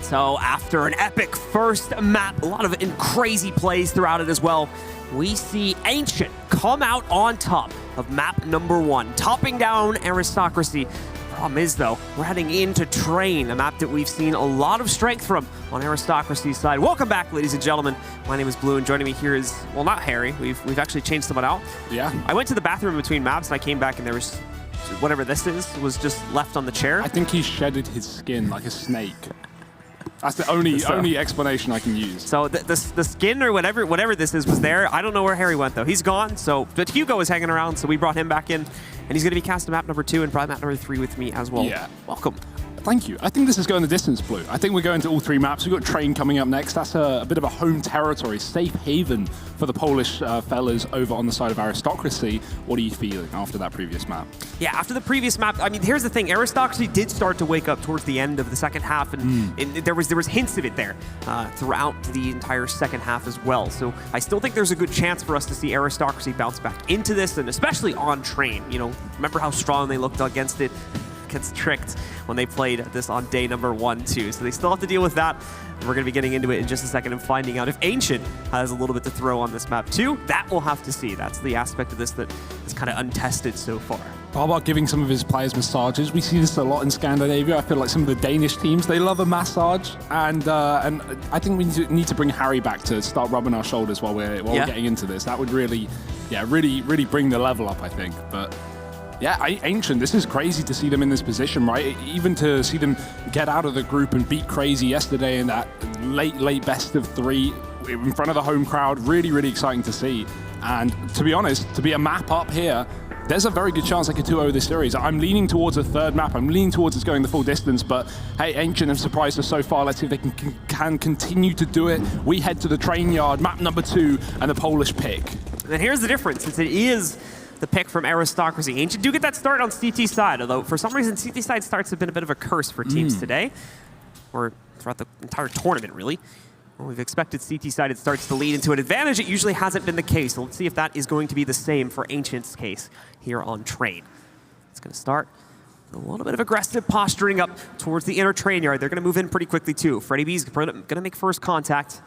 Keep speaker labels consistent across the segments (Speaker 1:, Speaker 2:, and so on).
Speaker 1: So after an epic first map, a lot of crazy plays throughout it as well, we see Ancient come out on top of map number 1, topping down Aristocracy. Problem is, though, we're heading into Train, a map that we've seen a lot of strength from on Aristocracy's side. Welcome back, ladies and gentlemen. My name is Blue, and joining me here is, well, not Harry. We've actually changed someone out.
Speaker 2: Yeah.
Speaker 1: I went to the bathroom in between maps, and I came back, and there was whatever this is was just left on the chair.
Speaker 2: I think he shedded his skin like a snake. That's the only explanation I can use.
Speaker 1: So the skin or whatever this is was there. I don't know where Harry went, though. He's gone. But Hugo is hanging around, so we brought him back in. And he's going to be cast to map number 2 and probably map number 3 with me as well.
Speaker 2: Yeah.
Speaker 1: Welcome.
Speaker 2: Thank you. I think this is going the distance, Blue. I think we're going to all 3 maps. We've got Train coming up next. That's a bit of a home territory, safe haven for the Polish fellas over on the side of Aristocracy. What are you feeling after that previous map?
Speaker 1: Yeah, after the previous map, I mean, here's the thing. Aristocracy did start to wake up towards the end of the second half, and there was hints of it there throughout the entire second half as well. So I still think there's a good chance for us to see Aristocracy bounce back into this, and especially on Train. You know, remember how strong they looked against it? Gets tricked when they played this on day number 1, too. So they still have to deal with that. We're going to be getting into it in just a second and finding out if Ancient has a little bit to throw on this map, too. That we'll have to see. That's the aspect of this that is kind of untested so far.
Speaker 2: How about giving some of his players massages? We see this a lot in Scandinavia. I feel like some of the Danish teams, they love a massage. And I think we need to bring Harry back to start rubbing our shoulders while we're getting into this. That would really bring the level up, I think. But yeah, Ancient, this is crazy to see them in this position, right? Even to see them get out of the group and beat Crazy yesterday in that late best of 3 in front of the home crowd, really exciting to see. And to be honest, to be a map up here, there's a very good chance they could 2-0 this series. I'm leaning towards a 3rd map. I'm leaning towards us going the full distance, but hey, Ancient have surprised us so far. Let's see if they can continue to do it. We head to the Train yard, map number 2, and the Polish pick.
Speaker 1: And here's the difference, since it is the pick from Aristocracy. Ancient do get that start on CT side, although for some reason CT side starts have been a bit of a curse for teams today, or throughout the entire tournament, really. When we've expected CT side, it starts to lead into an advantage. It usually hasn't been the case, so let's see if that is going to be the same for Ancient's case here on Train. It's going to start a little bit of aggressive posturing up towards the inner Train yard. They're going to move in pretty quickly, too. Freddy B's going to make first contact.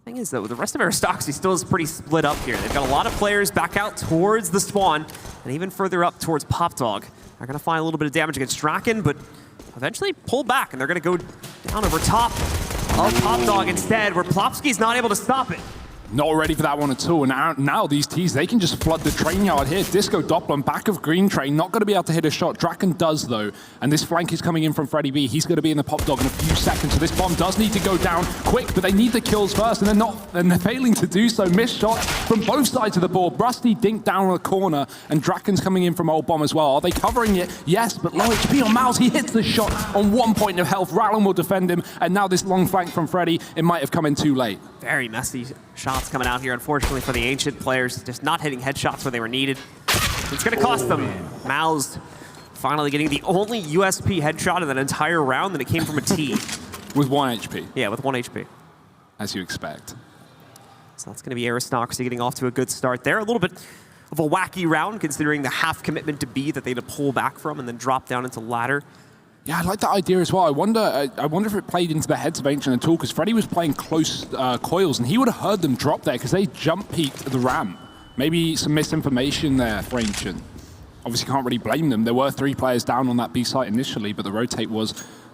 Speaker 1: Thing is, though, the rest of Aristocracy still is pretty split up here. They've got a lot of players back out towards the spawn, and even further up towards Popdog. They're going to find a little bit of damage against Draken, but eventually pull back, and they're going to go down over top of Popdog instead, where Plopsky's not able to stop it.
Speaker 2: Not ready for that one at all. And now these T's, they can just flood the Train yard here. Disco Doppler back of Green Train, not going to be able to hit a shot. Draken does, though. And this flank is coming in from Freddy B. He's going to be in the Pop Dog in a few seconds. So this bomb does need to go down quick, but they need the kills first, and they're failing to do so. Missed shots from both sides of the board. Rusty dinked down on the corner, and Draken's coming in from Old Bomb as well. Are they covering it? Yes, but low HP on Mouse. He hits the shot on 1 point of health. Rallon will defend him, and now this long flank from Freddy, it might have come in too late.
Speaker 1: Very messy shots coming out here, unfortunately, for the Ancient players. Just not hitting headshots where they were needed. It's going to cost them. Mouse finally getting the only USP headshot in that entire round, and it came from a T.
Speaker 2: With 1 HP.
Speaker 1: Yeah, with 1 HP.
Speaker 2: As you expect.
Speaker 1: So that's going to be Aristocracy getting off to a good start there. A little bit of a wacky round, considering the half commitment to B that they had to pull back from and then drop down into ladder.
Speaker 2: Yeah, I like that idea as well. I wonder if it played into the heads of Ancient at all, because Freddy was playing close coils, and he would have heard them drop there, because they jump peeked the ramp. Maybe some misinformation there for Ancient. Obviously can't really blame them. There were 3 players down on that B site initially, but the rotate was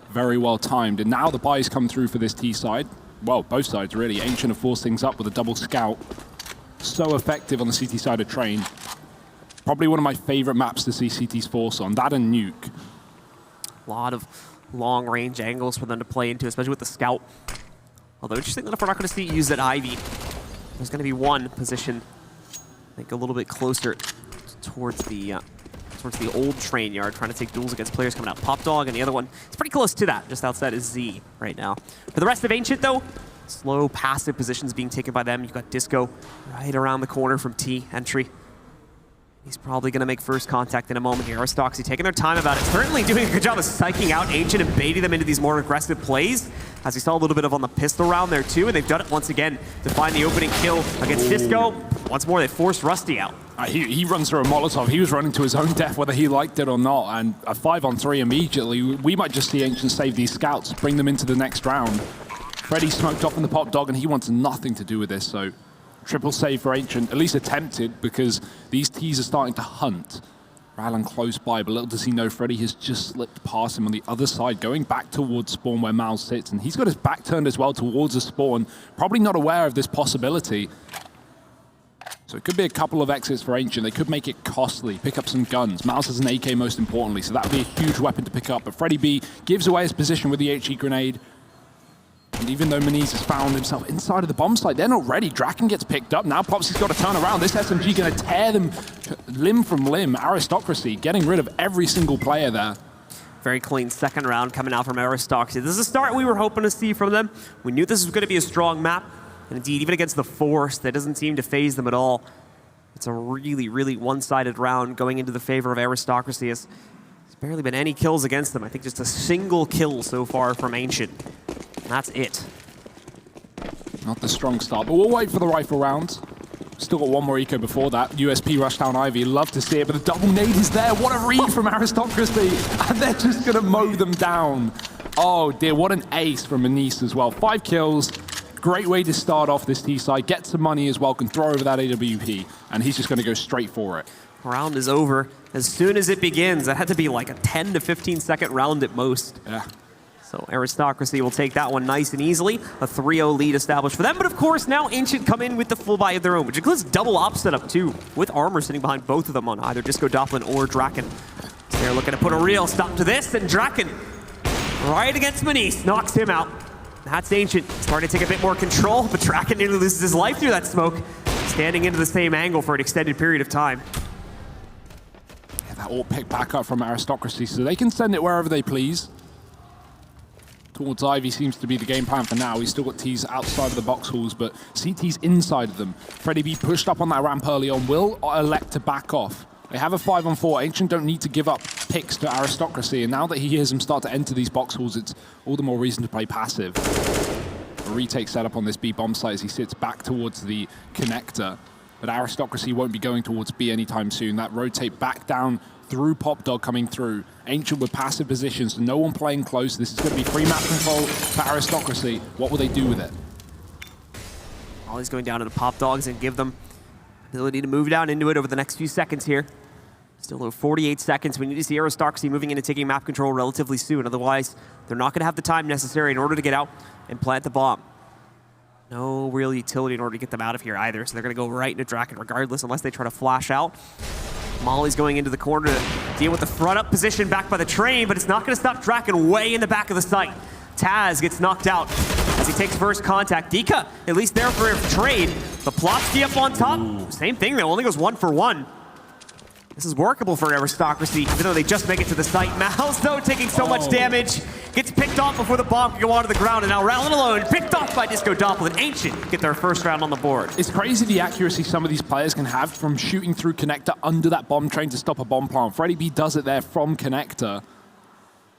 Speaker 2: very well timed. And now the buys come through for this T side. Well, both sides really. Ancient have forced things up with a double scout. So effective on the CT side of Train. Probably one of my favorite maps to see CT's force on. That and Nuke.
Speaker 1: A lot of long-range angles for them to play into, especially with the scout. Although interesting enough, we're not going to see it used at Ivy. There's going to be one position, I think, a little bit closer towards the old Train yard, trying to take duels against players coming out. Popdog, and the other one is pretty close to that, just outside of Z right now. For the rest of Ancient, though, slow, passive positions being taken by them. You've got Disco right around the corner from T entry. He's probably going to make first contact in a moment here. Aristocracy taking their time about it. Certainly doing a good job of psyching out Ancient and baiting them into these more aggressive plays. as we saw a little bit of on the pistol round there too, and they've done it once again to find the opening kill against Disco. Once more, they forced Rusty out.
Speaker 2: He runs through a Molotov. He was running to his own death, whether he liked it or not, and a 5-on-3 immediately. We might just see Ancient save these scouts, bring them into the next round. Freddy smoked off in the pop dog, and he wants nothing to do with this, so triple save for Ancient, at least attempted, because these T's are starting to hunt. Rallen close by, but little does he know Freddy has just slipped past him on the other side, going back towards spawn where Mal sits, and he's got his back turned as well towards the spawn, probably not aware of this possibility. So it could be a couple of exits for Ancient. They could make it costly, pick up some guns. Mouse has an AK most importantly, so that would be a huge weapon to pick up, but Freddy B gives away his position with the HE grenade. And even though Maniz has found himself inside of the bomb site, they're not ready. Draken gets picked up. Now Popsy's got to turn around. This SMG going to tear them limb from limb. Aristocracy getting rid of every single player there.
Speaker 1: Very clean second round coming out from Aristocracy. This is a start we were hoping to see from them. We knew this was going to be a strong map. And indeed, even against the Force, that doesn't seem to phase them at all. It's a really, really one-sided round going into the favor of Aristocracy. There's barely been any kills against them. I think just a single kill so far from Ancient. That's it.
Speaker 2: Not the strong start, but we'll wait for the rifle round. Still got one more eco before that. USP Rushdown Ivy, love to see it, but the double nade is there. What a read from Aristocracy, and they're just gonna mow them down. Oh dear, what an ace from Maniz as well. 5 kills, great way to start off this T side. Get some money as well, can throw over that AWP, and he's just gonna go straight for it.
Speaker 1: Round is over as soon as it begins. That had to be like a 10 to 15 second round at most.
Speaker 2: Yeah.
Speaker 1: So Aristocracy will take that one nice and easily. A 3-0 lead established for them. But of course, now Ancient come in with the full buy of their own, which includes double op setup too, with armor sitting behind both of them on either Disco Doppelin or Draken. So they're looking to put a real stop to this, and Draken, right against Maniz, knocks him out. That's Ancient starting to take a bit more control, but Draken nearly loses his life through that smoke, standing into the same angle for an extended period of time.
Speaker 2: Yeah, that all picked back up from Aristocracy, so they can send it wherever they please. Towards Ivy seems to be the game plan for now. He's still got T's outside of the box halls, but CT's inside of them. Freddy B pushed up on that ramp early on, will elect to back off. They have a 5-on-4. Ancient don't need to give up picks to Aristocracy, and now that he hears them start to enter these box halls, it's all the more reason to play passive. A retake setup on this B bomb site as he sits back towards the connector, but Aristocracy won't be going towards B anytime soon. That rotate back down through Pop Dog coming through. Ancient with passive positions, so no one playing close. This is going to be free map control for Aristocracy. What will they do with it?
Speaker 1: Ollie's going down to the Pop Dogs and give them ability to move down into it over the next few seconds here. Still over 48 seconds. We need to see Aristocracy moving into taking map control relatively soon. Otherwise, they're not going to have the time necessary in order to get out and plant the bomb. No real utility in order to get them out of here either, so they're going to go right into Draken regardless, unless they try to flash out. Molly's going into the corner to deal with the front up position back by the train, but it's not going to stop Draken way in the back of the site. Taz gets knocked out as he takes first contact. Dika, at least there for a trade. The Plotsky up on top. Ooh. Same thing though, only goes 1 for 1. This is workable for Aristocracy, even though they just make it to the site. Mouse, though, taking so much damage. Gets picked off before the bomb can go onto the ground, and now Rallen alone, picked off by Disco Doppelin. Ancient get their first round on the board.
Speaker 2: It's crazy the accuracy some of these players can have from shooting through connector under that bomb train to stop a bomb plant. Freddy B does it there from connector.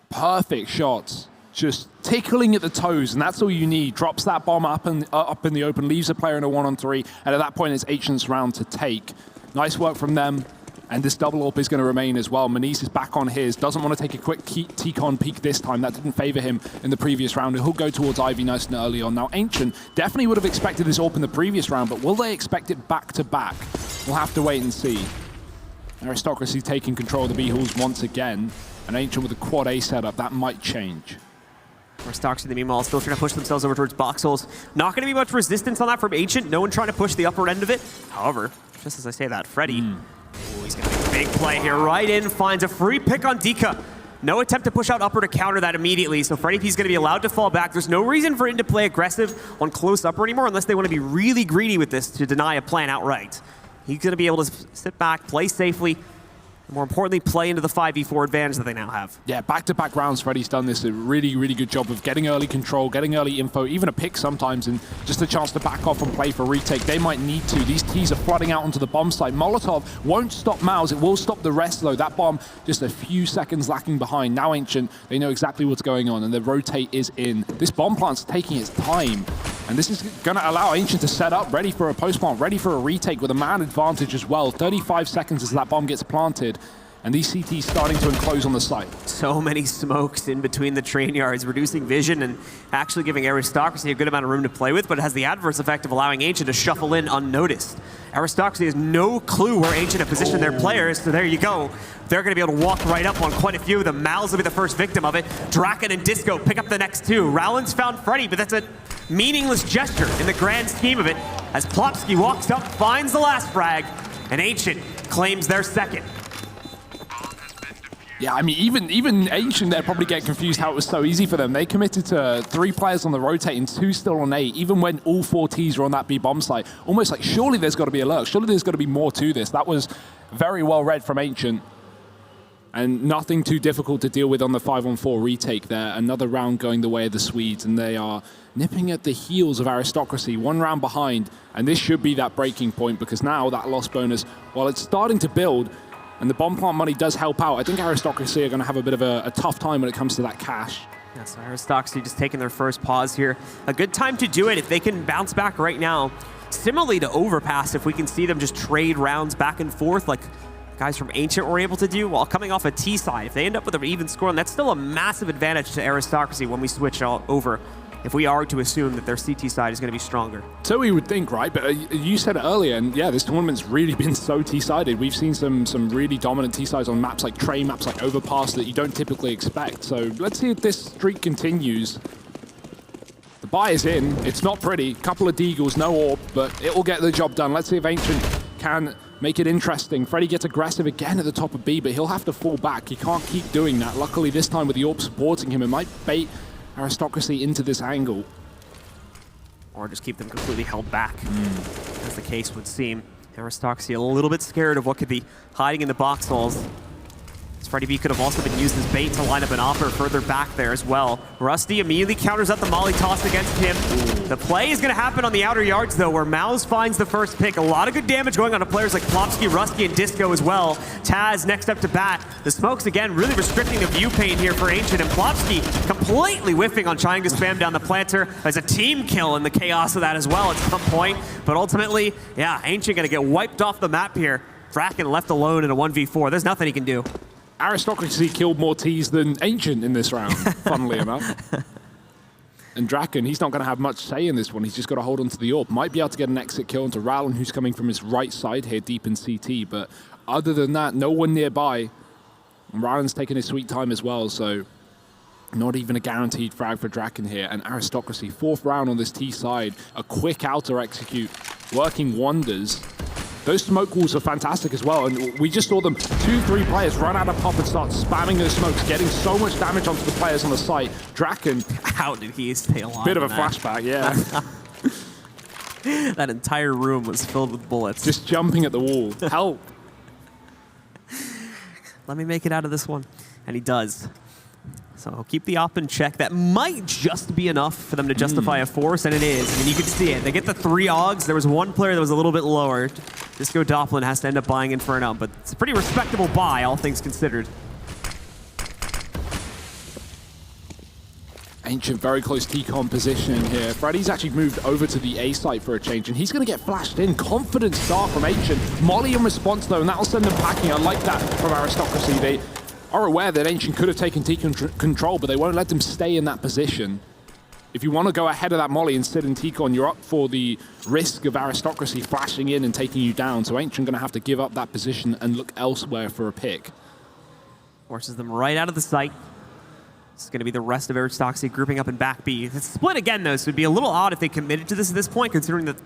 Speaker 2: Perfect shots. Just tickling at the toes, and that's all you need. Drops that bomb up in the open, leaves a player in a 1-on-3, and at that point it's Ancient's round to take. Nice work from them. And this double AWP is going to remain as well. Maniz is back on his, doesn't want to take a quick T-Con peek this time. That didn't favor him in the previous round. He'll go towards Ivy nice and early on. Now, Ancient definitely would have expected this AWP in the previous round, but will they expect it back to back? We'll have to wait and see. Aristocracy taking control of the B-halls once again, and Ancient with a quad A setup. That might change.
Speaker 1: Aristocracy, the meanwhile, still trying to push themselves over towards box holes. Not going to be much resistance on that from Ancient. No one trying to push the upper end of it. However, just as I say that, Freddy... Ooh, he's going to make a big play here. Right in, finds a free pick on Dika. No attempt to push out upper to counter that immediately, so Freddy P's going to be allowed to fall back. There's no reason for him to play aggressive on close upper anymore unless they want to be really greedy with this to deny a plan outright. He's going to be able to sit back, play safely, More importantly, play into the 5v4 advantage that they now have.
Speaker 2: Yeah, back-to-back rounds, Freddy's done this a really, really good job of getting early control, getting early info, even a pick sometimes, and just a chance to back off and play for retake. They might need to. These T's are flooding out onto the bomb site. Molotov won't stop Mouse. It will stop the rest, though. That bomb just a few seconds lacking behind. Now Ancient, they know exactly what's going on, and the rotate is in. This bomb plant's taking its time, and this is going to allow Ancient to set up, ready for a post-plant, ready for a retake with a man advantage as well. 35 seconds as that bomb gets planted. And these CTs starting to enclose on the site.
Speaker 1: So many smokes in between the train yards, reducing vision and actually giving Aristocracy a good amount of room to play with, but it has the adverse effect of allowing Ancient to shuffle in unnoticed. Aristocracy has no clue where Ancient have positioned their players, so there you go. They're going to be able to walk right up on quite a few of them. Mal's will be the first victim of it. Draken and Disco pick up the next two. Rowland's found Freddy, but that's a meaningless gesture in the grand scheme of it, as Plopsky walks up, finds the last frag, and Ancient claims their second.
Speaker 2: Yeah, I mean, even Ancient, they're probably getting confused how it was so easy for them. They committed to 3 players on the rotate and 2 still on A, even when all 4 Ts were on that B bomb site. Almost like, surely there's got to be a lurk. Surely there's got to be more to this. That was very well read from Ancient. And nothing too difficult to deal with on the 5-on-4 retake there. Another round going the way of the Swedes, and they are nipping at the heels of Aristocracy, 1 round behind. And this should be that breaking point, because now that loss bonus, while it's starting to build, and the bomb plant money does help out, I think Aristocracy are going to have a bit of a tough time when it comes to that cash.
Speaker 1: Yeah, so Aristocracy just taking their first pause here. A good time to do it if they can bounce back right now. Similarly to Overpass, if we can see them just trade rounds back and forth like guys from Ancient were able to do while coming off a T side. If they end up with an even score, and that's still a massive advantage to Aristocracy when we switch all over, if we are to assume that their CT side is going to be stronger.
Speaker 2: So we would think, right? But you said it earlier, and yeah, this tournament's really been so T-sided. We've seen some really dominant T-sides on maps like Train, maps like Overpass that you don't typically expect. So let's see if this streak continues. The buy is in. It's not pretty. Couple of Deagles, no AWP, but it will get the job done. Let's see if Ancient can make it interesting. Freddy gets aggressive again at the top of B, but he'll have to fall back. He can't keep doing that. Luckily, this time with the AWP supporting him, it might bait Aristocracy into this angle.
Speaker 1: Or just keep them completely held back, as the case would seem. Aristocracy a little bit scared of what could be hiding in the box holes. Freddy B could have also been used as bait to line up an offer further back there as well. Rusty immediately counters up the molly toss against him. The play is going to happen on the outer yards, though, where Mouse finds the first pick. A lot of good damage going on to players like Plopsky, Rusty, and Disco as well. Taz next up to bat. The smokes, again, really restricting the view pane here for Ancient, and Plopsky completely whiffing on trying to spam down the planter. There's a team kill in the chaos of that as well at some point. But ultimately, yeah, Ancient going to get wiped off the map here. Draken left alone in a 1v4. There's nothing he can do.
Speaker 2: Aristocracy killed more Ts than Ancient in this round, funnily enough. And Draken, he's not going to have much say in this one. He's just got to hold on to the AWP. Might be able to get an exit kill into Rowland, who's coming from his right side here, deep in CT. But other than that, no one nearby. And Rowland's taking his sweet time as well, so not even a guaranteed frag for Draken here. And Aristocracy, 4th round on this T side. A quick outer execute, working wonders. Those smoke walls are fantastic as well, and we just saw them 2-3 players run out of pop and start spamming those smokes, getting so much damage onto the players on the site. Draken,
Speaker 1: how did he stay alive?
Speaker 2: Bit of a flashback, yeah.
Speaker 1: That entire room was filled with bullets.
Speaker 2: Just jumping at the wall. Help.
Speaker 1: Let me make it out of this one. And he does. So he'll keep the op in check. That might just be enough for them to justify a force, and it is. I mean, you can see it. They get the 3 AUGs. There was one player that was a little bit lower. Disco Doppelin has to end up buying Inferno, but it's a pretty respectable buy, all things considered.
Speaker 2: Ancient very close T-con positioning here. Freddy's actually moved over to the A site for a change, and he's going to get flashed in. Confident start from Ancient. Molly in response, though, and that'll send them packing. I like that from Aristocracy. They are aware that Ancient could have taken T-control, but they won't let them stay in that position. If you want to go ahead of that molly and sit in T-con, you're up for the risk of Aristocracy flashing in and taking you down. So Ancient going to have to give up that position and look elsewhere for a pick.
Speaker 1: Forces them right out of the sight. It's going to be the rest of Aristocracy grouping up in back B. It's split again, though, so it'd be a little odd if they committed to this at this point, considering that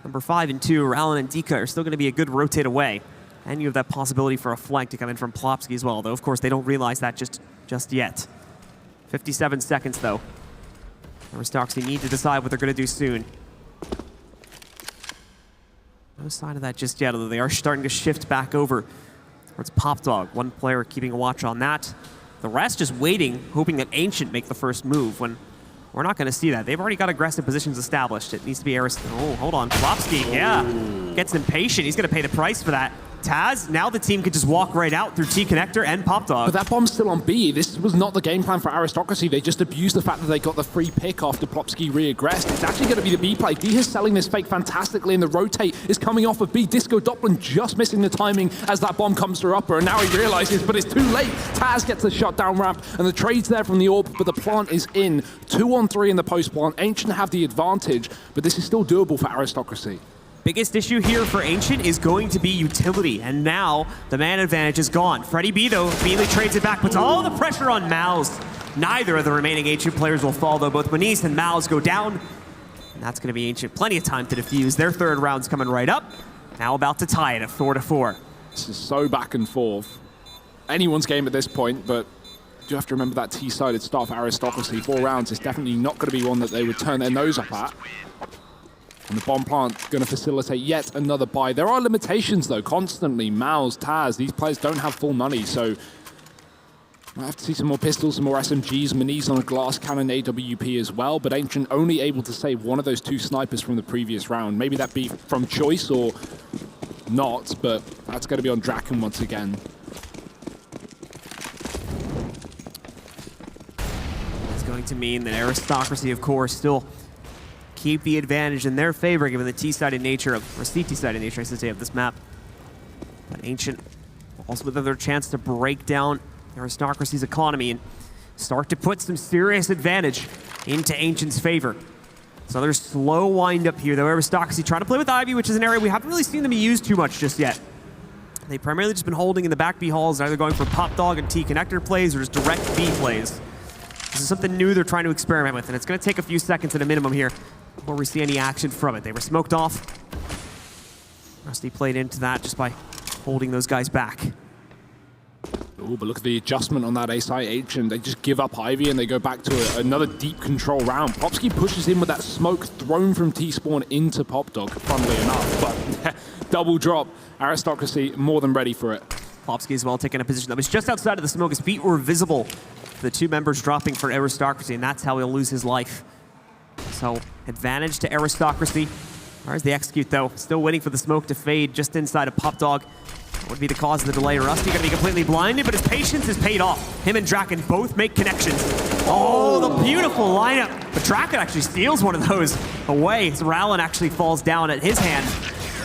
Speaker 1: number 5 and 2, Rowland and Dika, are still going to be a good rotate away. And you have that possibility for a flank to come in from Plopsky as well, though, of course, they don't realize that just yet. 57 seconds, though. Aristocracy need to decide what they're going to do soon. No sign of that just yet, although they are starting to shift back over towards Pop Dog. One player keeping a watch on that. The rest just waiting, hoping that Ancient make the first move when we're not going to see that. They've already got aggressive positions established. It needs to be Oh, hold on. Flopsky, yeah. Gets impatient. He's going to pay the price for that. Taz, now the team could just walk right out through T-Connector and Pop Dog.
Speaker 2: But that bomb's still on B. This was not the game plan for Aristocracy. They just abused the fact that they got the free pick after Plopsky re-aggressed. It's actually going to be the B play. D is selling this fake fantastically, and the rotate is coming off of B. Disco Doppelin just missing the timing as that bomb comes through upper, and now he realizes, but it's too late. Taz gets the shot down ramp, and the trade's there from the orb, but the plant is in. 2-on-3 in the post plant. Ancient have the advantage, but this is still doable for Aristocracy.
Speaker 1: Biggest issue here for Ancient is going to be utility, and now the man advantage is gone. Freddy B, though, immediately trades it back, puts all the pressure on Mouse. Neither of the remaining Ancient players will fall, though. Both Manice and Mouse go down, and that's going to be Ancient plenty of time to defuse. Their third round's coming right up. Now about to tie it at 4-4.
Speaker 2: This is so back and forth. Anyone's game at this point, but you have to remember that T-sided start for Aristocracy. 4 rounds is definitely not going to be one that they would turn their nose up at. And the bomb plant going to facilitate yet another buy. There are limitations, though, constantly. Mouse, Taz, these players don't have full money, so might have to see some more pistols, some more SMGs. Manice on a glass cannon AWP as well, but Ancient only able to save one of those 2 snipers from the previous round. Maybe that be from choice or not, but that's going to be on Draken once again.
Speaker 1: It's going to mean that Aristocracy, of course, still keep the advantage in their favor, given the T-sided nature of, or CT-sided nature, I should say, of this map. But Ancient also with another chance to break down Aristocracy's economy and start to put some serious advantage into Ancient's favor. So there's slow wind up here, though. Aristocracy trying to play with Ivy, which is an area we haven't really seen them use too much just yet. They've primarily just been holding in the back B halls, either going for Pop Dog and T-Connector plays or just direct B plays. This is something new they're trying to experiment with, and it's going to take a few seconds at a minimum here before we see any action from it. They were smoked off. Rusty played into that just by holding those guys back.
Speaker 2: Oh, but look at the adjustment on that A side Ancient. They just give up Ivy and they go back to another deep control round. Popsky pushes in with that smoke thrown from T-Spawn into Pop Dog, funnily enough. But double drop. Aristocracy more than ready for it.
Speaker 1: Popsky as well taking a position that was just outside of the smoke. His feet were visible. The 2 members dropping for Aristocracy, and that's how he'll lose his life. So, advantage to Aristocracy. As they execute, though, still waiting for the smoke to fade just inside of Pop Dog. That would be the cause of the delay. Rusty going to be completely blinded, but his patience is paid off. Him and Draken both make connections. Oh, the beautiful lineup. But Draken actually steals one of those away. So Rowland actually falls down at his hand.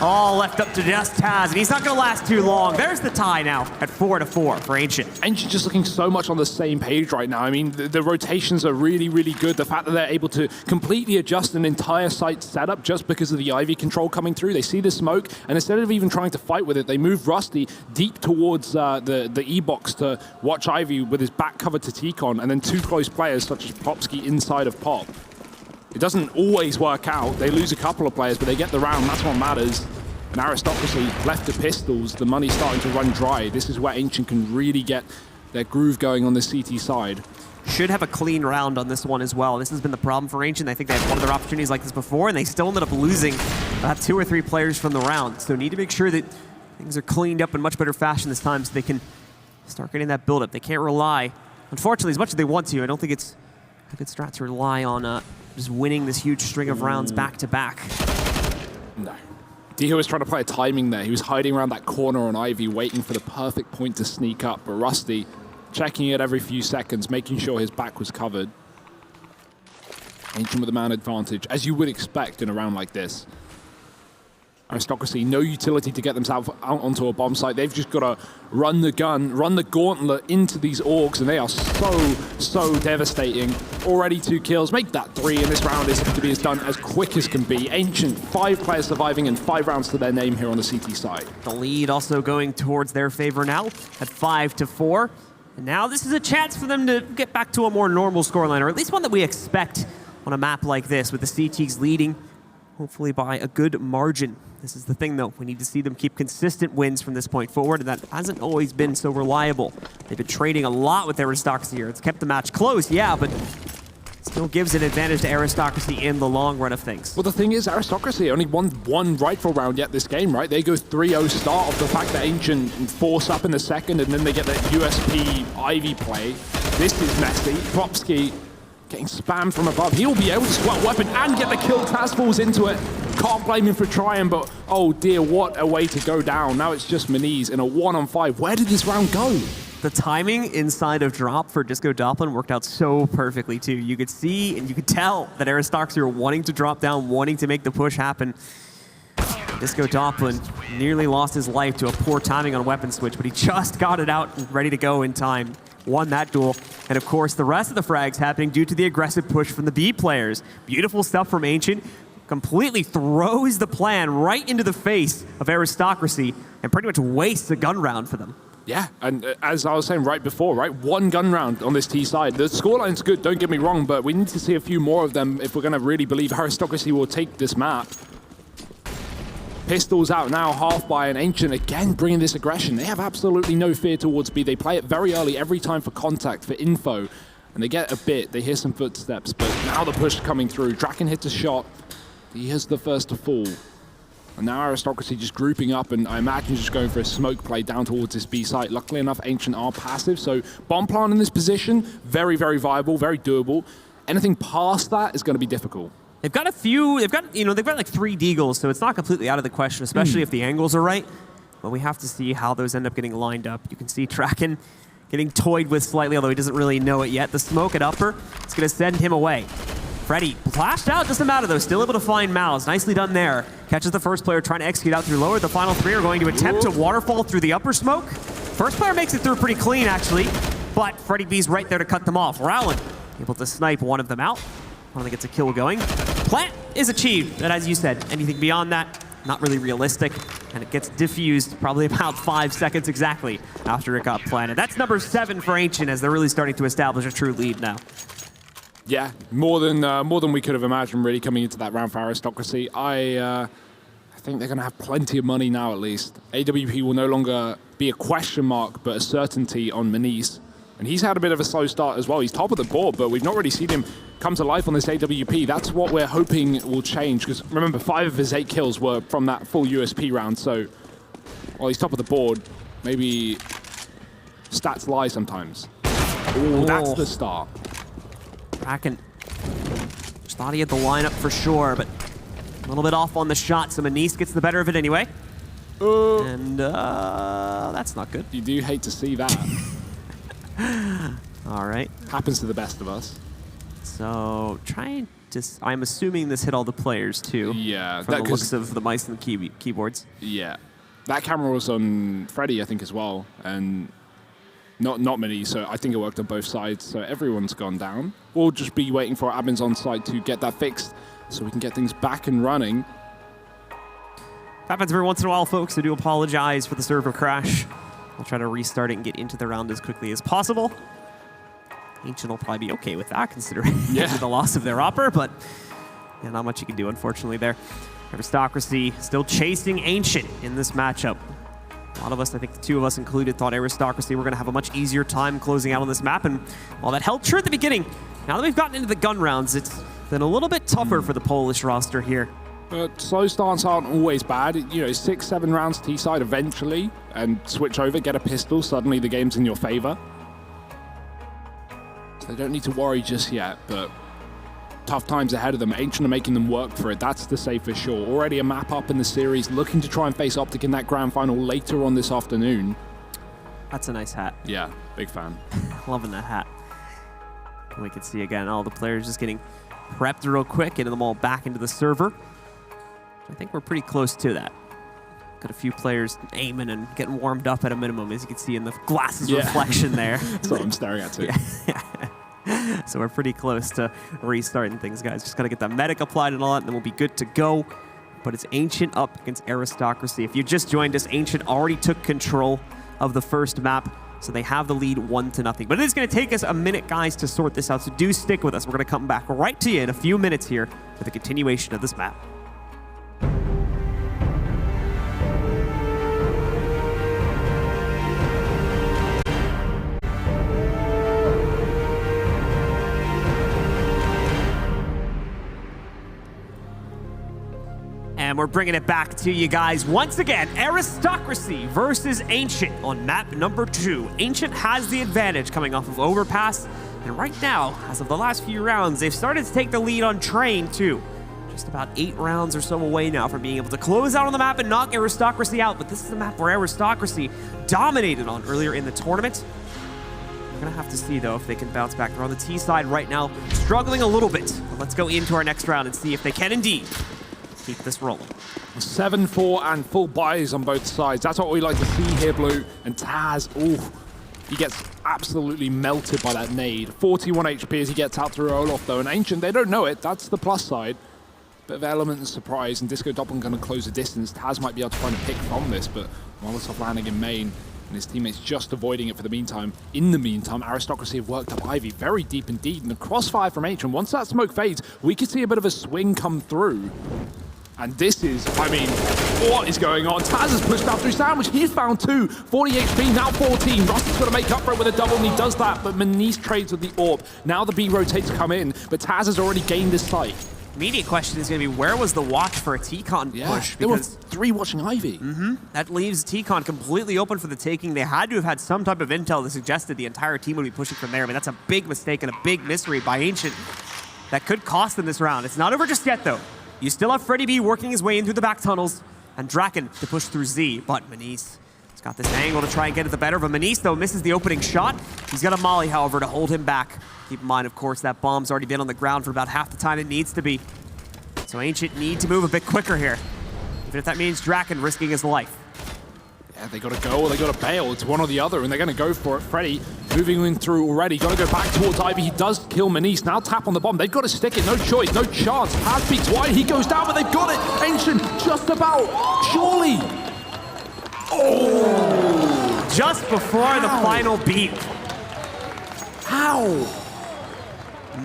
Speaker 1: All left up to just Taz, and he's not going to last too long. There's the tie now at 4-4 for Ancient.
Speaker 2: Ancient just looking so much on the same page right now. I mean, the rotations are really, really good. The fact that they're able to completely adjust an entire site setup just because of the Ivy control coming through. They see the smoke, and instead of even trying to fight with it, they move Rusty deep towards the E-box to watch Ivy with his back covered to T-Con, and then 2 close players such as Popsky inside of Pop. It doesn't always work out. They lose a couple of players, but they get the round. That's what matters. And Aristocracy left the pistols. The money's starting to run dry. This is where Ancient can really get their groove going on the CT side.
Speaker 1: Should have a clean round on this one as well. This has been the problem for Ancient. I think they had one of their opportunities like this before, and they still ended up losing 2 or 3 players from the round. So need to make sure that things are cleaned up in much better fashion this time so they can start getting that build-up. They can't rely, unfortunately, as much as they want to. I don't think it's a good strat to rely on just winning this huge string of rounds back-to-back.
Speaker 2: No. Diho was trying to play a timing there. He was hiding around that corner on Ivy, waiting for the perfect point to sneak up. But Rusty checking it every few seconds, making sure his back was covered. Ancient with the man advantage, as you would expect in a round like this. Aristocracy, no utility to get themselves out onto a bomb site. They've just got to run the gun, run the gauntlet into these orgs, and they are so devastating. Already 2 kills, make that 3, and this round is to be done as quick as can be. Ancient, 5 players surviving and 5 rounds to their name here on the CT side.
Speaker 1: The lead also going towards their favor now at 5-4. And now this is a chance for them to get back to a more normal scoreline, or at least one that we expect on a map like this, with the CTs leading, hopefully by a good margin. This is the thing, though. We need to see them keep consistent wins from this point forward, and that hasn't always been so reliable. They've been trading a lot with Aristocracy here. It's kept the match close, yeah, but it's still gives an advantage to Aristocracy in the long run of things.
Speaker 2: Well, the thing is, Aristocracy only won one rightful round yet this game, right? They go 3-0 start off the fact that Ancient force up in the second, and then they get that USP Ivy play. This is messy. Propsky getting spammed from above. He'll be able to squat weapon and get the kill. Taz falls into it. Can't blame him for trying, but oh dear, what a way to go down. Now it's just Maniz in a 1-on-5. Where did this round go?
Speaker 1: The timing inside of drop for Disco Doppelin worked out so perfectly too. You could see and you could tell that Aristocracy were wanting to drop down, wanting to make the push happen. Disco Doppelin nearly lost his life to a poor timing on weapon switch, but he just got it out and ready to go in time. Won that duel. And of course, the rest of the frags happening due to the aggressive push from the B players. Beautiful stuff from Ancient. Completely throws the plan right into the face of Aristocracy and pretty much wastes a gun round for them.
Speaker 2: Yeah, and as I was saying right before, right, one gun round on this T side. The scoreline's good, don't get me wrong, but we need to see a few more of them if we're going to really believe Aristocracy will take this map. Pistols out now, half by an Ancient again bringing this aggression. They have absolutely no fear towards B. They play it very early every time for contact, for info, and they get a bit. They hear some footsteps, but now the push coming through. Draken hits a shot. He is the first to fall. And now Aristocracy just grouping up, and I imagine just going for a smoke play down towards this B site. Luckily enough, Ancient are passive, so bomb plant in this position, very, very viable, very doable. Anything past that is going to be difficult.
Speaker 1: They've got a few, they've got like 3 deagles, so it's not completely out of the question, especially if the angles are right. But we have to see how those end up getting lined up. You can see Draken getting toyed with slightly, although he doesn't really know it yet. The smoke at upper, it's going to send him away. Freddy flashed out, doesn't matter though, still able to find Mouse. Nicely done there. Catches the first player trying to execute out through lower. The final 3 are going to attempt to waterfall through the upper smoke. First player makes it through pretty clean actually, but Freddy B's right there to cut them off. Rowland able to snipe one of them out. One of them gets a kill going. Plant is achieved, and as you said, anything beyond that, not really realistic. And it gets diffused probably about 5 seconds exactly after it got planted. That's number 7 for Ancient as they're really starting to establish a true lead now.
Speaker 2: Yeah, more than we could have imagined really coming into that round for Aristocracy. I think they're going to have plenty of money now at least. AWP will no longer be a question mark, but a certainty on Maniz. And he's had a bit of a slow start as well. He's top of the board, but we've not really seen him come to life on this AWP. That's what we're hoping will change, because remember, 5 of his 8 kills were from that full USP round, so while he's top of the board, maybe stats lie sometimes. Ooh, that's the start.
Speaker 1: Draken just thought he had the lineup for sure, but a little bit off on the shot, so Maniz gets the better of it anyway. And that's not good.
Speaker 2: You do hate to see that.
Speaker 1: All right.
Speaker 2: Happens to the best of us.
Speaker 1: So I'm assuming this hit all the players too.
Speaker 2: Yeah.
Speaker 1: From the looks of the mice and the keyboards.
Speaker 2: Yeah. That camera was on Freddy, I think, as well. And not many, so I think it worked on both sides. So everyone's gone down. We'll just be waiting for our admins on site to get that fixed so we can get things back and running.
Speaker 1: Happens every once in a while, folks. I do apologize for the server crash. We'll try to restart it and get into the round as quickly as possible. Ancient will probably be okay with that, considering the loss of their upper, but yeah, not much you can do, unfortunately, there. Aristocracy still chasing Ancient in this matchup. A lot of us, I think the 2 of us included, thought Aristocracy were going to have a much easier time closing out on this map, and while that held true at the beginning, now that we've gotten into the gun rounds, it's been a little bit tougher for the Polish roster here.
Speaker 2: But slow starts aren't always bad. You know, 6, 7 rounds T-side eventually, and switch over, get a pistol, suddenly the game's in your favor. So they don't need to worry just yet, but tough times ahead of them. Ancient are making them work for it, that's to say for sure. Already a map up in the series, looking to try and face Optic in that grand final later on this afternoon.
Speaker 1: That's a nice hat.
Speaker 2: Yeah, big fan.
Speaker 1: Loving that hat. And we can see again all the players just getting prepped real quick, getting them all back into the server. I think we're pretty close to that. Got a few players aiming and getting warmed up at a minimum, as you can see in the glasses reflection there.
Speaker 2: That's what I'm staring at too.
Speaker 1: Yeah. So we're pretty close to restarting things, guys. Just got to get that medic applied and all that, and then we'll be good to go. But it's Ancient up against Aristocracy. If you just joined us, Ancient already took control of the first map, so they have the lead 1-0. But it is going to take us a minute, guys, to sort this out, so do stick with us. We're going to come back right to you in a few minutes here with a continuation of this map. we're bringing it back to you guys once again. Aristocracy versus Ancient on map number 2. Ancient has the advantage coming off of Overpass, and right now, as of the last few rounds, they've started to take the lead on Train too. Just about 8 rounds or so away now from being able to close out on the map and knock Aristocracy out, but this is the map where Aristocracy dominated on earlier in the tournament. We're gonna have to see though if they can bounce back. They're on the T side right now, struggling a little bit, but let's go into our next round and see if they can indeed keep this rolling.
Speaker 2: 7-4 and full buys on both sides. That's what we like to see here, Blue. And Taz, ooh, he gets absolutely melted by that nade. 41 HP as he gets out through Olaf though. And Ancient, they don't know it. That's the plus side. Bit of element and surprise, and Disco Doppeln going to close the distance. Taz might be able to find a pick from this, but Molotov landing in main, and his teammates just avoiding it for the meantime. In the meantime, Aristocracy have worked up Ivy very deep indeed, and the crossfire from Ancient, once that smoke fades, we could see a bit of a swing come through. And this is, I mean, what is going on? Taz has pushed out through Sandwich. He's found 2. 40 HP, now 14. Rusty's got to make up for it with a double, and he does that, but Manice trades with the AWP. Now the B rotates come in, but Taz has already gained his sight.
Speaker 1: Immediate question is going to be, where was the watch for a T-Con push?
Speaker 2: There were 3 watching Ivy.
Speaker 1: That leaves T-Con completely open for the taking. They had to have had some type of intel that suggested the entire team would be pushing from there. I mean, that's a big mistake and a big misread by Ancient that could cost them this round. It's not over just yet, though. You still have Freddy B working his way in through the back tunnels, and Draken to push through Z, but Manice has got this angle to try and get at the better of him. Manice, though, misses the opening shot. He's got a molly, however, to hold him back. Keep in mind, of course, that bomb's already been on the ground for about half the time it needs to be. So Ancient need to move a bit quicker here, even if that means Draken risking his life.
Speaker 2: Yeah, they got to go or they got to bail. It's one or the other, and they're going to go for it. Freddy moving in through already. Got to go back towards Ivy. He does kill Manice. Now tap on the bomb. They've got to stick it. No choice, no chance. Taz beats White. He goes down, but they've got it. Ancient just about. Surely. Oh!
Speaker 1: Just before the final beat.
Speaker 2: How?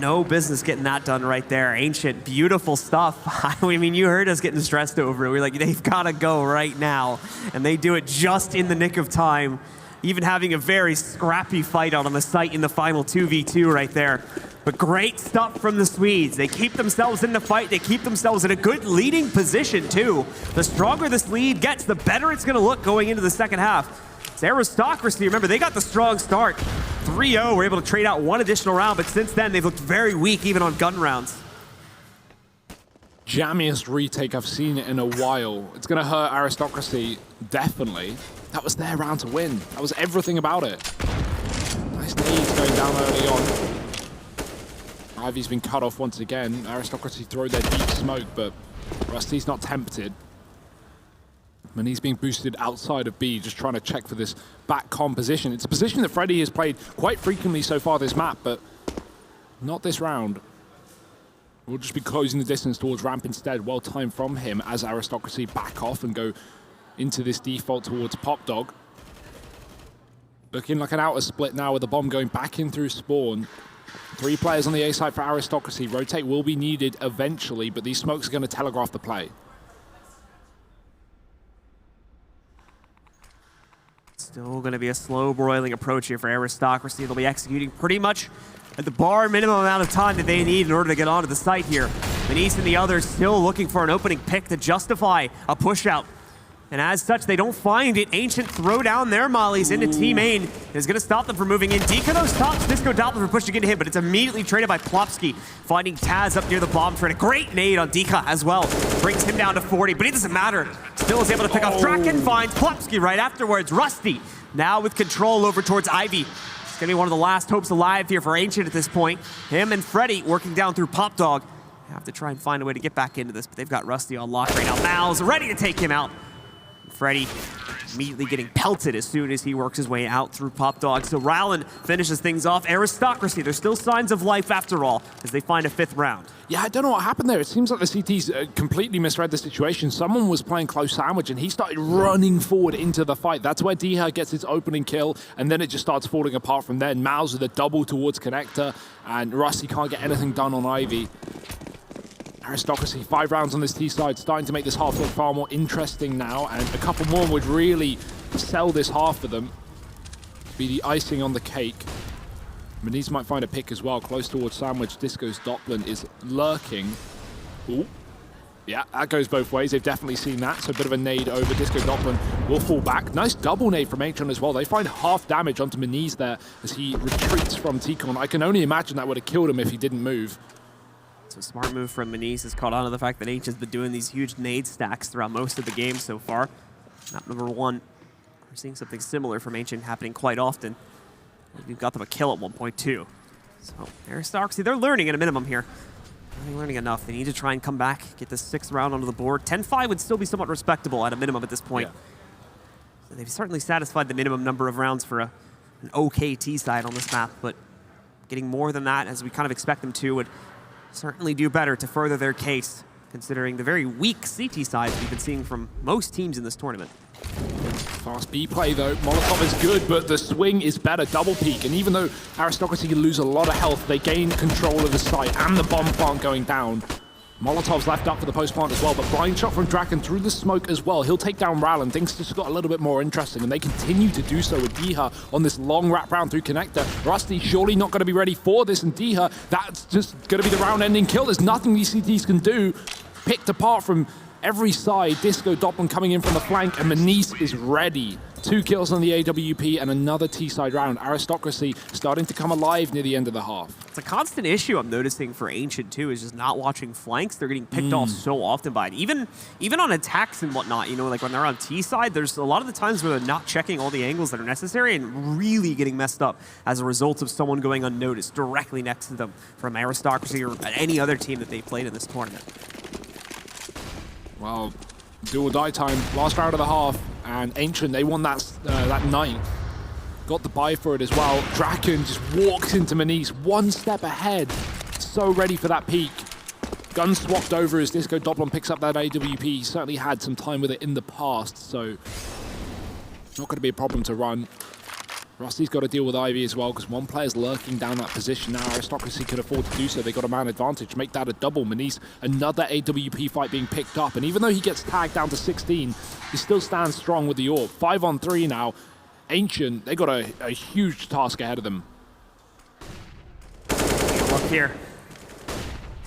Speaker 1: No business getting that done right there. Ancient, beautiful stuff. I mean, you heard us getting stressed over it. We're like, they've got to go right now. And they do it just in the nick of time. Even having a very scrappy fight out on the site in the final 2v2 right there. But great stuff from the Swedes. They keep themselves in the fight. They keep themselves in a good leading position, too. The stronger this lead gets, the better it's going to look going into the second half. It's Aristocracy. Remember, they got the strong start. 3-0, we're able to trade out 1 additional round, but since then, they've looked very weak, even on gun rounds.
Speaker 2: Jammiest retake I've seen in a while. It's going to hurt Aristocracy, definitely. That was their round to win. That was everything about it. Nice nades going down early on. Ivy's been cut off once again. Aristocracy throw their deep smoke, but Rusty's not tempted. And he's being boosted outside of B, just trying to check for this back com position. It's a position that Freddy has played quite frequently so far this map, but not this round. We'll just be closing the distance towards ramp instead. Well timed from him as Aristocracy back off and go into this default towards Pop Dog. Looking like an outer split now with the bomb going back in through spawn. 3 players on the A side for Aristocracy. Rotate will be needed eventually, but these smokes are going to telegraph the play.
Speaker 1: Still going to be a slow broiling approach here for Aristocracy. They'll be executing pretty much at the bar minimum amount of time that they need in order to get onto the site here. Manice and the others still looking for an opening pick to justify a push out. And as such, they don't find it. Ancient throw down their mollies into Team Main. Is going to stop them from moving in. Dika stops Disco Doppler from pushing into him, but it's immediately traded by Plopsky, finding Taz up near the bomb thread. A great nade on Dika as well. Brings him down to 40, but it doesn't matter. Still is able to pick off Draken, finds Plopsky right afterwards. Rusty now with control over towards Ivy. It's going to be one of the last hopes alive here for Ancient at this point. Him and Freddy working down through Pop Dog. Have to try and find a way to get back into this, but they've got Rusty on lock right now. Mal's ready to take him out. Freddy immediately getting pelted as soon as he works his way out through Pop Dog. So Rowland finishes things off. Aristocracy, there's still signs of life after all, as they find a 5th round.
Speaker 2: Yeah, I don't know what happened there. It seems like the CTs completely misread the situation. Someone was playing close sandwich, and he started running forward into the fight. That's where DreamHack gets his opening kill, and then it just starts falling apart from there. Mouse with a double towards Connector, and Rusty can't get anything done on Ivy. Aristocracy, 5 rounds on this T side, starting to make this half look far more interesting now, and a couple more would really sell this half for them. Be the icing on the cake. Manice might find a pick as well, close towards Sandwich. Disco's Doppeln is lurking. Ooh. Yeah, that goes both ways. They've definitely seen that. So a bit of a nade over. Disco Doppelin will fall back. Nice double nade from Ancient as well. They find half damage onto Maniz there as he retreats from Tikon. I can only imagine that would have killed him if he didn't move.
Speaker 1: It's a smart move from Maniz. Has caught on to the fact that Ancient's been doing these huge nade stacks throughout most of the game so far. Map number 1. We're seeing something similar from Ancient happening quite often. We've got them a kill at 1.2. So Aristocracy, they're learning at a minimum here. They're learning enough. They need to try and come back, get this 6th round onto the board. 10-5 would still be somewhat respectable at a minimum at this point. Yeah. So they've certainly satisfied the minimum number of rounds for an okay T side on this map, but getting more than that, as we kind of expect them to, would certainly do better to further their case, considering the very weak CT sides we've been seeing from most teams in this tournament.
Speaker 2: Fast B play though. Molotov is good, but the swing is better. Double peek, and even though Aristocracy lose a lot of health, they gain control of the site and the bomb plant going down. Molotov's left up for the post plant as well, but blind shot from Draken through the smoke as well. He'll take down Ral, and things just got a little bit more interesting, and they continue to do so with Diha on this long wrap round through connector. Rusty surely not going to be ready for this, and Diha, that's just going to be the round-ending kill. There's nothing these CTs can do. Picked apart from every side. Disco Doppelin coming in from the flank, and Maniz is ready. 2 kills on the AWP and another T-side round. Aristocracy starting to come alive near the end of the half.
Speaker 1: It's a constant issue I'm noticing for Ancient too, is just not watching flanks. They're getting picked off so often by it. Even on attacks and whatnot, you know, like when they're on T-side, there's a lot of the times where they're not checking all the angles that are necessary and really getting messed up as a result of someone going unnoticed directly next to them from Aristocracy or any other team that they played in this tournament.
Speaker 2: Well, do or die time, last round of the half, and Ancient, they won that 9th. Got the buy for it as well. Draken just walks into Maniz, 1 step ahead. So ready for that peak. Gun swapped over as Disco Doppelin picks up that AWP. He certainly had some time with it in the past, so not going to be a problem to run. Rusty's got to deal with Ivy as well, because one player's lurking down that position now. Aristocracy could afford to do so. They got a man advantage. Make that a double. Maniz, another AWP fight being picked up. And even though he gets tagged down to 16, he still stands strong with the AWP. 5 on 3 now. Ancient, they got a huge task ahead of them.
Speaker 1: Look here.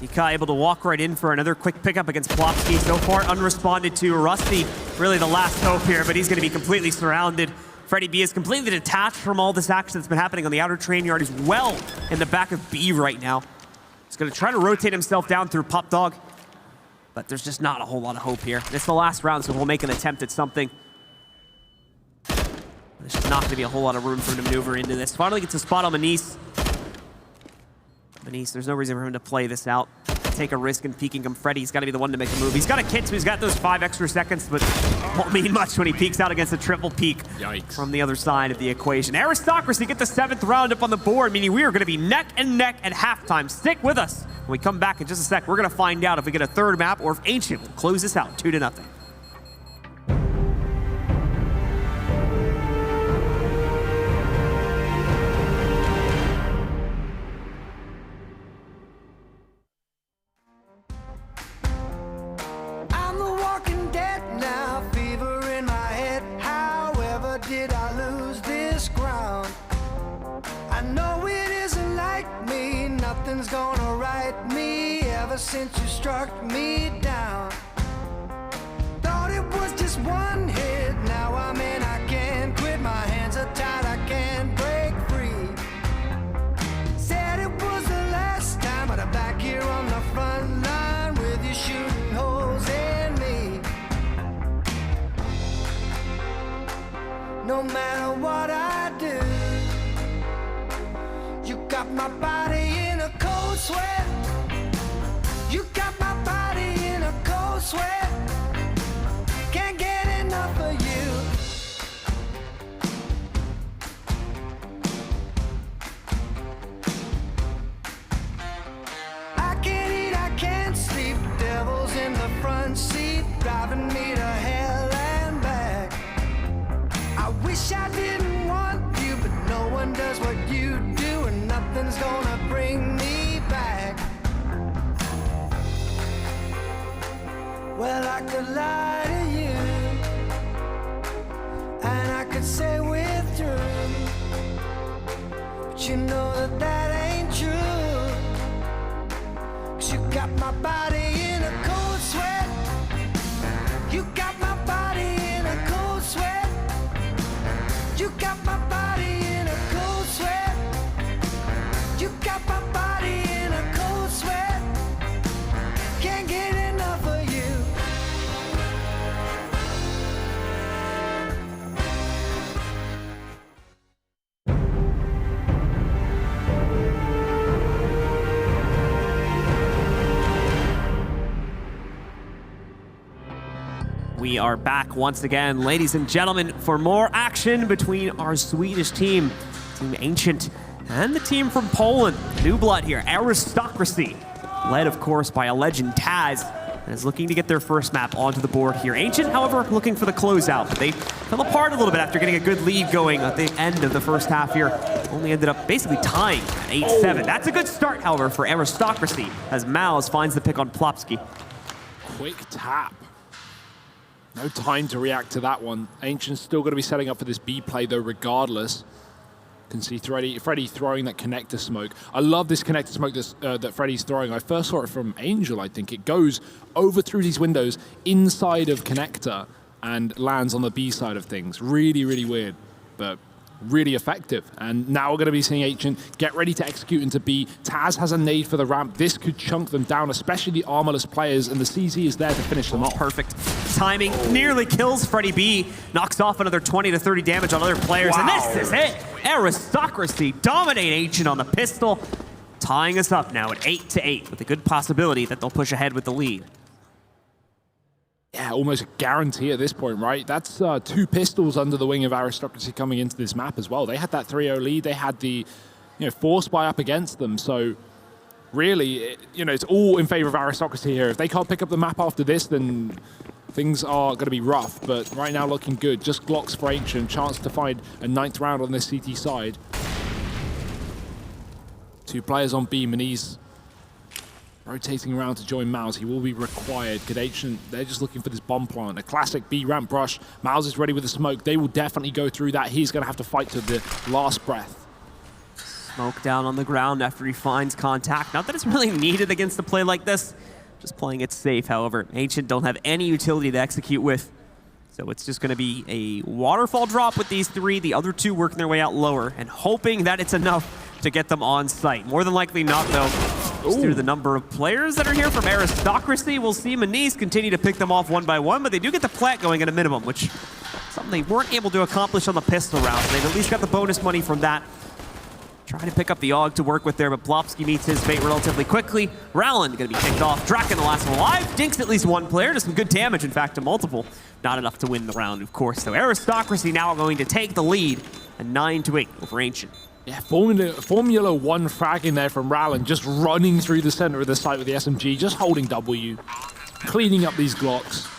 Speaker 1: Ika able to walk right in for another quick pickup against Plopsky. So far, unresponded to. Rusty, really the last hope here, but he's going to be completely surrounded. Freddie B is completely detached from all this action that's been happening on the outer train yard. He's well in the back of B right now. He's going to try to rotate himself down through Pop Dog, but there's just not a whole lot of hope here. It's the last round, so we'll make an attempt at something. There's just not going to be a whole lot of room for him to maneuver into this. Finally gets a spot on Maniz. Maniz, there's no reason for him to play this out. Take a risk in peeking him. Freddie's got to be the one to make a move. He's got a kit, so he's got those 5 extra seconds, but won't mean much when he peeks out against a triple peek.
Speaker 2: Yikes.
Speaker 1: From the other side of the equation. Aristocracy get the 7th round up on the board, meaning we are going to be neck and neck at halftime. Stick with us. When we come back in just a sec, we're going to find out if we get a 3rd map or if Ancient will close this out 2-0.
Speaker 3: Did I lose this ground? I know it isn't like me. Nothing's gonna right me ever since you struck me down. Thought it was just one hit. Now I'm in, I can't quit. My hands are tied, I can't break free. Said it was the last time, but I'm back here on the front line with you shooting holes in me. No matter what I do, you got my body in a cold sweat. You got my body in a cold sweat. Can't get enough of you. I can't eat, I can't sleep. Devils in the front seat, driving me to hell and back. I wish I didn't want you, but no one does what you do, and nothing's gonna bring me back. Well, I could lie to you, and I could say we're through, but you know that that ain't true. 'Cause you got my body in a cold sweat.
Speaker 1: we are back once again, ladies and gentlemen, for more action between our Swedish team, Team Ancient, and the team from Poland, new blood here, Aristocracy, led, of course, by a legend, Taz, and is looking to get their first map onto the board here. Ancient, however, looking for the closeout, but they fell apart a little bit after getting a good lead going at the end of the first half here. Only ended up basically tying at 8-7. That's a good start, however, for Aristocracy, as Mouse finds the pick on Plopsky.
Speaker 2: Quick tap. No time to react to that one. Ancient's still going to be setting up for this B play, though, regardless. Can see Freddy throwing that connector smoke. I love this connector smoke that Freddy's throwing. I first saw it from Angel, I think. It goes over through these windows inside of connector and lands on the B side of things. Really, really weird, but really effective. And now we're going to be seeing Ancient get ready to execute into B. Taz has a nade for the ramp. This could chunk them down, especially the armorless players, and the CZ is there to finish them off.
Speaker 1: Perfect timing. Nearly kills Freddy B. Knocks off another 20 to 30 damage on other players. Wow. And this is it. Aristocracy dominate Ancient on the pistol, tying us up now at 8-8 with a good possibility that they'll push ahead with the lead.
Speaker 2: Yeah, almost a guarantee at this point, right? That's 2 pistols under the wing of Aristocracy coming into this map as well. They had that 3-0 lead. They had the force buy up against them. So really, it's all in favor of Aristocracy here. If they can't pick up the map after this, then things are going to be rough. But right now looking good. Just Glocks for Ancient. Chance to find a 9th round on this CT side. 2 players on B. Maniz rotating around to join Mouse. He will be required. Good Ancient, they're just looking for this bomb plant. A classic B ramp brush. Mouse is ready with the smoke. They will definitely go through that. He's going to have to fight to the last breath.
Speaker 1: Smoke down on the ground after he finds contact. Not that it's really needed against a play like this. Just playing it safe, however. Ancient don't have any utility to execute with. So it's just going to be a waterfall drop with these 3. The other 2 working their way out lower and hoping that it's enough to get them on site. More than likely not, though. Just due to the number of players that are here from Aristocracy, we'll see Maniz continue to pick them off one by one, but they do get the plant going at a minimum, which is something they weren't able to accomplish on the pistol round. They've at least got the bonus money from that. Trying to pick up the AUG to work with there, but Plopsky meets his fate relatively quickly. Rowland going to be kicked off. Draken, the last one alive, dinks at least 1 player, does some good damage, in fact, to multiple. Not enough to win the round, of course. So Aristocracy now going to take the lead, a 9-8 over Ancient.
Speaker 2: Yeah, Formula 1 frag in there from Rowland, just running through the center of the site with the SMG, just holding W, cleaning up these Glocks.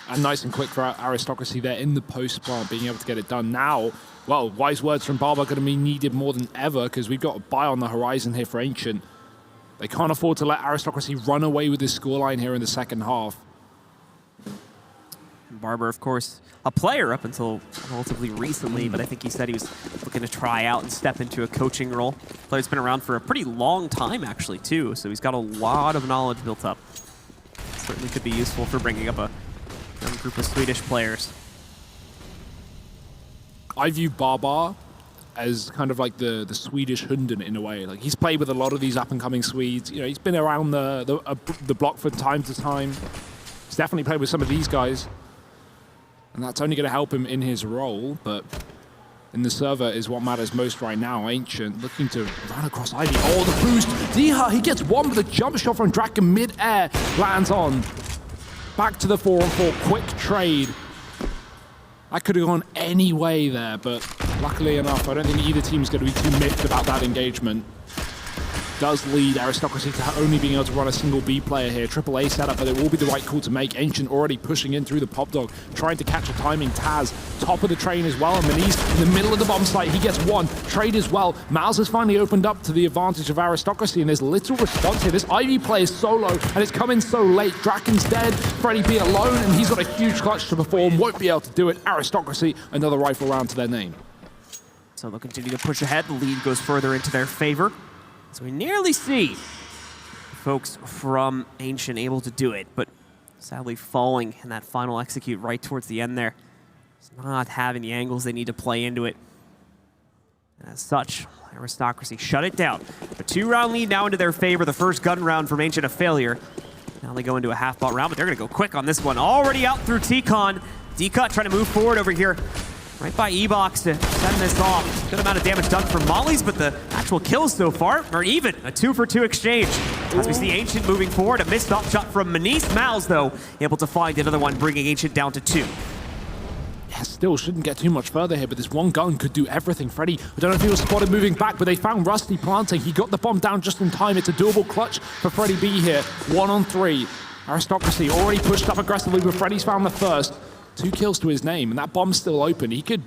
Speaker 2: And nice and quick for Aristocracy there in the post plant, being able to get it done. Now, well, wise words from Barber going to be needed more than ever, because we've got a buy on the horizon here for Ancient. They can't afford to let Aristocracy run away with this scoreline here in the second half.
Speaker 1: Barber, of course, a player up until relatively recently, but I think he said he was looking to try out and step into a coaching role. Player's been around for a pretty long time, actually, too, so he's got a lot of knowledge built up. Certainly could be useful for bringing up a young group of Swedish players.
Speaker 2: I view Barbar as kind of like the Swedish Hunden in a way. Like, he's played with a lot of these up-and-coming Swedes. He's been around the block from time to time. He's definitely played with some of these guys. And that's only going to help him in his role, but in the server is what matters most right now. Ancient looking to run across Ivy. Oh, the boost. Diha, he gets one with a jump shot from Draken mid-air. Lands on. Back to the 4-on-4. Quick trade. That could have gone any way there, but luckily enough, I don't think either team's going to be too miffed about that engagement. Does lead Aristocracy to only being able to run a single B player here. AAA setup, but it will be the right call to make. Ancient already pushing in through the pop dog, trying to catch a timing. Taz, top of the train as well, and Maniz in the middle of the bomb site. He gets 1. Trade as well. Miles has finally opened up to the advantage of Aristocracy, and there's little response here. This Ivy play is solo, and it's coming so late. Draken's dead, Freddy B alone, and he's got a huge clutch to perform. Won't be able to do it. Aristocracy, another rifle round to their name.
Speaker 1: So they'll continue to push ahead. The lead goes further into their favor. So we nearly see folks from Ancient able to do it, but sadly falling in that final execute right towards the end there. It's not having the angles they need to play into it. And as such, Aristocracy shut it down. A 2-round lead now into their favor. The first gun round from Ancient a failure. Now they go into a half-bot round, but they're going to go quick on this one. Already out through T-Con. D-Cut trying to move forward over here. Right by E-Box to send this off. Good amount of damage done for Mollies, but the actual kills so far are even. A 2-for-2 exchange. As we see Ancient moving forward, a missed up shot from Manise. Mouse, though, able to find another one, bringing Ancient down to 2.
Speaker 2: Yeah, still shouldn't get too much further here, but this one gun could do everything. Freddy, I don't know if he was spotted moving back, but they found Rusty planting. He got the bomb down just in time. It's a doable clutch for Freddy B here. 1 on 3. Aristocracy already pushed up aggressively, but Freddy's found the first. 2 kills to his name, and that bomb's still open. He could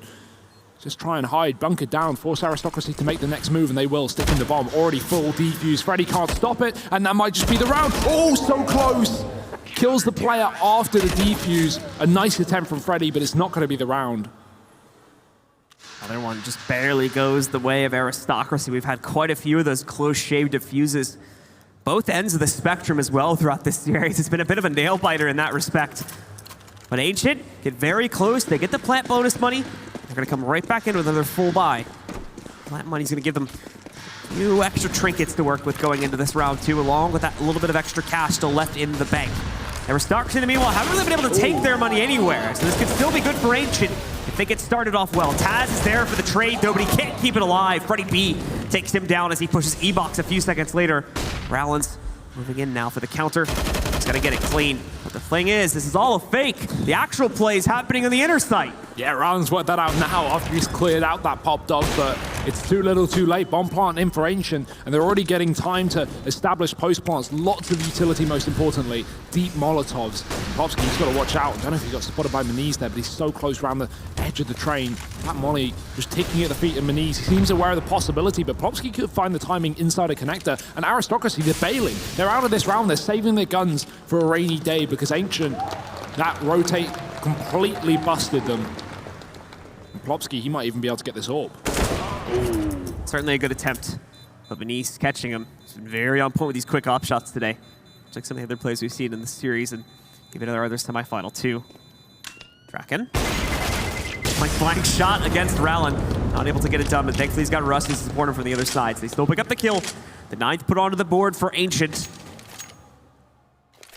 Speaker 2: just try and hide, bunker down, force Aristocracy to make the next move, and they will, sticking the bomb. Already full defuse. Freddy can't stop it, and that might just be the round. Oh, so close! Kills the player after the defuse. A nice attempt from Freddy, but it's not going to be the round.
Speaker 1: Other one just barely goes the way of Aristocracy. We've had quite a few of those close-shave defuses. Both ends of the spectrum as well throughout this series. It's been a bit of a nail-biter in that respect. But Ancient get very close. They get the plant bonus money. They're going to come right back in with another full buy. Plant money's going to give them a few extra trinkets to work with going into this round 2, along with that little bit of extra cash still left in the bank. Aristocracy, in the meanwhile, haven't really been able to take their money anywhere, so this could still be good for Ancient if they get started off well. Taz is there for the trade, though, but he can't keep it alive. Freddy B takes him down as he pushes E-Box a few seconds later. Rowlands moving in now for the counter. He's got to get it clean. But the thing is, this is all a fake. The actual play is happening on the inner site.
Speaker 2: Yeah, Rowlands worked that out now after he's cleared out that pop dog, but it's too little too late. Bomb plant in for Ancient, and they're already getting time to establish post plants. Lots of utility, most importantly. Deep Molotovs. Plopsky's got to watch out. I don't know if he got spotted by Manise there, but he's so close around the edge of the train. That molly just ticking at the feet of Manise. He seems aware of the possibility, but Plopsky could find the timing inside a connector. And Aristocracy, they're bailing. They're out of this round. They're saving their guns for a rainy day because Ancient, that rotate completely busted them. Plopsky, he might even be able to get this orb.
Speaker 1: Certainly a good attempt, but Manise catching him. He's been very on point with these quick op shots today. Just like some of the other plays we've seen in the series, and even other semifinal too. Draken. Like flank shot against Rowland. Not able to get it done, but thankfully he's got Rusty to support him from the other side. So they still pick up the kill. The 9th put onto the board for Ancient.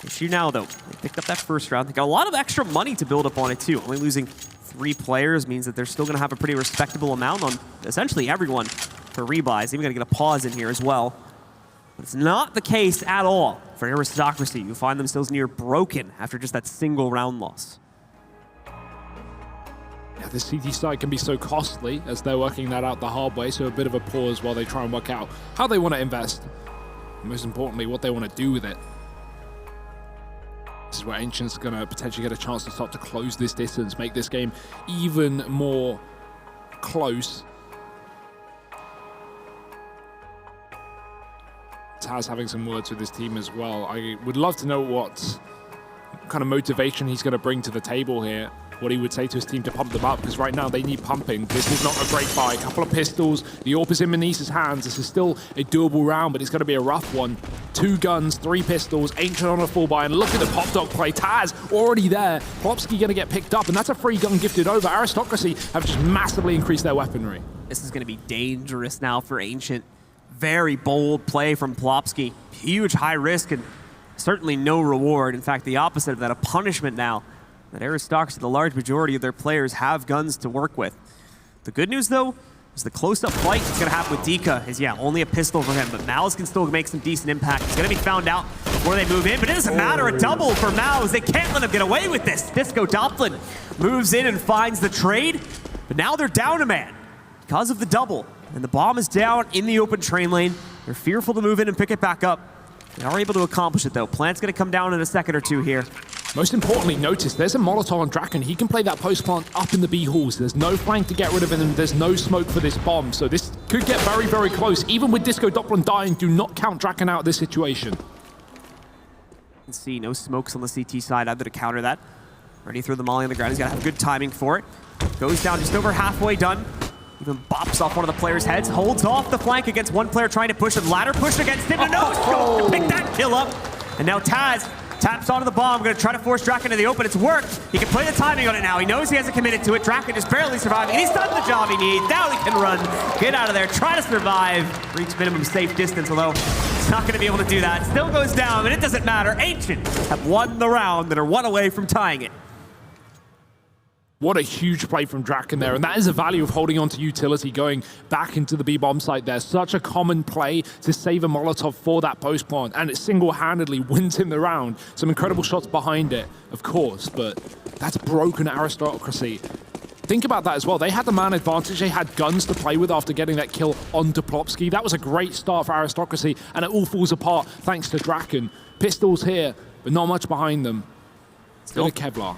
Speaker 1: Issue now, though. They picked up that first round. They got a lot of extra money to build up on it, too. Only losing 3 players means that they're still going to have a pretty respectable amount on essentially everyone for rebuys. Even going to get a pause in here as well. But it's not the case at all for Aristocracy, who find themselves near broken after just that single round loss.
Speaker 2: Yeah, the CT side can be so costly as they're working that out the hard way, so a bit of a pause while they try and work out how they want to invest. And most importantly, what they want to do with it. This is where Ancient's going to potentially get a chance to start to close this distance, make this game even more close. Taz having some words with his team as well. I would love to know what kind of motivation he's going to bring to the table here. What he would say to his team to pump them up, because right now they need pumping. This is not a great buy. A couple of pistols. The AWP is in Manise's hands. This is still a doable round, but it's going to be a rough one. 2 guns, 3 pistols. Ancient on a full buy, and look at the pop dog play. Taz already there. Plopsky going to get picked up, and that's a free gun gifted over. Aristocracy have just massively increased their weaponry.
Speaker 1: This is going to be dangerous now for Ancient. Very bold play from Plopsky. Huge high risk and certainly no reward. In fact, the opposite of that, a punishment now. That Aristocracy, the large majority of their players have guns to work with. The good news, though, is the close-up fight that's going to happen with Dika is, yeah, only a pistol for him, but Mouse can still make some decent impact. It's going to be found out before they move in, but it doesn't matter. A double for Mouse. They can't let him get away with this. Disco Doplin moves in and finds the trade, but now they're down a man because of the double, and the bomb is down in the open train lane. They're fearful to move in and pick it back up. They are able to accomplish it, though. Plant's going to come down in a second or two here.
Speaker 2: Most importantly, notice there's a Molotov on Draken. He can play that post plant up in the B halls. There's no flank to get rid of him, and there's no smoke for this bomb. So this could get very, very close. Even with Disco Doplin dying, do not count Draken out of this situation.
Speaker 1: You can see no smokes on the CT side either to counter that. Ready to throw the molly on the ground. He's got to have good timing for it. Goes down just over halfway done. Even bops off one of the players' heads. Holds off the flank against one player trying to push him. Ladder push against him. And no scope to pick that kill up. And now Taz taps onto the bomb, going to try to force Draken to the open. It's worked. He can play the timing on it now. He knows he hasn't committed to it. Draken just barely surviving. He's done the job he needs. Now he can run, get out of there, try to survive, reach minimum safe distance, although he's not going to be able to do that. Still goes down, but it doesn't matter. Ancient have won the round and are 1 away from tying it.
Speaker 2: What a huge play from Draken there, and that is the value of holding on to utility, going back into the B-bomb site there. Such a common play to save a Molotov for that post plant, and it single-handedly wins him the round. Some incredible shots behind it, of course, but that's broken Aristocracy. Think about that as well. They had the man advantage. They had guns to play with after getting that kill on Duplopsky. That was a great start for Aristocracy, and it all falls apart thanks to Draken. Pistols here, but not much behind them. Still a Kevlar.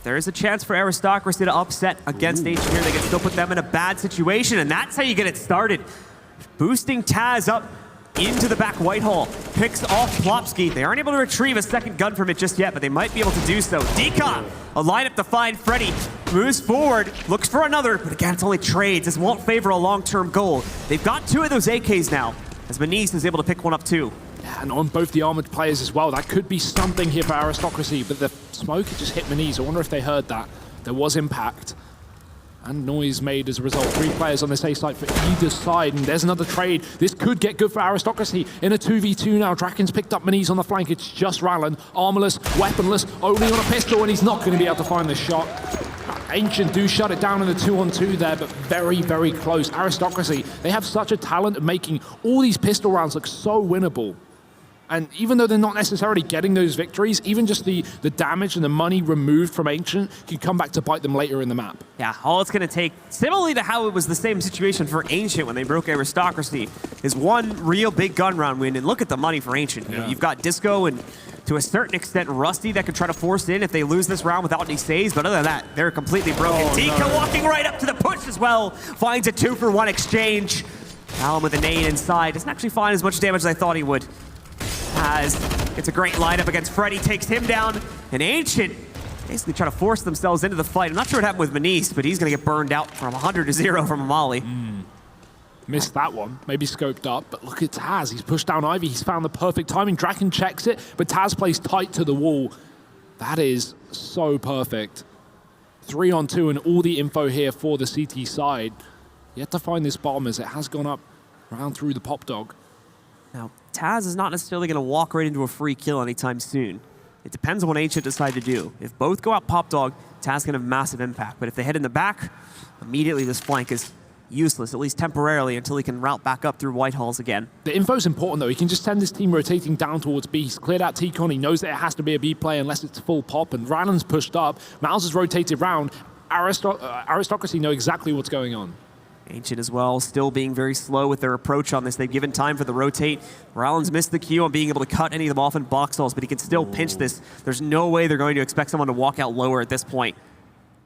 Speaker 1: There is a chance for Aristocracy to upset against Ancient here. They can still put them in a bad situation, and that's how you get it started. Boosting Taz up into the back Whitehall. Picks off Plopsky. They aren't able to retrieve a second gun from it just yet, but they might be able to do so. Decon, a lineup to find Freddy. Moves forward, looks for another, but again, it's only trades. This won't favor a long-term goal. They've got 2 of those AKs now, as Manise is able to pick one up too.
Speaker 2: Yeah, and on both the armored players as well. That could be something here for Aristocracy, but the smoke just hit Manise. I wonder if they heard that. There was impact and noise made as a result. 3 players on this A site for either side, and there's another trade. This could get good for Aristocracy in a 2v2 now. Draken's picked up Manise on the flank. It's just Rallen, armorless, weaponless, only on a pistol, and he's not going to be able to find the shot. Ancient do shut it down in the 2-on-2 there, but very, very close. Aristocracy, they have such a talent of making all these pistol rounds look so winnable. And even though they're not necessarily getting those victories, even just the damage and the money removed from Ancient can come back to bite them later in the map.
Speaker 1: Yeah, all it's going to take, similarly to how it was the same situation for Ancient when they broke Aristocracy, is one real big gun round win. And look at the money for Ancient.
Speaker 2: Yeah.
Speaker 1: You've got Disco and, to a certain extent, Rusty that could try to force in if they lose this round without any saves. But other than that, they're completely broken. Tika walking right up to the push as well. Finds a 2-for-1 exchange. Allen with a nade inside. Doesn't actually find as much damage as I thought he would. It's a great lineup against Freddy, takes him down, and Ancient basically trying to force themselves into the fight. I'm not sure what happened with Manise, but he's going to get burned out from 100-0 from a molly.
Speaker 2: Missed that one, maybe scoped up, but look at Taz. He's pushed down Ivy, he's found the perfect timing. Draken checks it, but Taz plays tight to the wall. That is so perfect. 3-on-2 and all the info here for the CT side. Yet to find this bomb as it has gone up round through the pop dog.
Speaker 1: Now, Taz is not necessarily going to walk right into a free kill anytime soon. It depends on what Ancient decide to do. If both go out pop dog, Taz can have massive impact. But if they head in the back, immediately this flank is useless, at least temporarily, until he can route back up through Whitehalls again.
Speaker 2: The info's important, though. He can just send his team rotating down towards B. He's cleared out T-Con. He knows that it has to be a B play unless it's full pop. And Rannon's pushed up. Mouse has rotated round. Aristocracy know exactly what's going on.
Speaker 1: Ancient as well, still being very slow with their approach on this. They've given time for the rotate. Rallen's missed the cue on being able to cut any of them off in box halls, but he can still pinch this. There's no way they're going to expect someone to walk out lower at this point.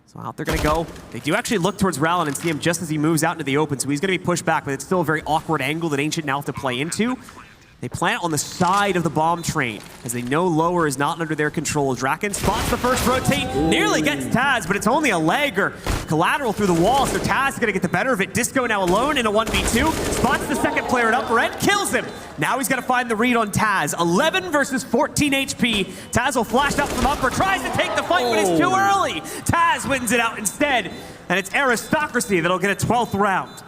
Speaker 1: So out they're going to go. They do actually look towards Rallen and see him just as he moves out into the open, so he's going to be pushed back, but it's still a very awkward angle that Ancient now have to play into. They plant on the side of the bomb train, as they know lower is not under their control. Draken spots the first rotate, nearly gets Taz, but it's only a leg or collateral through the wall, so Taz is going to get the better of it. Disco now alone in a 1v2, spots the second player at upper end, kills him. Now he's got to find the read on Taz. 11 versus 14 HP. Taz will flash up from upper, tries to take the fight, but it's too early. Taz wins it out instead, and it's Aristocracy that'll get a 12th round.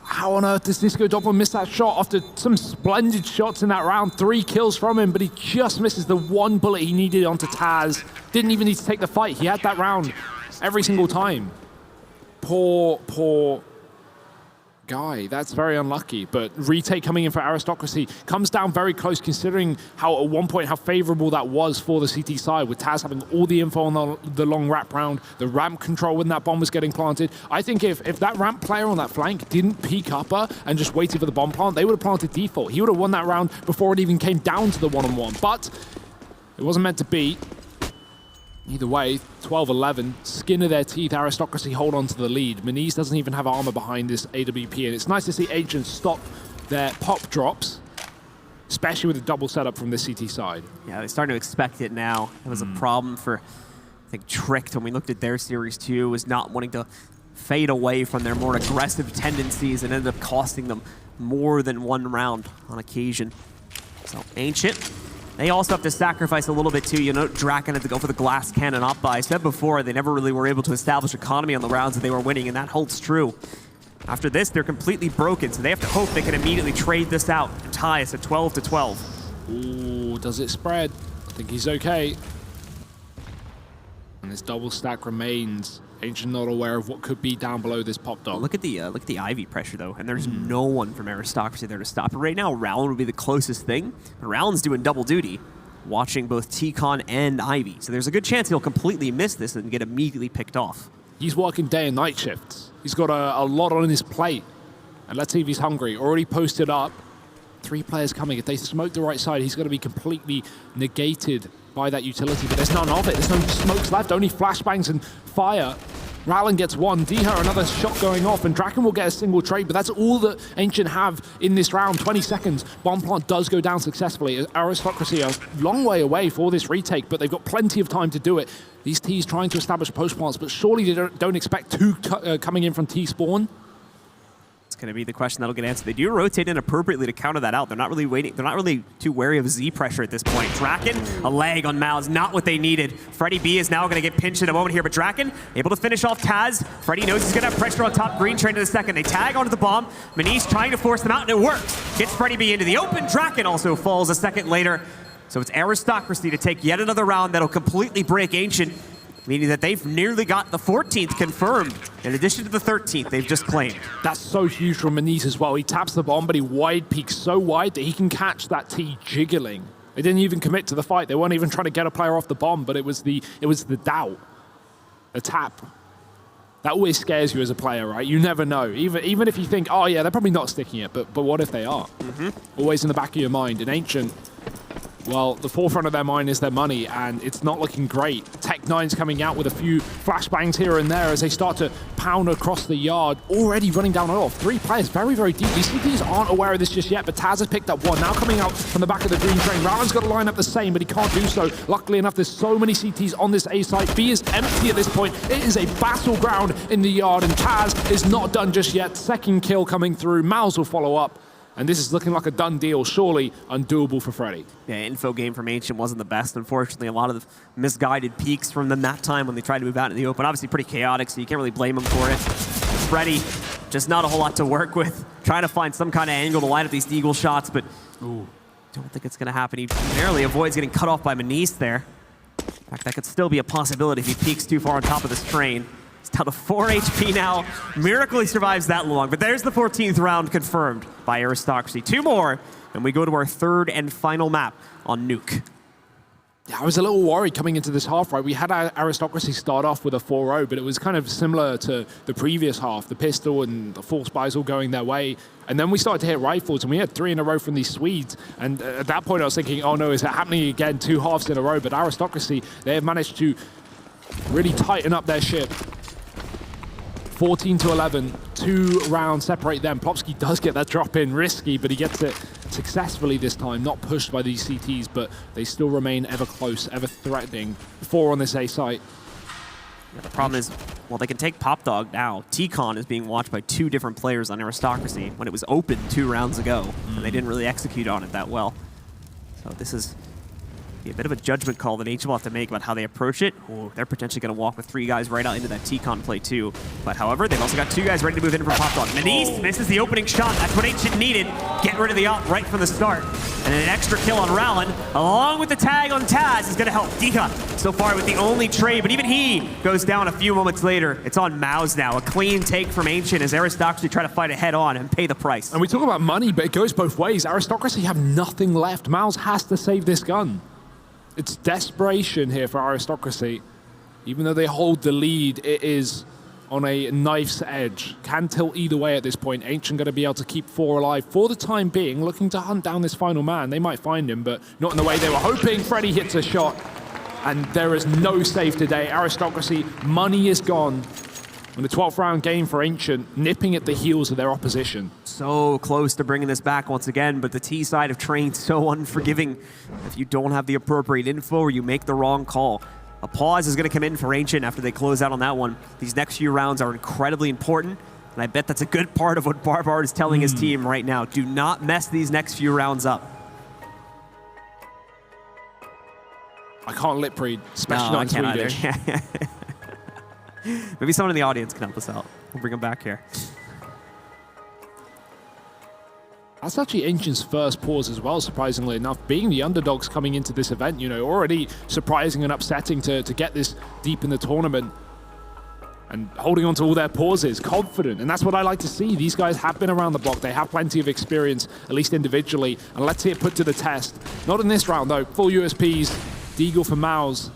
Speaker 2: How on earth does Disco Doppler miss that shot after some splendid shots in that round? 3 kills from him, but he just misses the one bullet he needed onto Taz. Didn't even need to take the fight. He had that round every single time. Poor guy. That's very unlucky. But retake coming in for Aristocracy comes down very close, considering how at one point how favorable that was for the CT side, with Taz having all the info on the long wrap round, the ramp control when that bomb was getting planted. I think if that ramp player on that flank didn't peek upper and just waited for the bomb plant, they would have planted default. He would have won that round before it even came down to the one-on-one. But it wasn't meant to be. Either way, 12-11, skin of their teeth, Aristocracy hold on to the lead. Manise doesn't even have armor behind this AWP, and it's nice to see Ancient stop their pop drops, especially with a double setup from the CT side.
Speaker 1: Yeah, they're starting to expect it now. It was a problem for, I think, Tricked when we looked at their series too, was not wanting to fade away from their more aggressive tendencies and ended up costing them more than one round on occasion. So Ancient, they also have to sacrifice a little bit too. You know, Draken had to go for the glass cannon up. I said before, they never really were able to establish economy on the rounds that they were winning, and that holds true. After this, they're completely broken, so they have to hope they can immediately trade this out and tie us at 12-12.
Speaker 2: Ooh, does it spread? I think he's okay. And this double stack remains. Ancient not aware of what could be down below this pop dog.
Speaker 1: Look at the Ivy pressure though, and there's no one from Aristocracy there to stop it. Right now, Rowland would be the closest thing, but Rowland's doing double duty, watching both T-Con and Ivy. So there's a good chance he'll completely miss this and get immediately picked off.
Speaker 2: He's working day and night shifts. He's got a lot on his plate. And let's see if he's hungry. Already posted up. 3 players coming. If they smoke the right side, he's going to be completely negated by that utility. But there's none of it. There's no smokes left, only flashbangs and fire. Rowland gets one. Diha, another shot going off, and Draken will get a single trade, but that's all that Ancient have in this round. 20 seconds. Bomb plant does go down successfully. Aristocracy are a long way away for this retake, but they've got plenty of time to do it. These T's trying to establish post plants, but surely they don't expect 2 coming in from T spawn.
Speaker 1: Going to be the question that'll get answered. They do rotate in appropriately to counter that out. They're not really waiting. They're not really too wary of Z pressure at this point. Draken, a lag on Mouse, not what they needed. Freddy B is now going to get pinched in a moment here, but Draken able to finish off Taz. Freddy knows he's going to have pressure on top. Green train in a second. They tag onto the bomb. Manish trying to force them out, and it works. Gets Freddy B into the open. Draken also falls a second later. So it's Aristocracy to take yet another round that'll completely break Ancient, meaning that they've nearly got the 14th confirmed, in addition to the 13th they've just claimed.
Speaker 2: That's so huge from Manish as well. He taps the bomb, but he wide peaks so wide that he can catch that T jiggling. They didn't even commit to the fight. They weren't even trying to get a player off the bomb, but it was the doubt, the tap. That always scares you as a player, right? You never know. Even if you think, oh yeah, they're probably not sticking it, but what if they are? Always in the back of your mind. And Ancient, well, the forefront of their mind is their money, and it's not looking great. Tech9's coming out with a few flashbangs here and there as they start to pound across the yard, already running down off. 3 players very, very deep. These CTs aren't aware of this just yet, but Taz has picked up one. Now coming out from the back of the green train. Rowland's got to line up the same, but he can't do so. Luckily enough, there's so many CTs on this A site. B is empty at this point. It is a battleground in the yard, and Taz is not done just yet. Second kill coming through. Mouse will follow up. And this is looking like a done deal, surely undoable for Freddy.
Speaker 1: Yeah, info game from Ancient wasn't the best. Unfortunately, a lot of the misguided peaks from them that time when they tried to move out in the open. Obviously pretty chaotic, so you can't really blame them for it. Freddy, just not a whole lot to work with. Trying to find some kind of angle to line up these eagle shots, but don't think it's going to happen. He narrowly avoids getting cut off by Manish there. In fact, that could still be a possibility if he peeks too far on top of this train. He's down to 4 HP now. Miracle he survives that long. But there's the 14th round confirmed by Aristocracy. 2 more, and we go to our 3rd and final map on Nuke.
Speaker 2: Yeah, I was a little worried coming into this half, right? We had Aristocracy start off with a 4-0, but it was kind of similar to the previous half. The pistol and the full spies all going their way. And then we started to hit rifles, and we had 3 in a row from these Swedes. And at that point, I was thinking, oh no, is it happening again? 2 halves in a row. But Aristocracy, they have managed to really tighten up their ship. 14 to 11, 2 rounds separate them. Plopsky does get that drop in, risky, but he gets it successfully this time. Not pushed by these CTs, but they still remain ever close, ever threatening. 4 on this A site.
Speaker 1: Yeah, the problem is, well, they can take Pop Dog now. T-Con is being watched by 2 different players on Aristocracy when it was open 2 rounds ago, and they didn't really execute on it that well. So this is a bit of a judgment call that Ancient will have to make about how they approach it. Ooh, they're potentially going to walk with 3 guys right out into that T-Con play too. But however, they've also got 2 guys ready to move in from Pop Dog. Manish misses the opening shot. That's what Ancient needed. Get rid of the ult right from the start. And an extra kill on Rowland, along with the tag on Taz, is going to help Dika so far with the only trade. But even he goes down a few moments later. It's on Mouse now. A clean take from Ancient as Aristocracy try to fight it head on and pay the price.
Speaker 2: And we talk about money, but it goes both ways. Aristocracy have nothing left. Mouse has to save this gun. It's desperation here for Aristocracy. Even though they hold the lead, it is on a knife's edge. Can tilt either way at this point. Ancient going to be able to keep 4 alive for the time being, looking to hunt down this final man. They might find him, but not in the way they were hoping. Freddy hits a shot, and there is no save today. Aristocracy, money is gone. In the 12th round game for Ancient, nipping at the heels of their opposition.
Speaker 1: So close to bringing this back once again, but the T side of Train so unforgiving if you don't have the appropriate info or you make the wrong call. A pause is going to come in for Ancient after they close out on that one. These next few rounds are incredibly important, and I bet that's a good part of what Barbar is telling his team right now. Do not mess these next few rounds up.
Speaker 2: I can't lip read, especially not in Swedish.
Speaker 1: Maybe someone in the audience can help us out. We'll bring them back here.
Speaker 2: That's actually Ancient's first pause as well, surprisingly enough. Being the underdogs coming into this event, you know, already surprising and upsetting to get this deep in the tournament. and holding on to all their pauses, confident. And that's what I like to see. These guys have been around the block. They have plenty of experience, at least individually. And let's see it put to the test. Not in this round, though. Full USPs. Deagle for Mouse.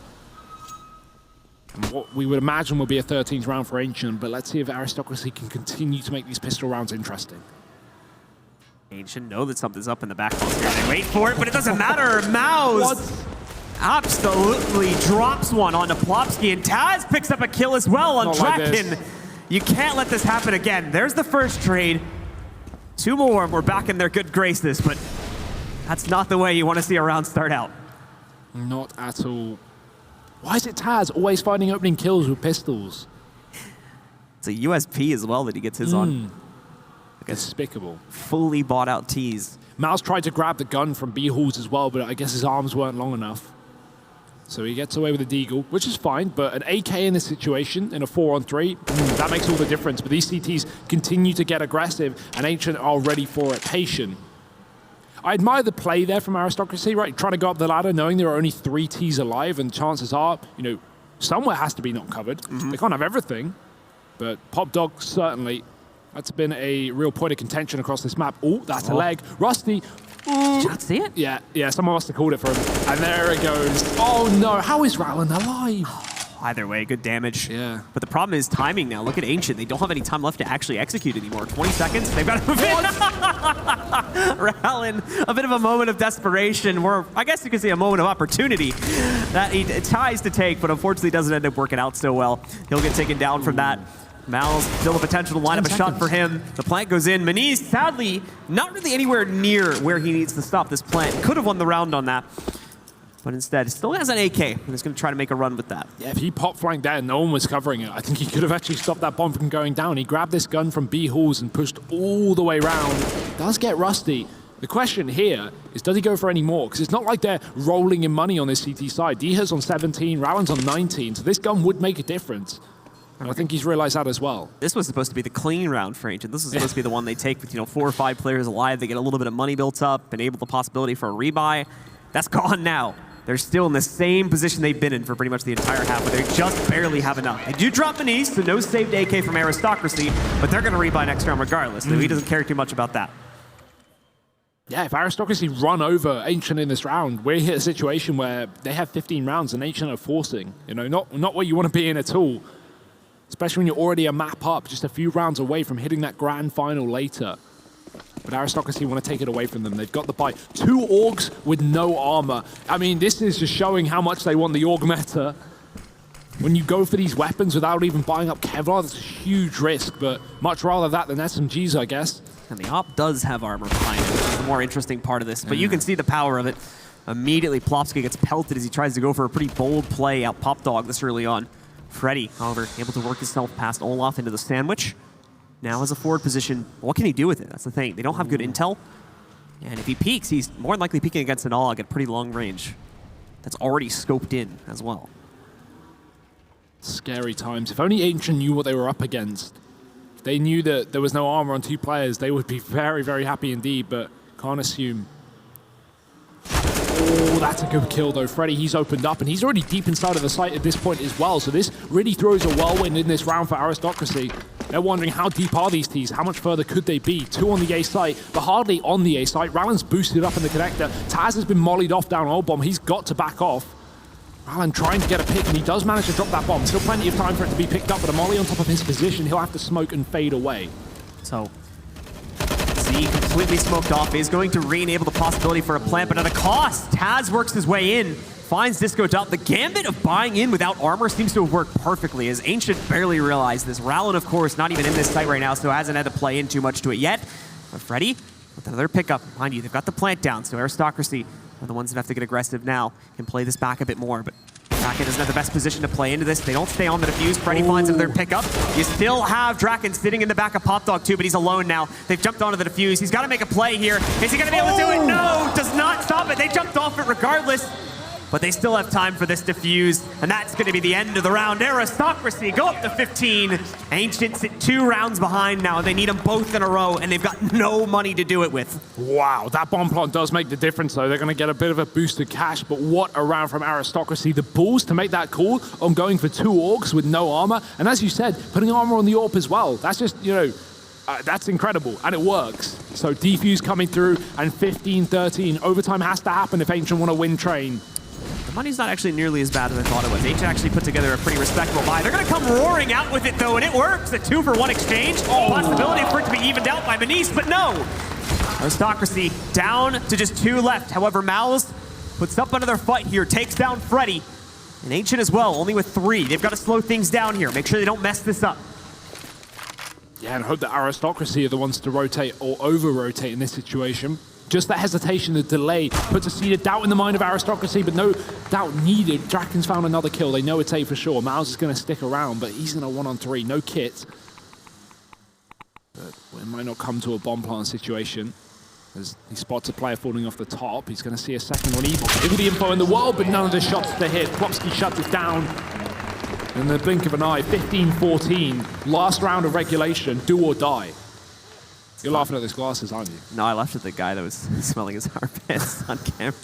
Speaker 2: And what we would imagine will be a 13th round for Ancient. But let's see if Aristocracy can continue to make these pistol rounds interesting.
Speaker 1: Ancient know that something's up in the back post here. They wait for it, but it doesn't matter. Mouse absolutely drops one onto Plopsky, and Taz picks up a kill as well on Draken. Like you can't let this happen again. There's the first trade. 2 more, and we're back in their good graces, but that's not the way you want to see a round start out.
Speaker 2: Not at all. Why is it Taz always finding opening kills with pistols?
Speaker 1: It's a USP as well that he gets his on.
Speaker 2: Despicable.
Speaker 1: Fully bought out tease.
Speaker 2: Mouse tried to grab the gun from B-Halls as well, but I guess his arms weren't long enough. So he gets away with a Deagle, which is fine, but an AK in this situation, in a 4-on-3, that makes all the difference. But these CTs continue to get aggressive, and Ancient are ready for it, patient. I admire the play there from Aristocracy, right? Trying to go up the ladder, knowing there are only 3 Ts alive, and chances are, you know, somewhere has to be not covered. They can't have everything, but Pop Dog certainly. That's been a real point of contention across this map. Oh, that's a leg. Rusty.
Speaker 1: Did you not see it?
Speaker 2: Yeah, someone must have called it for him. And there it goes. Oh no, how is Rowland alive?
Speaker 1: Either way, good damage.
Speaker 2: Yeah.
Speaker 1: But the problem is timing now. Look at Ancient. They don't have any time left to actually execute anymore. 20 seconds. They've got to move in. Rowland, a bit of a moment of desperation, or I guess you could say a moment of opportunity that he tries to take, but unfortunately doesn't end up working out so well. He'll get taken down from that. Mal's still the potential to line up a shot for him. The plant goes in. Maniz, sadly, not really anywhere near where he needs to stop this plant. Could have won the round on that. But instead, still has an AK, and is going to try to make a run with that.
Speaker 2: Yeah, if he pop flanked there, no one was covering it. I think he could have actually stopped that bomb from going down. He grabbed this gun from B-Halls and pushed all the way around. Does get Rusty. The question here is, does he go for any more? Because it's not like they're rolling in money on this CT side. Diha's on 17, Rowan's on 19, so this gun would make a difference. And I think he's realized that as well.
Speaker 1: This was supposed to be the clean round for Ancient. This was supposed to be the one they take with 4 or 5 players alive. They get a little bit of money built up, enable the possibility for a rebuy. That's gone now. They're still in the same position they've been in for pretty much the entire half, where they just barely have enough. They do drop Maniz, so no saved AK from Aristocracy, but they're going to rebuy next round regardless. He doesn't care too much about that.
Speaker 2: Yeah, if Aristocracy run over Ancient in this round, we're hit a situation where they have 15 rounds and Ancient are forcing. Not what you want to be in at all. Especially when you're already a map up, just a few rounds away from hitting that grand final later. But Aristocracy want to take it away from them. They've got the buy. 2 Orgs with no armor. I mean, this is just showing how much they want the Org meta. When you go for these weapons without even buying up Kevlar, that's a huge risk, but much rather that than SMGs, I guess.
Speaker 1: And the Op does have armor behind it, which is the more interesting part of this. But you can see the power of it. Immediately, Plopsky gets pelted as he tries to go for a pretty bold play out Pop Dog this early on. Freddy, however, able to work himself past Olaf into the sandwich. Now has a forward position. What can he do with it? That's the thing. They don't have good intel. And if he peeks, he's more than likely peeking against an AUG at pretty long range. That's already scoped in as well.
Speaker 2: Scary times. If only Ancient knew what they were up against. If they knew that there was no armor on 2 players, they would be very, very happy indeed, but can't assume. Oh, that's a good kill though. Freddy, he's opened up and he's already deep inside of the site at this point as well. So this really throws a whirlwind in this round for Aristocracy. They're wondering how deep are these Ts? How much further could they be? 2 on the A site, but hardly on the A site. Rowland's boosted up in the connector. Taz has been mollied off down Old Bomb. He's got to back off. Rowland trying to get a pick and he does manage to drop that bomb. Still plenty of time for it to be picked up, but a molly on top of his position. He'll have to smoke and fade away.
Speaker 1: So Z completely smoked off. Is going to re-enable the possibility for a plant, but at a cost. Taz works his way in, finds Disco Dot. The gambit of buying in without armor seems to have worked perfectly, as Ancient barely realized this. Rowland, of course, not even in this site right now, so hasn't had to play in too much to it yet. But Freddy, with another pickup, mind you, they've got the plant down, so Aristocracy are the ones that have to get aggressive now, can play this back a bit more, but Draken doesn't have the best position to play into this. They don't stay on the defuse. Freddy finds another pickup. You still have Draken sitting in the back of Pop Dog too, but he's alone now. They've jumped onto the defuse. He's got to make a play here. Is he going to be able to do it? No, does not stop it. They jumped off it regardless. but they still have time for this defuse, and that's going to be the end of the round. Aristocracy go up to 15. Ancient sit 2 rounds behind now, and they need them both in a row, and they've got no money to do it with.
Speaker 2: Wow, that bomb plant does make the difference, though. They're going to get a bit of a boost of cash, but what a round from Aristocracy. The balls to make that call on going for 2 orcs with no armor, and as you said, putting armor on the AWP as well. That's just, you know, that's incredible, and it works. So defuse coming through, and 15-13. Overtime has to happen if Ancient want to win train.
Speaker 1: The money's not actually nearly as bad as I thought it was. Ancient actually put together a pretty respectable buy. They're going to come roaring out with it, though, and it works. A 2-for-1 exchange. Possibility for it to be evened out by Manice, but no. Aristocracy down to just 2 left. However, Mouse puts up another fight here, takes down Freddy. And Ancient as well, only with 3. They've got to slow things down here, make sure they don't mess this up.
Speaker 2: Yeah, and hope that Aristocracy are the ones to rotate or over-rotate in this situation. Just that hesitation, the delay, puts a seed of doubt in the mind of Aristocracy, but no doubt needed. Draken's found another kill. They know it's A for sure. Miles is going to stick around, but he's in a 1-on-3. No kit. But it might not come to a bomb plant situation. As he spots a player falling off the top, he's going to see a second on Evil. Give the info in the world, but none of the shots to hit. Plopsky shuts it down. In the blink of an eye, 15-14. Last round of regulation, do or die. You're laughing at those glasses, aren't you?
Speaker 1: No, I laughed at the guy that was smelling his armpits on camera.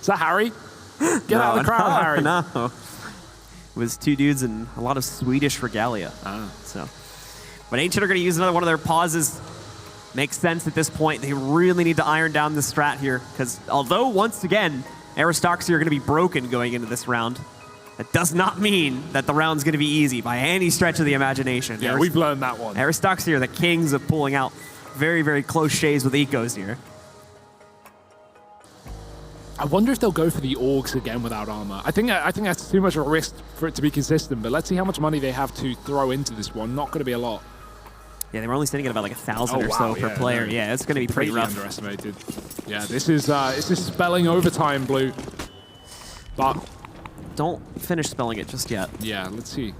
Speaker 2: Is that Harry? Get out of the crowd, Harry.
Speaker 1: No. It was 2 dudes and a lot of Swedish regalia. So, but Ancient are going to use another one of their pauses. Makes sense at this point. They really need to iron down the strat here, because although, once again, Aristocracy are going to be broken going into this round, that does not mean that the round's going to be easy by any stretch of the imagination.
Speaker 2: Yeah, we've learned that one.
Speaker 1: Aristocracy are the kings of pulling out very, very close shaves with ecos here.
Speaker 2: I wonder if they'll go for the orgs again without armor. I think that's too much of a risk for it to be consistent, but let's see how much money they have to throw into this one. Not going to be a lot.
Speaker 1: Yeah, they were only sitting at about like 1,000 or so per player. No, yeah, it's going to be pretty rough.
Speaker 2: Underestimated. Yeah, this is spelling overtime, Blue. But
Speaker 1: don't finish spelling it just yet.
Speaker 2: Yeah, let's see.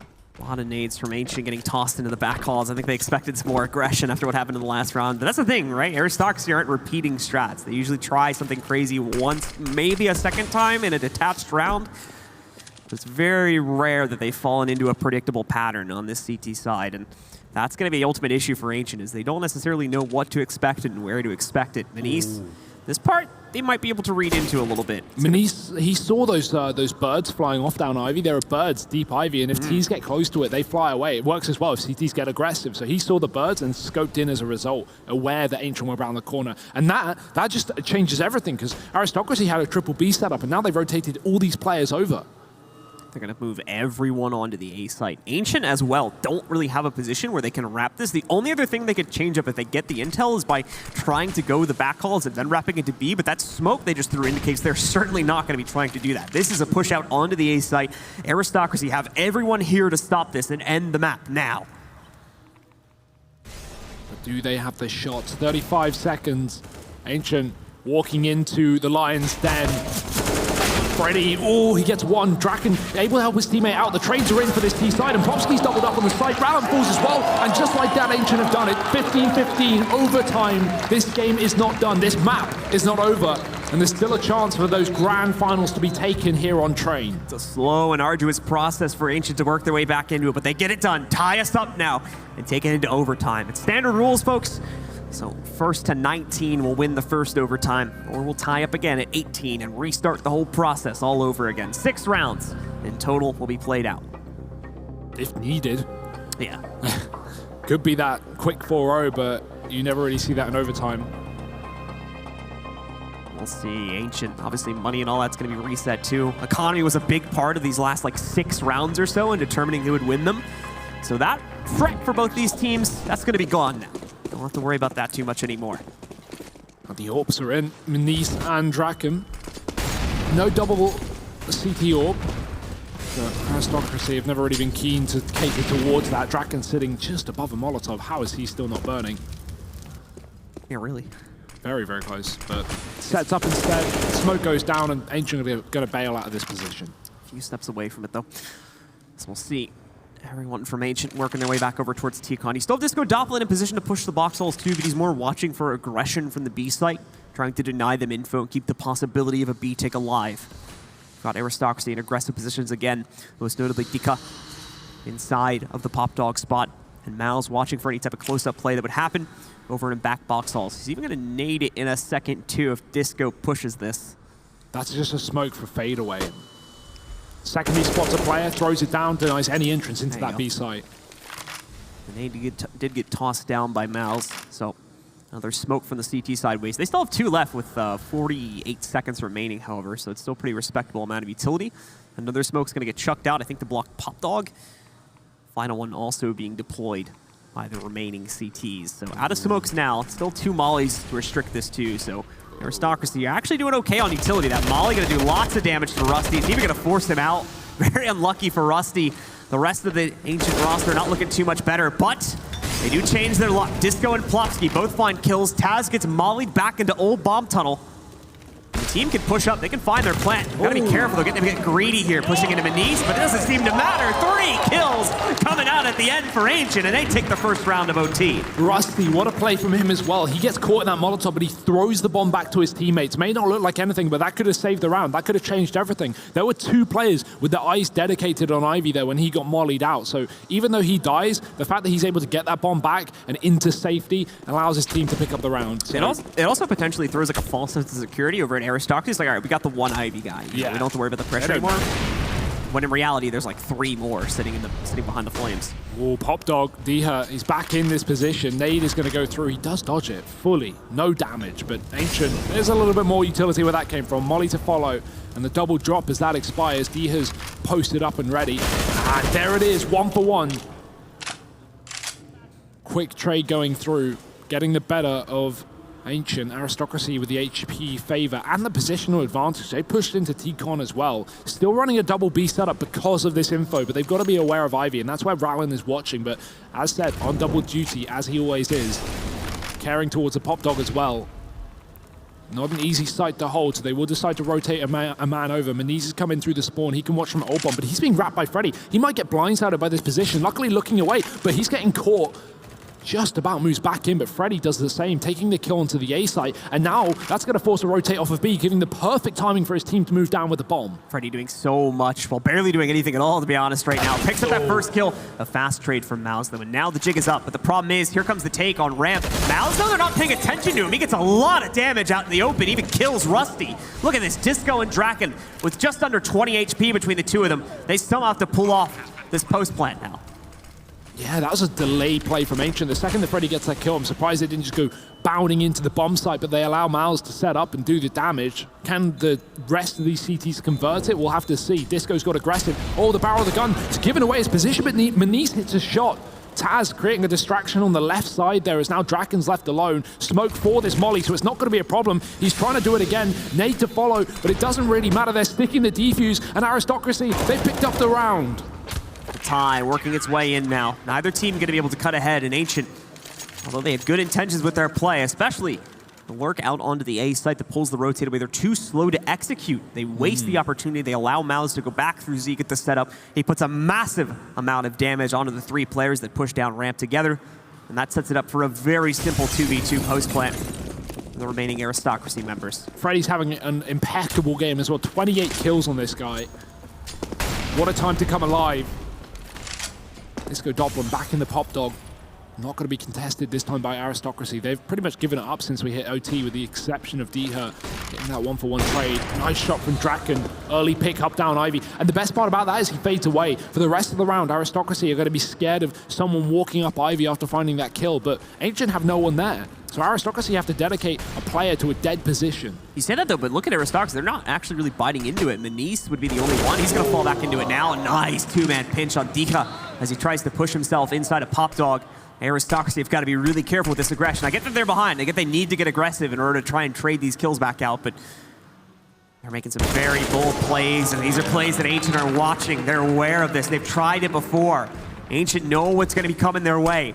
Speaker 1: A lot of nades from Ancient getting tossed into the back halls. I think they expected some more aggression after what happened in the last round. But that's the thing, right? Aristocracy aren't repeating strats. They usually try something crazy once, maybe a second time in a detached round. It's very rare that they've fallen into a predictable pattern on this CT side. And that's going to be the ultimate issue for Ancient, is they don't necessarily know what to expect and where to expect it. Manice, this part, they might be able to read into a little bit.
Speaker 2: Manice, he saw those birds flying off down Ivy. There are birds deep Ivy, and if T's get close to it, they fly away. It works as well if CTs get aggressive. So he saw the birds and scoped in as a result, aware that Ancient were around the corner. And that just changes everything, because Aristocracy had a triple B setup, and now they've rotated all these players over.
Speaker 1: They're going to move everyone onto the A site. Ancient as well don't really have a position where they can wrap this. The only other thing they could change up if they get the intel is by trying to go the back halls and then wrapping into B, but that smoke they just threw indicates they're certainly not going to be trying to do that. This is a push out onto the A site. Aristocracy have everyone here to stop this and end the map now.
Speaker 2: But do they have the shots? 35 seconds. Ancient walking into the Lion's Den. Freddy, oh, he gets one. Draken able to help his teammate out. The trades are in for this T side, and Plopsky's doubled up on the side. Ralph falls as well, and just like that, Ancient have done it. 15-15, overtime. This game is not done. This map is not over, and there's still a chance for those grand finals to be taken here on Train.
Speaker 1: It's a slow and arduous process for Ancient to work their way back into it, but they get it done. Tie us up now and take it into overtime. It's standard rules, folks. So 1st to 19 will win the first overtime, or we'll tie up again at 18 and restart the whole process all over again. 6 rounds in total will be played out.
Speaker 2: If needed.
Speaker 1: Yeah.
Speaker 2: Could be that quick 4-0, but you never really see that in overtime.
Speaker 1: We'll see. Ancient, obviously money and all that's going to be reset too. Economy was a big part of these last like 6 rounds or so in determining who would win them. So that threat for both these teams, that's going to be gone now. Don't have to worry about that too much anymore.
Speaker 2: The AWPs are in. Manice and Draken. No double CT AWP. The Aristocracy have never really been keen to cater towards that. Draken sitting just above a Molotov. How is he still not burning?
Speaker 1: Yeah, really.
Speaker 2: Very, very close. But sets up instead. Smoke goes down, and Ancient are going to bail out of this position.
Speaker 1: A few steps away from it, though. So we'll see. Everyone from Ancient working their way back over towards T-Con. You still have Disco Doppelin in position to push the box holes too, but he's more watching for aggression from the B site, trying to deny them info and keep the possibility of a B take alive. Got Aristocracy in aggressive positions again, most notably Dika inside of the Pop Dog spot. And Mal's watching for any type of close-up play that would happen over in back box halls. He's even going to nade it in a second, too, if Disco pushes this.
Speaker 2: That's just a smoke for fadeaway. Second, he spots a player, throws it down, denies any entrance into that B site.
Speaker 1: The nade did get tossed down by Mal's, so another smoke from the CT sideways. They still have 2 left with 48 seconds remaining, however, so it's still a pretty respectable amount of utility. Another smoke's going to get chucked out, I think, to block Pop Dog. Final one also being deployed by the remaining CTs. So out of smokes now, still 2 mollies to restrict this too. So Aristocracy are actually doing okay on utility. That molly going to do lots of damage to Rusty. It's even going to force him out. Very unlucky for Rusty. The rest of the Ancient roster not looking too much better, but they do change their luck. Disco and Plopsky both find kills. Taz gets mollied back into old bomb tunnel. The team can push up, they can find their plant. Gotta be careful, they're getting to get greedy here, pushing into Manise, but it doesn't seem to matter. 3 kills coming out at the end for Ancient, and they take the first round of OT.
Speaker 2: Rusty, what a play from him as well. He gets caught in that Molotov, but he throws the bomb back to his teammates. May not look like anything, but that could have saved the round. That could have changed everything. There were 2 players with their eyes dedicated on Ivy there when he got mollied out. So even though he dies, the fact that he's able to get that bomb back and into safety allows his team to pick up the round. So
Speaker 1: it also potentially throws like a false sense of security over at Aristocracy. It's like, all right, we got the 1 Ivy guy. We don't have to worry about the pressure anymore. When in reality, there's like 3 more sitting behind the flames.
Speaker 2: Oh, Pop Dog, Diha, he's back in this position. Nade is going to go through. He does dodge it fully. No damage, but Ancient, there's a little bit more utility where that came from. Molly to follow, and the double drop as that expires. Diha's posted up and ready. And there it is, 1 for 1. Quick trade going through, getting the better of Ancient. Aristocracy with the HP favor and the positional advantage. They pushed into T-Con as well. Still running a double B setup because of this info, but they've got to be aware of Ivy, and that's where Rallin is watching. But as said, on double duty, as he always is, carrying towards the Pop Dog as well. Not an easy site to hold, so they will decide to rotate a man over. Manise is coming through the spawn. He can watch from old bomb, but he's being wrapped by Freddy. He might get blindsided by this position. Luckily looking away, but he's getting caught. Just about moves back in, but Freddy does the same, taking the kill onto the A site, and now that's going to force a rotate off of B, giving the perfect timing for his team to move down with the bomb.
Speaker 1: Freddy doing so much, well, barely doing anything at all, to be honest, right now. Picks up that first kill, a fast trade from Mouse, though, and now the jig is up, but the problem is, here comes the take on ramp. Mouse, though, they're not paying attention to him. He gets a lot of damage out in the open, even kills Rusty. Look at this, Disco and Draken, with just under 20 HP between the 2 of them. They still have to pull off this post plant now.
Speaker 2: Yeah, that was a delayed play from Ancient. The second that Freddy gets that kill, I'm surprised they didn't just go bounding into the bomb site, but they allow Miles to set up and do the damage. Can the rest of these CTs convert it? We'll have to see. Disco's got aggressive. Oh, the barrel of the gun. It's giving away his position, but Manise hits a shot. Taz creating a distraction on the left side there as now Draken's left alone. Smoke for this molly, so it's not going to be a problem. He's trying to do it again. Nade to follow, but it doesn't really matter. They're sticking the defuse, and Aristocracy, they picked up the round.
Speaker 1: The tie working its way in now. Neither team going to be able to cut ahead, and Ancient, although they have good intentions with their play, especially the lurk out onto the A site that pulls the rotate away. They're too slow to execute. They waste the opportunity. They allow Mouse to go back through Zeke at the setup. He puts a massive amount of damage onto the 3 players that push down ramp together, and that sets it up for a very simple 2v2 post plant for the remaining Aristocracy members.
Speaker 2: Freddy's having an impeccable game as well. 28 kills on this guy. What a time to come alive. Disco Doblin back in the Pop Dog. Not going to be contested this time by Aristocracy. They've pretty much given it up since we hit OT, with the exception of Diha getting that 1-for-1 trade. Nice shot from Draken. Early pick up down Ivy. And the best part about that is he fades away. For the rest of the round, Aristocracy are going to be scared of someone walking up Ivy after finding that kill, but Ancient have no one there. So Aristocracy have to dedicate a player to a dead position.
Speaker 1: You say that though, but look at Aristocracy. They're not actually really biting into it. Manise would be the only one. He's going to fall back into it now. A nice 2-man pinch on Dika as he tries to push himself inside a Pop Dog. Aristocracy have got to be really careful with this aggression. I get that they're behind. I get they need to get aggressive in order to try and trade these kills back out, but they're making some very bold plays, and these are plays that Ancient are watching. They're aware of this. They've tried it before. Ancient know what's going to be coming their way.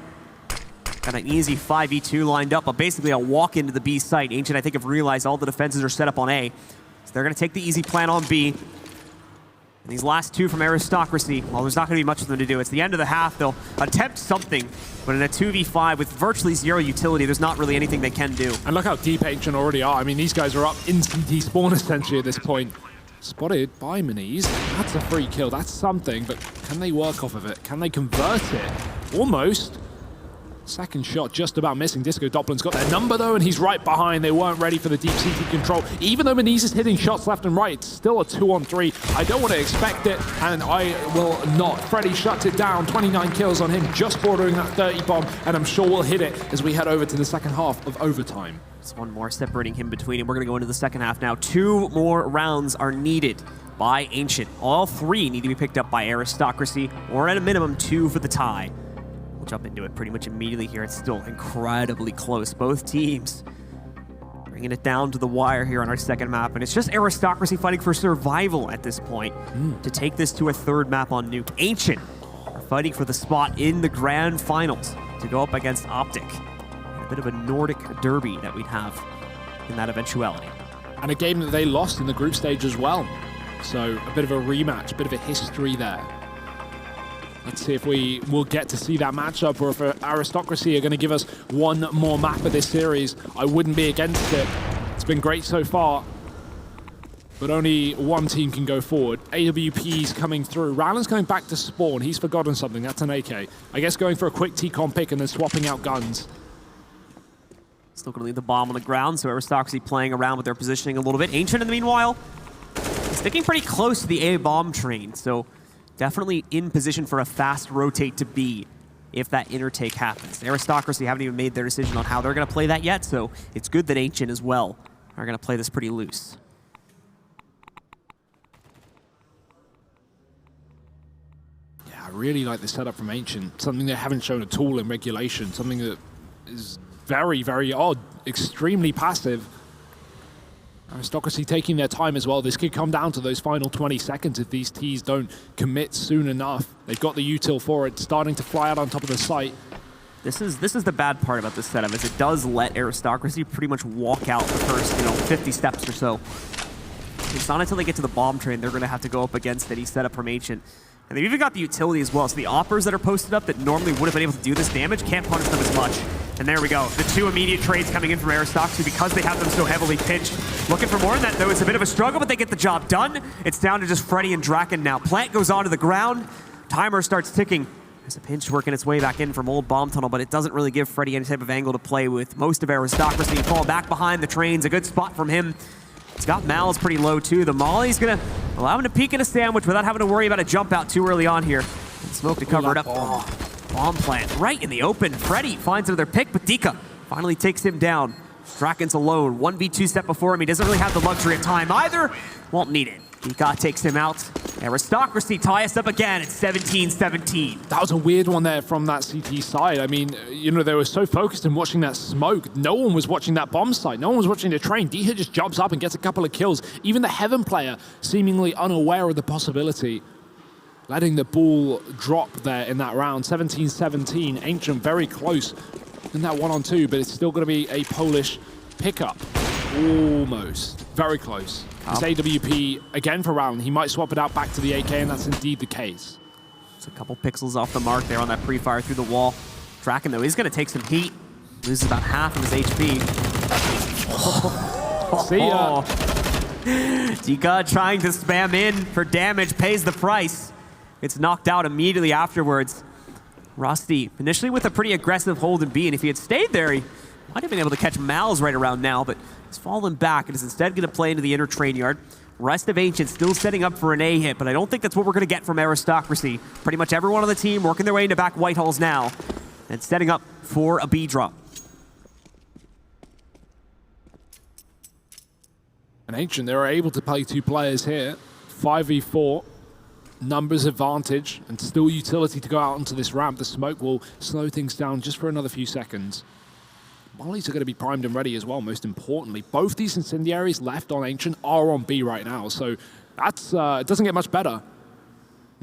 Speaker 1: Got an easy 5v2 lined up, but basically a walk into the B site. Ancient, I think, have realized all the defenses are set up on A. So they're going to take the easy plan on B. And these last two from Aristocracy, well, there's not going to be much for them to do. It's the end of the half. They'll attempt something, but in a 2v5 with virtually zero utility, there's not really anything they can do.
Speaker 2: And look how deep Ancient already are. I mean, these guys are up in CT spawn essentially at this point. Spotted by Maniz. That's a free kill. That's something, but can they work off of it? Can they convert it? Almost. Second shot just about missing. Disco Doplin's got their number though, and he's right behind. They weren't ready for the deep CT control. Even though Maniz is hitting shots left and right, it's still a 2-on-3. I don't want to expect it, and I will not. Freddy shuts it down. 29 kills on him, just bordering that 30 bomb, and I'm sure we'll hit it as we head over to the second half of overtime.
Speaker 1: There's one more separating him between, and we're going to go into the second half now. 2 more rounds are needed by Ancient. All 3 need to be picked up by Aristocracy, or at a minimum 2 for the tie. We'll jump into it pretty much immediately here. It's still incredibly close. Both teams bringing it down to the wire here on our second map, and it's just Aristocracy fighting for survival at this point to take this to a 3rd map on Nuke. Ancient are fighting for the spot in the grand finals to go up against Optic. A bit of a Nordic derby that we'd have in that eventuality.
Speaker 2: And a game that they lost in the group stage as well. So a bit of a rematch, a bit of a history there. Let's see if we will get to see that matchup, or if Aristocracy are going to give us one more map of this series. I wouldn't be against it. It's been great so far, but only one team can go forward. AWP's coming through. Rowland's going back to spawn. He's forgotten something. That's an AK. I guess going for a quick T-con pick and then swapping out guns.
Speaker 1: Still going to leave the bomb on the ground, so Aristocracy playing around with their positioning a little bit. Ancient, in the meanwhile, sticking pretty close to the A bomb train, so definitely in position for a fast rotate to B if that intertake happens. Aristocracy haven't even made their decision on how they're going to play that yet, so it's good that Ancient as well are going to play this pretty loose.
Speaker 2: Yeah, I really like the setup from Ancient. Something they haven't shown at all in regulation. Something that is very, very odd. Extremely passive. Aristocracy taking their time as well. This could come down to those final 20 seconds if these Ts don't commit soon enough. They've got the util for it, starting to fly out on top of the site.
Speaker 1: This is the bad part about this setup, is it does let Aristocracy pretty much walk out the first, 50 steps or so. It's not until they get to the bomb train they're going to have to go up against any setup from Ancient. And they've even got the utility as well, so the oppers that are posted up that normally would have been able to do this damage can't punish them as much. And there we go. The 2 immediate trades coming in from Aristocracy because they have them so heavily pinched. Looking for more than that, though. It's a bit of a struggle, but they get the job done. It's down to just Freddy and Draken now. Plant goes onto the ground. Timer starts ticking. There's a pinch working its way back in from old bomb tunnel, but it doesn't really give Freddy any type of angle to play with. Most of Aristocracy fall back behind the trains. A good spot from him. He's got Mal's pretty low, too. The Molly's going to allow him to peek in a sandwich without having to worry about a jump out too early on here. And Smoke to cover it up. Oh, bomb plant right in the open. Freddy finds another pick, but Dika finally takes him down. Draken's alone. 1v2 step before him. He doesn't really have the luxury of time either. Won't need it. Dika takes him out. Aristocracy tie us up again at 17-17.
Speaker 2: That was a weird one there from that CT side. I mean, they were so focused in watching that smoke. No one was watching that bomb site. No one was watching the train. Dika just jumps up and gets a couple of kills. Even the Heaven player, seemingly unaware of the possibility, letting the ball drop there in that round. 17-17. Ancient very close in that 1-on-2, but it's still going to be a Polish pickup. Almost. Very close. It's AWP again for Round. He might swap it out back to the AK, and that's indeed the case.
Speaker 1: It's a couple pixels off the mark there on that pre-fire through the wall. Draken, though, he's going to take some heat. Loses about half of his HP.
Speaker 2: See ya.
Speaker 1: Dika trying to spam in for damage, pays the price. It's knocked out immediately afterwards. Rusty, initially with a pretty aggressive hold in B, and if he had stayed there, he might have been able to catch Mal's right around now, but he's fallen back and is instead going to play into the inner train yard. Rest of Ancient still setting up for an A hit, but I don't think that's what we're going to get from Aristocracy. Pretty much everyone on the team working their way into back Whitehalls now and setting up for a B drop.
Speaker 2: And Ancient, they were able to play 2 players here. 5v4. Numbers advantage and still utility to go out onto this ramp. The smoke will slow things down just for another few seconds. Mollies are going to be primed and ready as well, most importantly. Both these incendiaries left on Ancient are on B right now, so that's it doesn't get much better.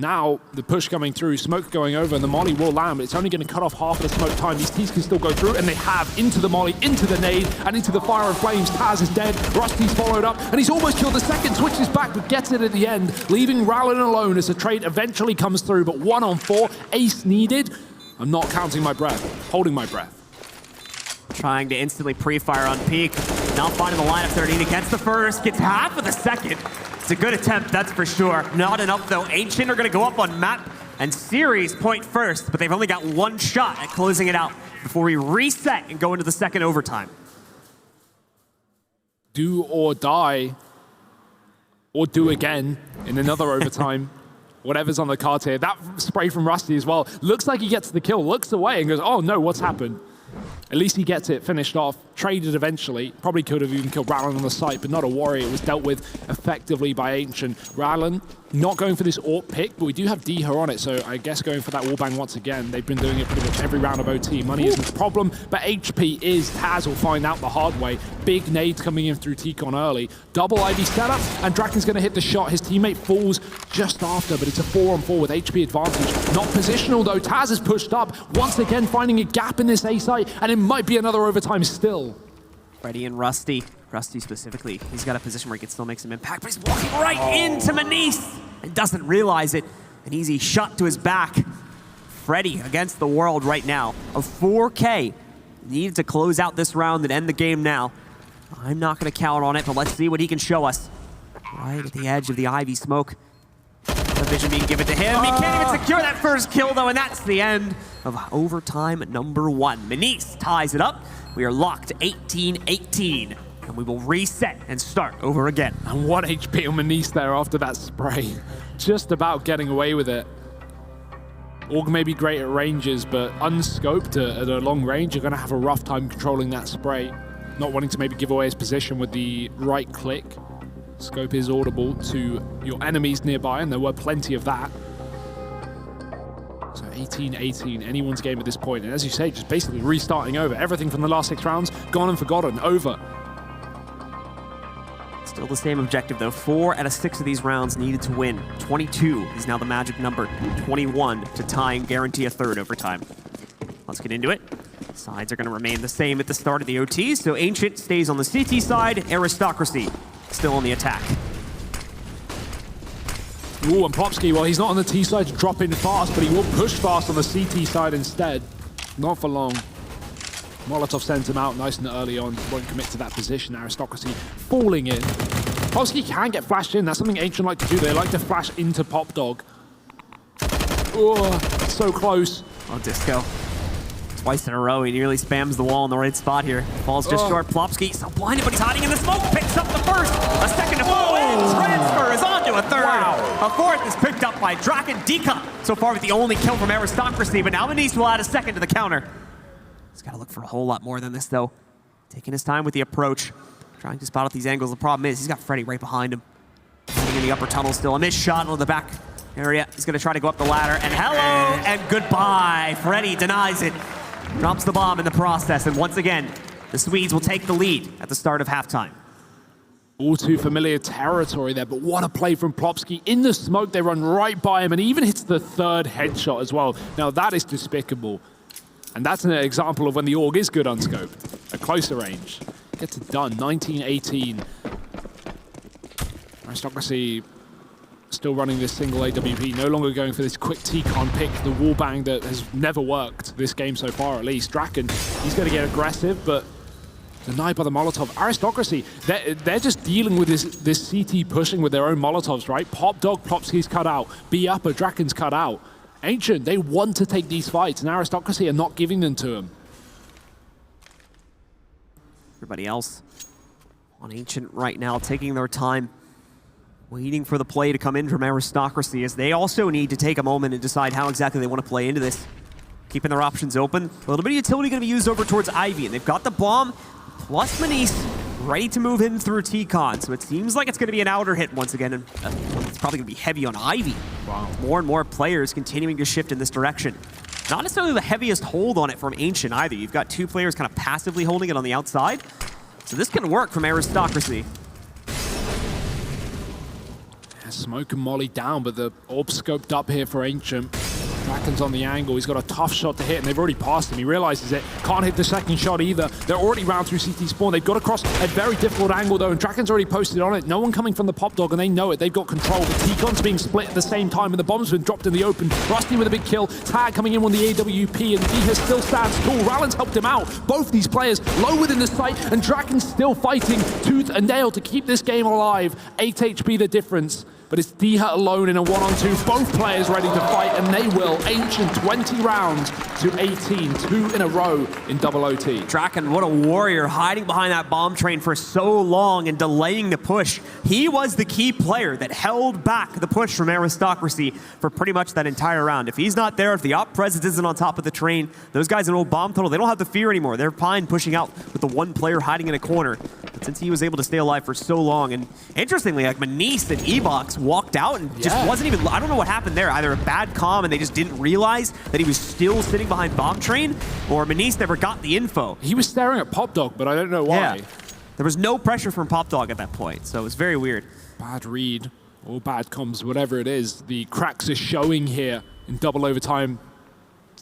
Speaker 2: Now, the push coming through, smoke going over, and the molly will land, but it's only going to cut off half of the smoke time. These T's can still go through, and they have into the molly, into the nade, and into the fire of flames. Taz is dead, Rusty's followed up, and he's almost killed the second, switches back, but gets it at the end, leaving Rallin alone as the trade eventually comes through, but 1 on 4, ace needed. I'm not counting my breath, holding my breath.
Speaker 1: Trying to instantly pre-fire on Peak. Not finding the lineup there. He gets the first, gets half of the second. It's a good attempt, that's for sure. Not enough, though. Ancient are going to go up on map, and Series point first, but they've only got one shot at closing it out before we reset and go into the second overtime.
Speaker 2: Do or die, or do again in another overtime. Whatever's on the card here. That spray from Rusty as well. Looks like he gets the kill, looks away and goes, oh no, what's happened? At least he gets it finished off, traded eventually. Probably could have even killed Rallin on the site, but not a worry. It was dealt with effectively by Ancient. Rallin not going for this AWP pick, but we do have Deha on it, so I guess going for that wallbang once again. They've been doing it pretty much every round of OT. Money isn't a problem, but HP is. Taz will find out the hard way. Big nades coming in through T-Con early. Double IV setup, and Draken's going to hit the shot. His teammate falls just after, but it's a 4-on-4 with HP advantage. Not positional though. Taz is pushed up, once again finding a gap in this A site, and it might be another overtime still.
Speaker 1: Freddy and Rusty. Rusty specifically, he's got a position where he can still make some impact, but he's walking right into Manise and doesn't realize it. An easy shot to his back. Freddy against the world right now. A 4K needed to close out this round and end the game now. I'm not going to count on it, but let's see what he can show us. Right at the edge of the Ivy smoke. The vision being given to him. He can't even secure that first kill, though, and that's the end of overtime number 1. Manise ties it up. We are locked 18-18, and we will reset and start over again.
Speaker 2: And 1 HP on Manise there after that spray. Just about getting away with it. Org may be great at ranges, but unscoped at a long range, you're going to have a rough time controlling that spray. Not wanting to maybe give away his position with the right click. Scope is audible to your enemies nearby, and there were plenty of that. So 18-18, anyone's game at this point. And as you say, just basically restarting over. Everything from the last 6 rounds, gone and forgotten, over.
Speaker 1: Still the same objective, though. 4 out of 6 of these rounds needed to win. 22 is now the magic number. 21 to tie and guarantee a third overtime. Let's get into it. Sides are going to remain the same at the start of the OTs, so Ancient stays on the CT side, Aristocracy still on the attack.
Speaker 2: Ooh, and Plopsky, well, he's not on the T side to drop in fast, but he will push fast on the CT side instead. Not for long. Molotov sends him out nice and early on. Won't commit to that position. Aristocracy falling in. Plopsky can get flashed in. That's something Ancient like to do. They like to flash into Pop Dog. Oh, so close.
Speaker 1: Oh, Disco. Twice in a row, he nearly spams the wall in the right spot here. Falls just short. Plopsky, so blinded, but he's hiding in the smoke. Picks up the first, a second to fall in. Transfer is on to a third. Wow. A fourth is picked up by Draken Dika. So far with the only kill from Aristocracy, but now Manise will add a second to the counter. He's got to look for a whole lot more than this, though. Taking his time with the approach. Trying to spot out these angles. The problem is he's got Freddy right behind him. Sitting in the upper tunnel still. A missed shot on the back area. He's going to try to go up the ladder. And hello and goodbye. Freddy denies it. Drops the bomb in the process, and once again, the Swedes will take the lead at the start of halftime.
Speaker 2: All too familiar territory there, but what a play from Plopsky. In the smoke, they run right by him, and he even hits the third headshot as well. Now, that is despicable. And that's an example of when the AUG is good unscoped, at closer range. Gets it done, 19-18. Aristocracy still running this single AWP, no longer going for this quick T-Con pick, the wallbang that has never worked this game so far at least. Draken, he's going to get aggressive, but denied by the Molotov. Aristocracy, they're just dealing with this CT pushing with their own Molotovs, right? Pop Dog, Plopsky's cut out. B Upper, Draken's cut out. Ancient, they want to take these fights, and Aristocracy are not giving them to them.
Speaker 1: Everybody else on Ancient right now, taking their time, waiting for the play to come in from Aristocracy, as they also need to take a moment and decide how exactly they want to play into this. Keeping their options open. A little bit of utility going to be used over towards Ivy, and they've got the bomb, plus Manise, ready to move in through T-Con. So it seems like it's going to be an outer hit once again, and it's probably going to be heavy on Ivy. Wow. More and more players continuing to shift in this direction. Not necessarily the heaviest hold on it from Ancient either. You've got 2 players kind of passively holding it on the outside. So this can work from Aristocracy.
Speaker 2: Smoke and Molly down, but the orb scoped up here for Ancient. Draken's on the angle. He's got a tough shot to hit, and they've already passed him. He realizes it. Can't hit the second shot either. They're already round through CT spawn. They've got to cross a very difficult angle, though, and Draken's already posted on it. No one coming from the Pop Dog, and they know it. They've got control. The T-Con's being split at the same time, and the bomb's been dropped in the open. Rusty with a big kill. Tag coming in on the AWP, and Diha still stands tall. Rallen's helped him out. Both these players low within the sight, and Draken's still fighting tooth and nail to keep this game alive. 8 HP the difference. But it's Diha alone in a 1-on-2. Both players ready to fight, and they will. Ancient 20 rounds to 18, 2 in a row in double OT.
Speaker 1: Draken, what a warrior, hiding behind that bomb train for so long and delaying the push. He was the key player that held back the push from Aristocracy for pretty much that entire round. If he's not there, if the op presence isn't on top of the train, those guys in old bomb tunnel, they don't have the fear anymore. They're fine pushing out with the one player hiding in a corner. But since he was able to stay alive for so long, and interestingly, like Manise and Evox walked out and just wasn't even, I don't know what happened there. Either a bad comm and they just didn't realize that he was still sitting behind bomb train, or Manise never got the info.
Speaker 2: He was staring at Pop Dog, but I don't know why.
Speaker 1: Yeah. There was no pressure from Pop Dog at that point, so it was very weird.
Speaker 2: Bad read, or bad comms, whatever it is. The cracks are showing here in double overtime.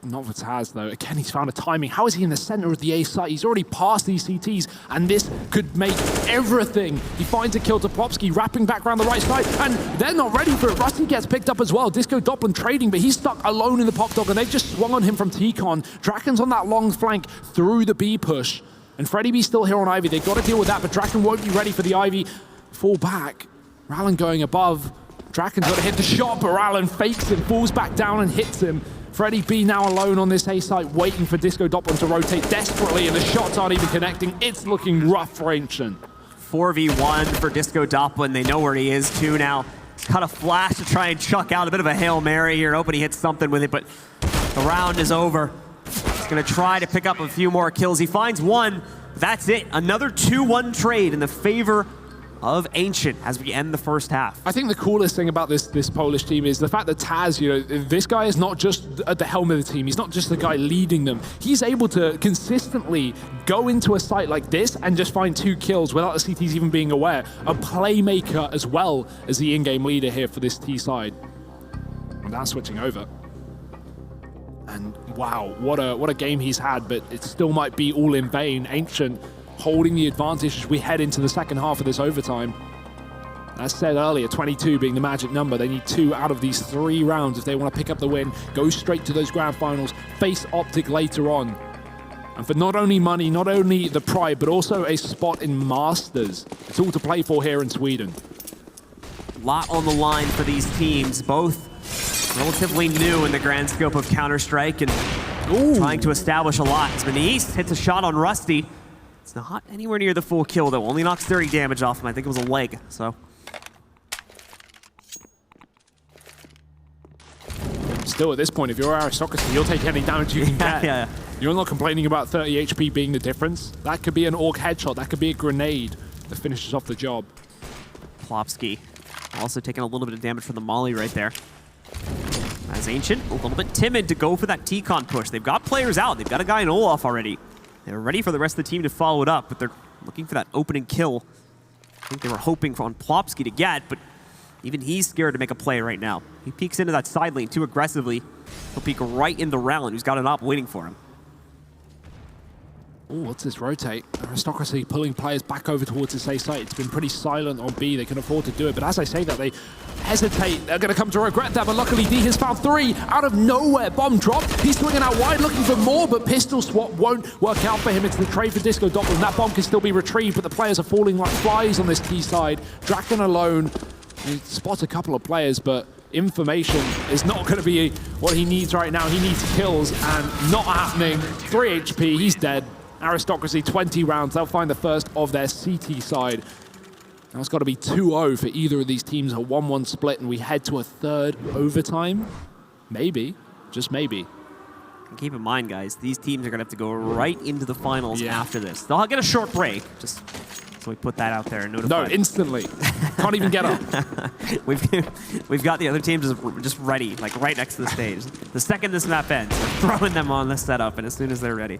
Speaker 2: Not for Taz, though. Again, he's found a timing. How is he in the center of the A site? He's already passed these CTs, and this could make everything. He finds a kill to Popsky, wrapping back around the right side, and they're not ready for it. Rusty gets picked up as well. Disco Doppelin trading, but he's stuck alone in the Pop Dog, and they've just swung on him from T-Con. Draken's on that long flank through the B push, and Freddy B's still here on Ivy. They've got to deal with that, but Draken won't be ready for the Ivy. Fall back. Rallen going above. Draken's got to hit the shot, but Rallen fakes him, falls back down and hits him. Freddy B now alone on this A site, waiting for Disco Doppelin to rotate desperately, and the shots aren't even connecting. It's looking rough for Ancient.
Speaker 1: 4v1 for Disco Doppelin. They know where he is too now. He's got a flash to try and chuck out a bit of a Hail Mary here, hoping he hits something with it, but the round is over. He's gonna try to pick up a few more kills. He finds one. That's it. Another 2-1 trade in the favor of Ancient as we end the first half.
Speaker 2: I think the coolest thing about this Polish team is the fact that Taz, you know, this guy is not just at the helm of the team. He's not just the guy leading them. He's able to consistently go into a site like this and just find 2 kills without the CTs even being aware. A playmaker as well as the in-game leader here for this T side. And now switching over. And wow, what a game he's had, but it still might be all in vain. Ancient holding the advantage as we head into the second half of this overtime. As said earlier, 22 being the magic number. They need 2 out of these 3 rounds if they want to pick up the win, go straight to those grand finals, face Optic later on. And for not only money, not only the pride, but also a spot in Masters. It's all to play for here in Sweden.
Speaker 1: A lot on the line for these teams, both relatively new in the grand scope of Counter-Strike and trying to establish a lot. As Manise hits a shot on Rusty. It's not anywhere near the full kill, though. Only knocks 30 damage off him. I think it was a leg, so.
Speaker 2: Still, at this point, if you're Aristocracy, you'll take any damage you can get.
Speaker 1: Yeah.
Speaker 2: You're not complaining about 30 HP being the difference. That could be an Orc headshot. That could be a grenade that finishes off the job.
Speaker 1: Plopsky also taking a little bit of damage from the Molly right there. As Ancient, a little bit timid to go for that T-Con push. They've got players out. They've got a guy in Olaf already. They're ready for the rest of the team to follow it up, but they're looking for that opening kill. I think they were hoping for on Plopsky to get, but even he's scared to make a play right now. He peeks into that side lane too aggressively. He'll peek right into Rallen, who's got an op waiting for him.
Speaker 2: Oh, what's this rotate? Aristocracy pulling players back over towards this A site. It's been pretty silent on B. They can afford to do it, but as I say that, they hesitate. They're going to come to regret that, but luckily D has found 3 out of nowhere. Bomb drop. He's swinging out wide, looking for more, but pistol swap won't work out for him. It's the trade for Disco Doppelin. That bomb can still be retrieved, but the players are falling like flies on this T side. Draken alone. He spots a couple of players, but information is not going to be what he needs right now. He needs kills, and not happening. 3 HP. He's dead. Aristocracy, 20 rounds. They'll find the first of their CT side. Now it's got to be 2-0 for either of these teams, a 1-1 split, and we head to a 3rd overtime. Maybe, just maybe.
Speaker 1: And keep in mind, guys, these teams are going to have to go right into the finals after this. They'll get a short break, just so we put that out there and notify.
Speaker 2: No, instantly. Can't even get up.
Speaker 1: We've got the other teams just ready, like right next to the stage. The second this map ends, we're throwing them on the setup, and as soon as they're ready.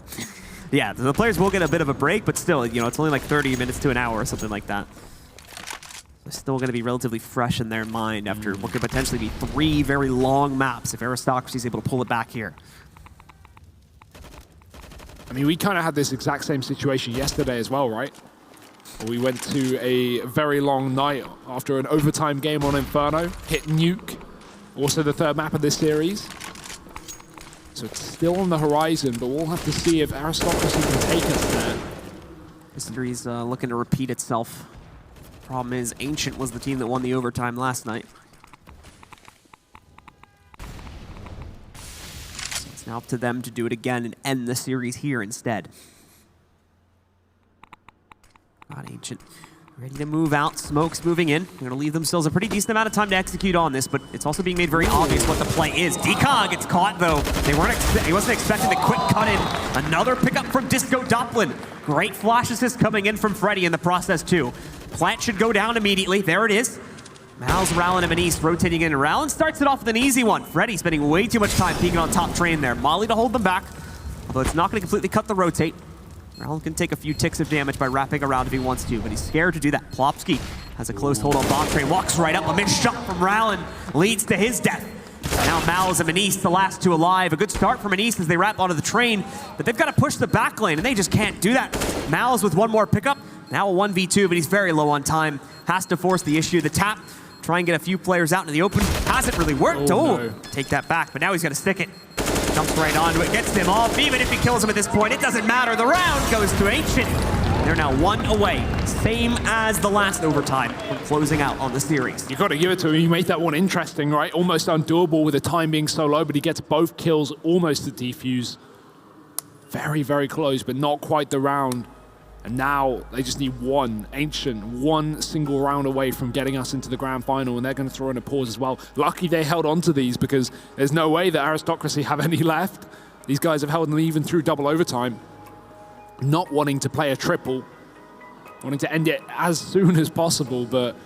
Speaker 1: Yeah, the players will get a bit of a break, but still, you know, it's only like 30 minutes to an hour or something like that. still going to be relatively fresh in their mind after what could potentially be 3 very long maps if Aristocracy is able to pull it back here.
Speaker 2: I mean, we kind of had this exact same situation yesterday as well, right? We went to a very long night after an overtime game on Inferno, hit Nuke, also the 3rd map of this series. So it's still on the horizon, but we'll have to see if Aristocracy can take us there.
Speaker 1: History's looking to repeat itself. Problem is, Ancient was the team that won the overtime last night. So it's now up to them to do it again and end the series here instead. Got Ancient ready to move out. Smoke's moving in. They're going to leave themselves a pretty decent amount of time to execute on this, but it's also being made very obvious what the play is. Decog gets caught, though. He wasn't expecting the quick cut in. Another pickup from Disco Doppelin. Great flash assist coming in from Freddy in the process, too. Plant should go down immediately. There it is. Mal's, Rallen, and Manise rotating in. Rallen starts it off with an easy one. Freddy spending way too much time peeking on top train there. Molly to hold them back, although it's not going to completely cut the rotate. Rallen can take a few ticks of damage by wrapping around if he wants to, but he's scared to do that. Plopsky has a close hold on bot train, walks right up. A missed shot from Rallen leads to his death. Now Mal's and Manise, the last 2 alive. A good start for Manise as they wrap onto the train, but they've got to push the back lane, and they just can't do that. Mal's with 1 more pickup. Now a 1v2, but he's very low on time. Has to force the issue. The tap, try and get a few players out into the open. Hasn't really worked.
Speaker 2: No.
Speaker 1: Take that back, but now he's got to stick it. Jumps right onto it, gets him off. Even if he kills him at this point, it doesn't matter. The round goes to Ancient. They're now 1 away, same as the last overtime when closing out on the series.
Speaker 2: You got to give it to him. He made that one interesting, right? Almost undoable with the time being so low, but he gets both kills almost to defuse. Very, very close, but not quite the round. And now they just need Ancient, 1 single round away from getting us into the grand final, and they're going to throw in a pause as well. Lucky they held on to these because there's no way that Aristocracy have any left. These guys have held them even through double overtime. Not wanting to play a triple, wanting to end it as soon as possible, but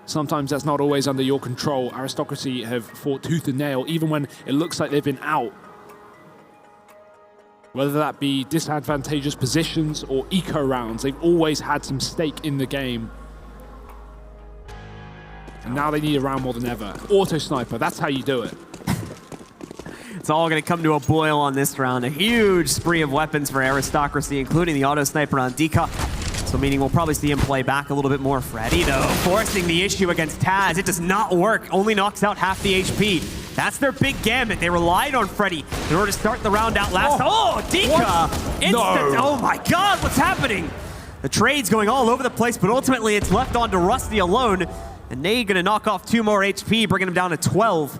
Speaker 2: sometimes that's not always under your control. Aristocracy have fought tooth and nail, even when it looks like they've been out. Whether that be disadvantageous positions or eco rounds, they've always had some stake in the game. And now they need a round more than ever. Auto sniper, that's how you do it.
Speaker 1: It's all going to come to a boil on this round. A huge spree of weapons for Aristocracy, including the auto sniper on Dika. So meaning we'll probably see him play back a little bit more. Freddy, though, forcing the issue against Taz. It does not work. Only knocks out half the HP. That's their big gambit. They relied on Freddy in order to start the round out last. Oh, Dika! Instant! No. Oh my God, what's happening? The trade's going all over the place, but ultimately it's left on to Rusty alone. And Nate gonna knock off 2 more HP, bringing him down to 12.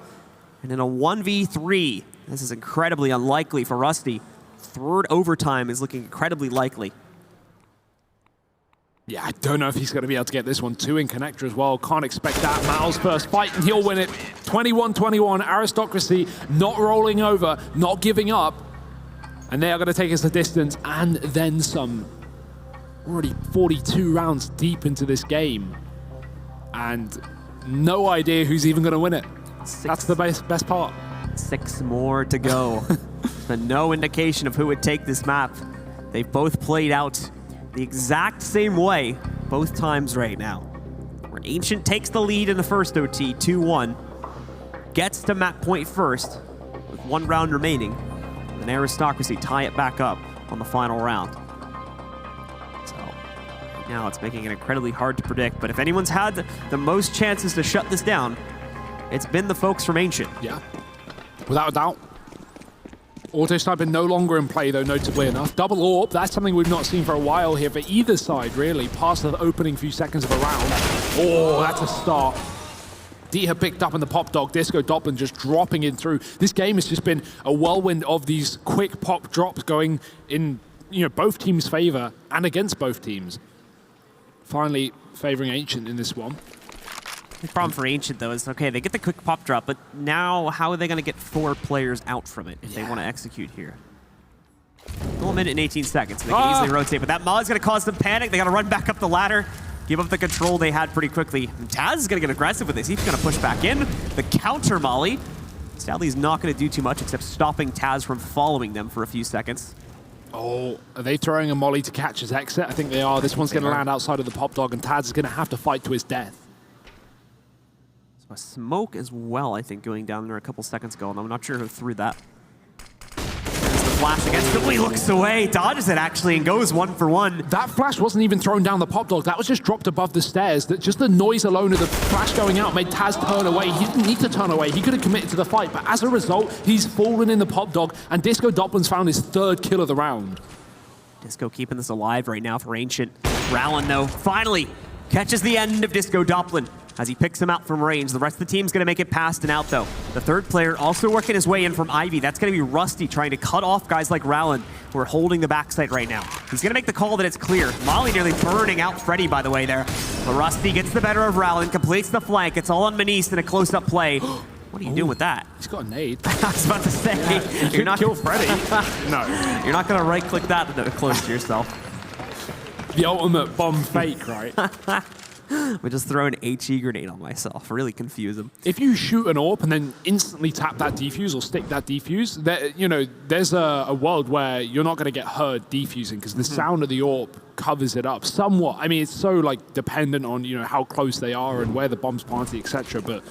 Speaker 1: And in a 1v3, this is incredibly unlikely for Rusty. 3rd overtime is looking incredibly likely.
Speaker 2: Yeah, I don't know if he's going to be able to get this one. 2 in connector as well. Can't expect that. Mal's first fight, and he'll win it. 21-21. Aristocracy not rolling over, not giving up. And they are going to take us the distance and then some. Already 42 rounds deep into this game. And no idea who's even going to win it. That's the best part.
Speaker 1: 6 more to go. But no indication of who would take this map. They've both played out the exact same way both times right now. Where Ancient takes the lead in the first OT, 2-1. Gets to map point first with 1 round remaining. And Aristocracy tie it back up on the final round. So right now it's making it incredibly hard to predict. But if anyone's had the most chances to shut this down, it's been the folks from Ancient.
Speaker 2: Yeah, without a doubt. Auto sniper no longer in play, though, notably enough. Double AWP, that's something we've not seen for a while here for either side, really, past the opening few seconds of a round. Oh, that's a start. Diha picked up in the pop dog, Disco Doppelin just dropping in through. This game has just been a whirlwind of these quick pop drops going in, both teams' favor and against both teams. Finally favoring Ancient in this one.
Speaker 1: The problem for Ancient, though, is, okay, they get the quick pop drop, but now how are they going to get 4 players out from it if they want to execute here? Still a minute and 18 seconds. They can easily rotate, but that Maul's going to cause them panic. They got to run back up the ladder, give up the control they had pretty quickly. And Taz is going to get aggressive with this. He's going to push back in. The counter Molly. Sadly, he's not going to do too much except stopping Taz from following them for a few seconds.
Speaker 2: Oh, are they throwing a Molly to catch his exit? I think they are. This one's going to land outside of the pop dog, and Taz is going to have to fight to his death.
Speaker 1: A smoke as well, I think, going down there a couple seconds ago, and I'm not sure who threw that. There's the flash again. Philly looks away, dodges it actually, and goes 1 for 1.
Speaker 2: That flash wasn't even thrown down the pop dog. That was just dropped above the stairs. That just the noise alone of the flash going out made Taz turn away. He didn't need to turn away. He could have committed to the fight, but as a result, he's fallen in the pop dog, and Disco Doplin's found his 3rd kill of the round.
Speaker 1: Disco keeping this alive right now for Ancient. Rallin, though, finally catches the end of Disco Doplin as he picks him out from range. The rest of the team's going to make it past and out, though. The 3rd player also working his way in from Ivy. That's going to be Rusty trying to cut off guys like Rallin, who are holding the backside right now. He's going to make the call that it's clear. Molly nearly burning out Freddy, by the way, there. But Rusty gets the better of Rallin, completes the flank. It's all on Manise in a close-up play. What are you doing with that?
Speaker 2: He's got a nade.
Speaker 1: I was about to say,
Speaker 2: yeah, you're not kill Freddy. No.
Speaker 1: You're not going to right-click that close to yourself.
Speaker 2: The ultimate bomb fake, right?
Speaker 1: We just throw an HE grenade on myself. Really confuse him.
Speaker 2: If you shoot an AWP and then instantly tap that defuse or stick that defuse, there's a world where you're not going to get heard defusing because the sound of the AWP covers it up somewhat. I mean, it's so like dependent on how close they are and where the bomb's planted, etc. But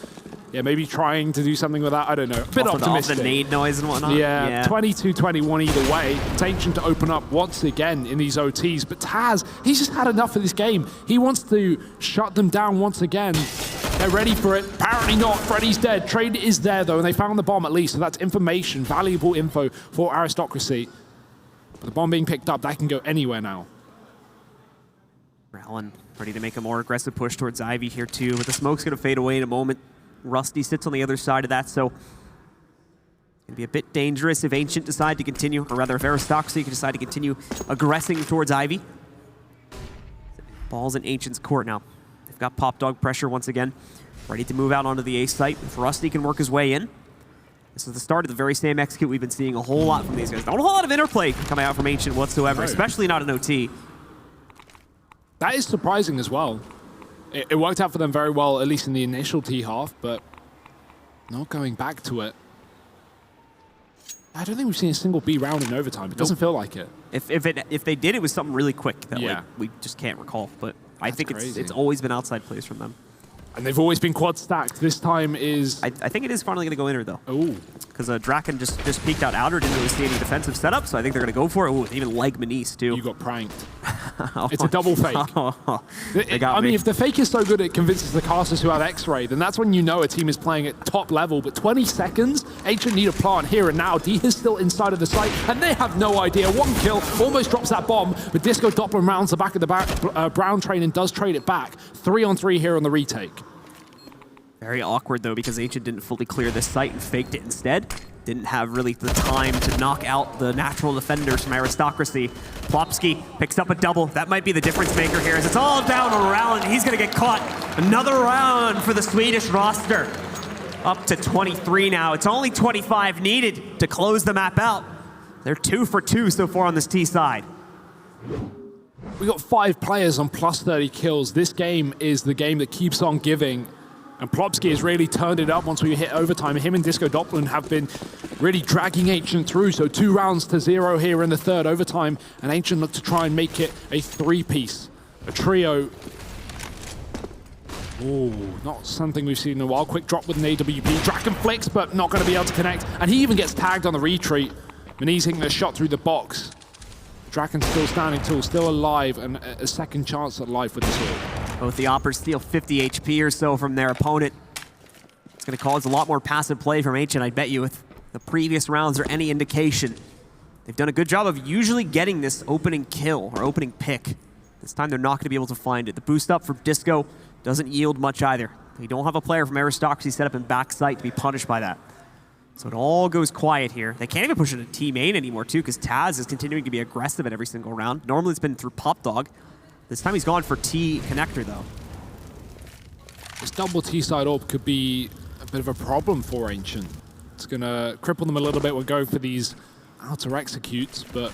Speaker 2: yeah, maybe trying to do something with that. I don't know. A bit optimistic.
Speaker 1: Off the nade noise and whatnot.
Speaker 2: Yeah, 22-21 either way. It's Ancient to open up once again in these OTs. But Taz, he's just had enough of this game. He wants to shut them down once again. They're ready for it. Apparently not. Freddy's dead. Trade is there, though, and they found the bomb at least. So that's information, valuable info for Aristocracy. But the bomb being picked up, that can go anywhere now.
Speaker 1: Rallin ready to make a more aggressive push towards Ivy here, too. But the smoke's going to fade away in a moment. Rusty sits on the other side of that, so it's going to be a bit dangerous if Ancient decide to continue, or rather if Aristocracy can decide to continue aggressing towards Ivy. Ball's in Ancient's court now. They've got pop dog pressure once again, ready to move out onto the A site. If Rusty can work his way in, this is the start of the very same execute we've been seeing a whole lot from these guys. Not a whole lot of interplay coming out from Ancient whatsoever, especially not an OT.
Speaker 2: That is surprising as well. It worked out for them very well, at least in the initial T half, but not going back to it. I don't think we've seen a single B round in overtime. It doesn't feel like it.
Speaker 1: If they did, it was something really quick that like, we just can't recall. But I think it's always been outside plays from them.
Speaker 2: And they've always been quad stacked. This time is...
Speaker 1: I think it is finally going to go inner, though.
Speaker 2: Oh.
Speaker 1: Because Draken just peeked out outer, didn't really see any defensive setup, so I think they're going to go for it. Ooh, they even leg Manise, too.
Speaker 2: You got pranked. It's a double fake.
Speaker 1: They got me.
Speaker 2: If the fake is so good it convinces the casters who have X-Ray, then that's when you know a team is playing at top level. But 20 seconds, Ancient need a plant here and now. D is still inside of the site, and they have no idea. 1 kill, almost drops that bomb, but Disco Doplin rounds the back of the Brown train and does trade it back. 3-on-3 here on the retake.
Speaker 1: Very awkward, though, because Ancient didn't fully clear this site and faked it instead. Didn't have really the time to knock out the natural defenders from Aristocracy. Plopsky picks up a double. That might be the difference maker here, as it's all down on Rallin. He's going to get caught. Another round for the Swedish roster. Up to 23 now. It's only 25 needed to close the map out. They're 2 for 2 so far on this T side.
Speaker 2: We got 5 players on plus 30 kills. This game is the game that keeps on giving. And Plopsky has really turned it up once we hit overtime. Him and Disco Doplin have been really dragging Ancient through. So 2 rounds to 0 here in the 3rd overtime. And Ancient look to try and make it a 3-piece, a trio. Oh, not something we've seen in a while. Quick drop with an AWP. Draken flicks, but not going to be able to connect. And he even gets tagged on the retreat. Manise hitting a shot through the box. Draken still standing tall, still alive, and a second chance at life with this ult.
Speaker 1: Both the Oppers steal 50 HP or so from their opponent. It's going to cause a lot more passive play from Ancient, I bet you, if the previous rounds are any indication. They've done a good job of usually getting this opening kill or opening pick. This time they're not going to be able to find it. The boost up for Disco doesn't yield much either. They don't have a player from Aristocracy set up in backside to be punished by that. So it all goes quiet here. They can't even push it to T main anymore, too, because Taz is continuing to be aggressive at every single round. Normally it's been through Pop Dog. This time he's gone for T connector, though.
Speaker 2: This double T-side AWP could be a bit of a problem for Ancient. It's going to cripple them a little bit when going for these outer executes, but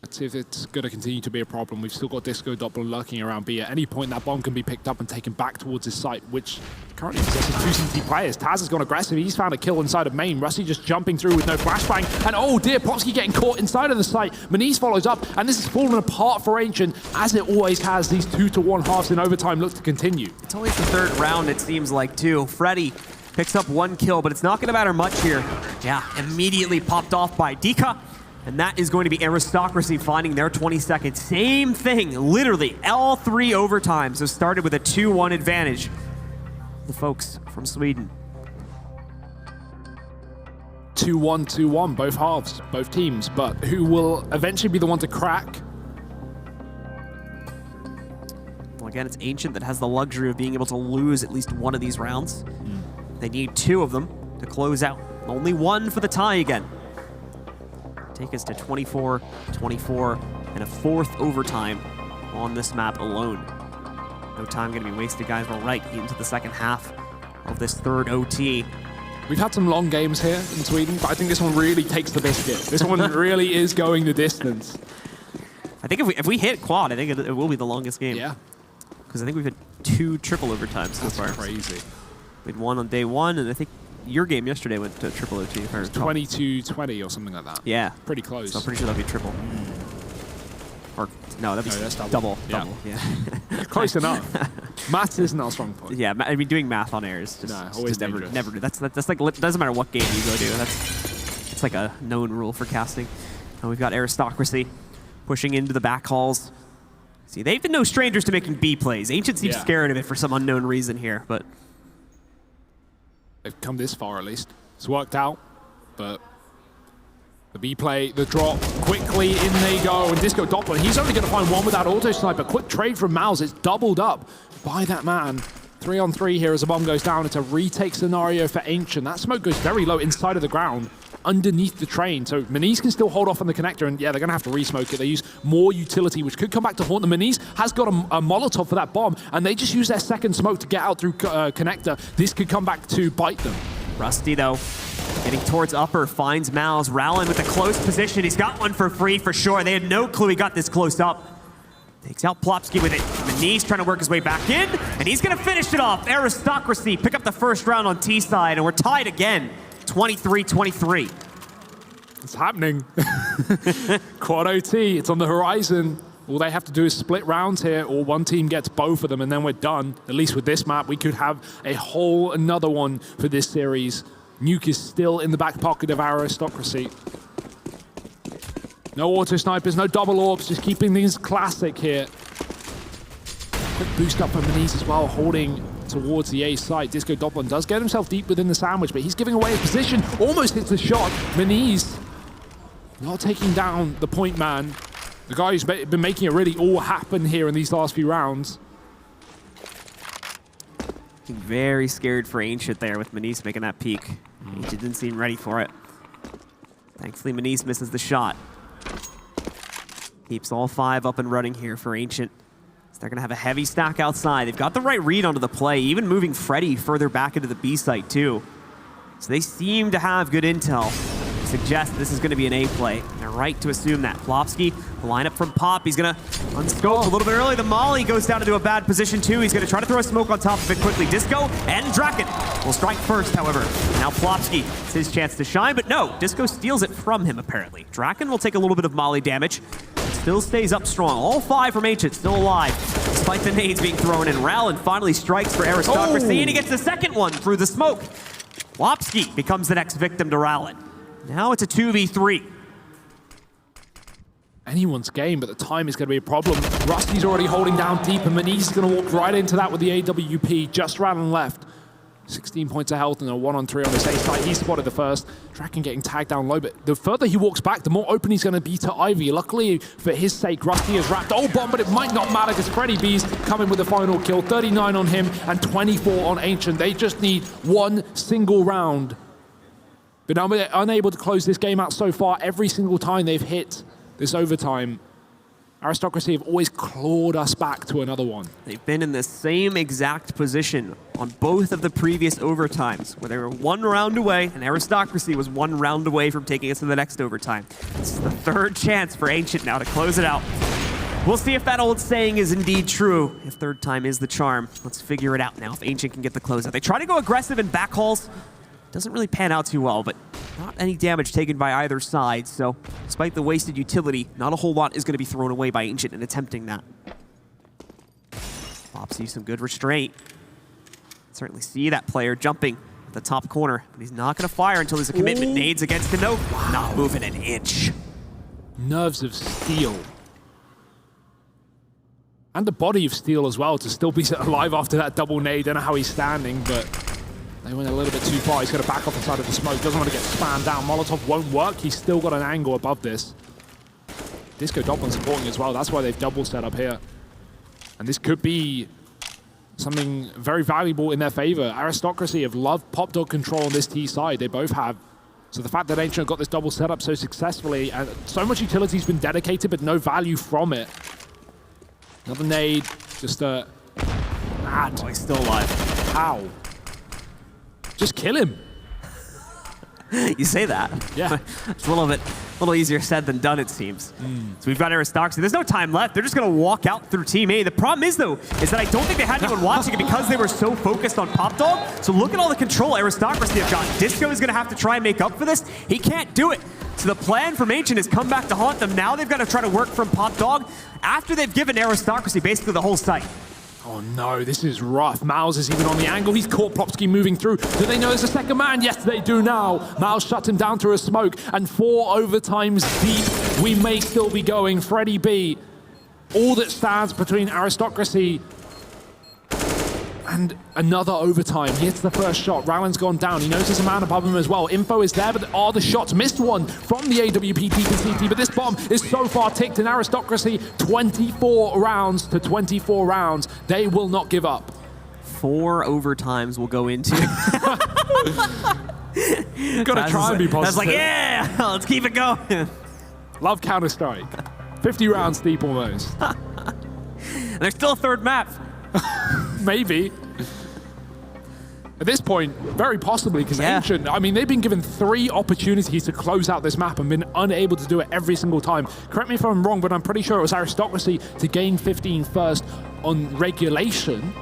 Speaker 2: Let's see if it's going to continue to be a problem. We've still got Disco Doppler lurking around B. At any point, that bomb can be picked up and taken back towards his site, which currently possesses 2 CT players. Taz has gone aggressive. He's found a kill inside of main. Rusty just jumping through with no flashbang. And oh dear, Popsky getting caught inside of the site. Maniz follows up, and this is falling apart for Ancient, as it always has. These 2-to-1 halves in overtime look to continue.
Speaker 1: It's only the 3rd round, it seems like, too. Freddy picks up 1 kill, but it's not going to matter much here. Yeah, immediately popped off by Dika. And that is going to be Aristocracy finding their 22nd. Same thing, literally, all 3 overtimes have started with a 2-1 advantage. The folks from Sweden.
Speaker 2: 2-1, 2-1, both halves, both teams. But who will eventually be the one to crack?
Speaker 1: Well, again, it's Ancient that has the luxury of being able to lose at least one of these rounds. They need 2 of them to close out. Only 1 for the tie again. Take us to 24-24 and a 4th overtime on this map alone. No time going to be wasted, guys. We're right into the 2nd half of this 3rd OT.
Speaker 2: We've had some long games here in Sweden, but I think this one really takes the biscuit. This one really is going the distance.
Speaker 1: I think if we hit quad, I think it will be the longest game.
Speaker 2: Yeah.
Speaker 1: Because I think we've had 2 triple overtimes so far.
Speaker 2: That's crazy.
Speaker 1: We had 1 on day 1, and I think your game yesterday went to triple OT.
Speaker 2: 22-20 or something like that.
Speaker 1: Yeah.
Speaker 2: Pretty close.
Speaker 1: So I'm pretty sure that'd be triple. Or, no, that'd be
Speaker 2: that's
Speaker 1: double.
Speaker 2: Yeah.
Speaker 1: Double, yeah.
Speaker 2: Close enough. Maths isn't our strong point.
Speaker 1: Yeah, I mean, doing math on air is just,
Speaker 2: always
Speaker 1: never do. That's like, it doesn't matter what game you go to. It's like a known rule for casting. And we've got Aristocracy pushing into the back halls. See, they've been no strangers to making B plays. Ancient seems scared of it for some unknown reason here, but
Speaker 2: they've come this far at least. It's worked out, but the B play, the drop, quickly in they go, and Disco Doppler, he's only going to find 1 with that auto sniper. Quick trade from Mouse, it's doubled up by that man. 3-on-3 here as the bomb goes down. It's a retake scenario for Ancient. That smoke goes very low inside of the ground, underneath the train. So Maniz can still hold off on the connector, and yeah, they're going to have to re-smoke it. They use more utility, which could come back to haunt them. Maniz has got a Molotov for that bomb, and they just use their 2nd smoke to get out through connector. This could come back to bite them.
Speaker 1: Rusty, though, getting towards upper, finds Mal's. Rowland with a close position. He's got one for free for sure. They had no clue he got this close up. Takes out Plopsky with it. Maniz trying to work his way back in, and he's going to finish it off. Aristocracy pick up the 1st round on T side, and we're tied again, 23-23.
Speaker 2: It's happening. Quad OT, it's on the horizon. All they have to do is split rounds here, or one team gets both of them, and then we're done. At least with this map, we could have a whole another one for this series. Nuke is still in the back pocket of Aristocracy. No auto snipers, no double orbs, just keeping things classic here. Quick boost up from Maniz as well, holding towards the A site. Disco Doppler does get himself deep within the sandwich, but he's giving away his position. Almost hits the shot. Maniz not taking down the point man. The guy who's been making it really all happen here in these last few rounds.
Speaker 1: Very scared for Ancient there with Maniz making that peek. Ancient didn't seem ready for it. Thankfully, Maniz misses the shot. Keeps all 5 up and running here for Ancient. So they're going to have a heavy stack outside. They've got the right read onto the play, even moving Freddy further back into the B site too. So they seem to have good intel. Suggest this is going to be an A play. They're right to assume that. Plopsky, the lineup from Pop. He's going to unscope a little bit early. The Molly goes down into a bad position too. He's going to try to throw a smoke on top of it quickly. Disco and Draken will strike first, however. Now Plopsky, it's his chance to shine, but no, Disco steals it from him apparently. Draken will take a little bit of Molly damage. Still stays up strong. All 5 from Ancient still alive, despite the nades being thrown in. Rowland finally strikes for Aristocracy, and he gets the 2nd one through the smoke. Plopsky becomes the next victim to Rowland. Now it's a 2v3.
Speaker 2: Anyone's game, but the time is going to be a problem. Rusty's already holding down deep, and Maniz is going to walk right into that with the AWP. Just Rowland left. 16 points of health and a 1-on-3 on this A side. He spotted the first. Draken getting tagged down low, but the further he walks back, the more open he's going to be to Ivy. Luckily for his sake, Rusty has wrapped bomb, but it might not matter because Freddy B's coming with the final kill. 39 on him and 24 on Ancient. They just need 1 single round. But unable to close this game out so far every single time they've hit this overtime. Aristocracy have always clawed us back to another one.
Speaker 1: They've been in the same exact position on both of the previous overtimes, where they were 1 round away, and Aristocracy was 1 round away from taking us to the next overtime. This is the 3rd chance for Ancient now to close it out. We'll see if that old saying is indeed true. If 3rd time is the charm, let's figure it out now if Ancient can get the closeout. They try to go aggressive in back hauls. Doesn't really pan out too well, but not any damage taken by either side. So despite the wasted utility, not a whole lot is going to be thrown away by Ancient in attempting that. Popsy, some good restraint. Certainly see that player jumping at the top corner, but he's not going to fire until there's a commitment.
Speaker 2: Ooh.
Speaker 1: Nades against the note, not moving an inch.
Speaker 2: Nerves of steel. And the body of steel as well to still be alive after that double nade. Don't know how he's standing, but they went a little bit too far. He's going to back off the side of the smoke. Doesn't want to get spammed down. Molotov won't work. He's still got an angle above this. Disco Doblin supporting as well. That's why they've double set up here. And this could be something very valuable in their favor. Aristocracy have loved Pop Dog control on this T side. They both have. So the fact that Ancient got this double setup so successfully, and so much utility's been dedicated, but no value from it. Another nade, just a... mad.
Speaker 1: Oh, he's still alive.
Speaker 2: How? Just kill him.
Speaker 1: You say that.
Speaker 2: Yeah.
Speaker 1: It's a little easier said than done, it seems. So we've got Aristocracy. There's no time left. They're just going to walk out through Team A. The problem is, though, is that I don't think they had anyone watching it because they were so focused on Pop Dog. So look at all the control Aristocracy have got. Disco is going to have to try and make up for this. He can't do it. So the plan from Ancient is come back to haunt them. Now they've got to try to work from Pop Dog after they've given Aristocracy basically the whole site.
Speaker 2: Oh no, this is rough. Miles is even on the angle. He's caught Plopsky moving through. Do they know there's a second man? Yes, they do now. Miles shuts him down through a smoke, and 4 overtimes deep. We may still be going. Freddie B. All that stands between Aristocracy and another overtime. He hits the first shot. Rowland's gone down. He knows there's a man above him as well. Info is there, but are the shots? Missed one from the AWP TCT, but this bomb is so far ticked in Aristocracy. 24 rounds to 24 rounds. They will not give up.
Speaker 1: 4 overtimes will go into.
Speaker 2: Gotta try and be positive.
Speaker 1: That's like, yeah, let's keep it going.
Speaker 2: Love Counter-Strike. 50 rounds deep almost.
Speaker 1: There's still a 3rd map.
Speaker 2: Maybe. At this point, very possibly, because Ancient, I mean, they've been given 3 opportunities to close out this map and been unable to do it every single time. Correct me if I'm wrong, but I'm pretty sure it was Aristocracy to gain 15 first on regulation.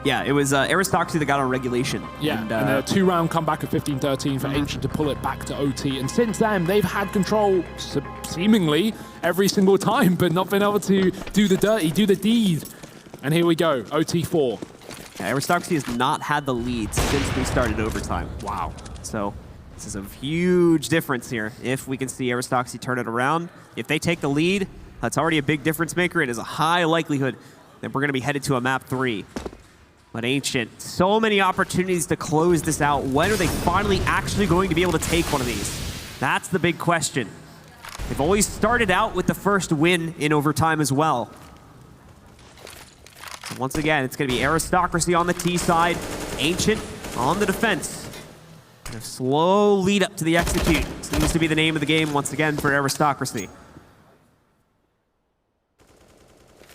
Speaker 1: Yeah, it was Aristocracy that got on regulation.
Speaker 2: Yeah, and a 2-round comeback of 15-13 for Ancient to pull it back to OT. And since then, they've had control seemingly every single time, but not been able to do the dirty, do the deed. And here we go, OT4.
Speaker 1: Yeah, Aristocracy has not had the lead since we started overtime.
Speaker 2: Wow.
Speaker 1: So this is a huge difference here. If we can see Aristocracy turn it around, if they take the lead, that's already a big difference maker. It is a high likelihood that we're going to be headed to a map 3. But Ancient, so many opportunities to close this out. When are they finally actually going to be able to take one of these? That's the big question. They've always started out with the first win in overtime as well. So once again, it's going to be Aristocracy on the T side, Ancient on the defense. And a slow lead up to the execute seems to be the name of the game once again for Aristocracy.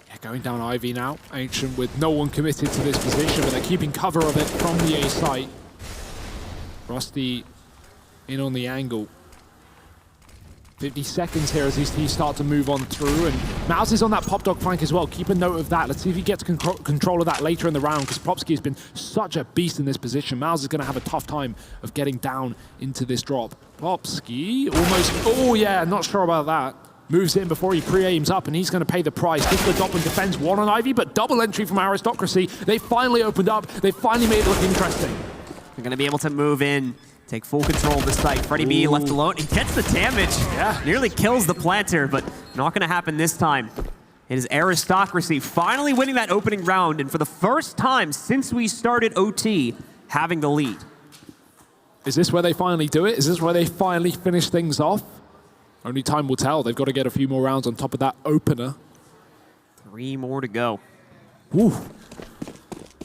Speaker 2: Yeah, going down Ivy now. Ancient with no one committed to this position, but they're keeping cover of it from the A site. Rusty in on the angle. 50 seconds here as these teams start to move on through, and Mouse is on that Pop Dog flank as well. Keep a note of that. Let's see if he gets control of that later in the round, because Plopsky has been such a beast in this position. Mouse is going to have a tough time of getting down into this drop. Plopsky almost, oh yeah, not sure about that. Moves in before he pre-aims up, and he's going to pay the price. Gets the Doblin defense, 1 on Ivy, but double entry from Aristocracy. They finally opened up. They finally made it look interesting.
Speaker 1: They're going to be able to move in. Take full control of the site. Freddie B left alone. He gets the damage.
Speaker 2: Yeah.
Speaker 1: Nearly kills the planter, but not going to happen this time. It is Aristocracy finally winning that opening round, and for the first time since we started OT, having the lead.
Speaker 2: Is this where they finally do it? Is this where they finally finish things off? Only time will tell. They've got to get a few more rounds on top of that opener.
Speaker 1: 3 more to go.
Speaker 2: Woo.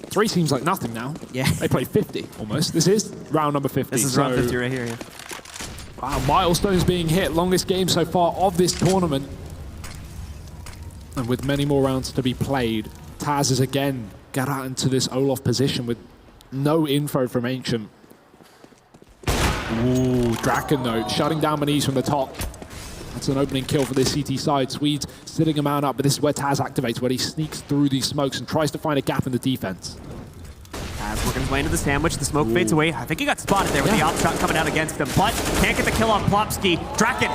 Speaker 2: 3 seems like nothing now.
Speaker 1: Yeah.
Speaker 2: They play 50 almost. This is round number 50.
Speaker 1: This is round 50 right here, yeah.
Speaker 2: Wow, milestones being hit. Longest game so far of this tournament. And with many more rounds to be played, Taz is again get out into this Olaf position with no info from Ancient. Ooh, Draken though, shutting down Manise from the top. That's an opening kill for this CT side. Swedes sitting a man up, but this is where Taz activates, where he sneaks through these smokes and tries to find a gap in the defense.
Speaker 1: Taz working his way into the sandwich. The smoke fades away. I think he got spotted there with the op shot coming out against him, but can't get the kill on Plopsky. Draken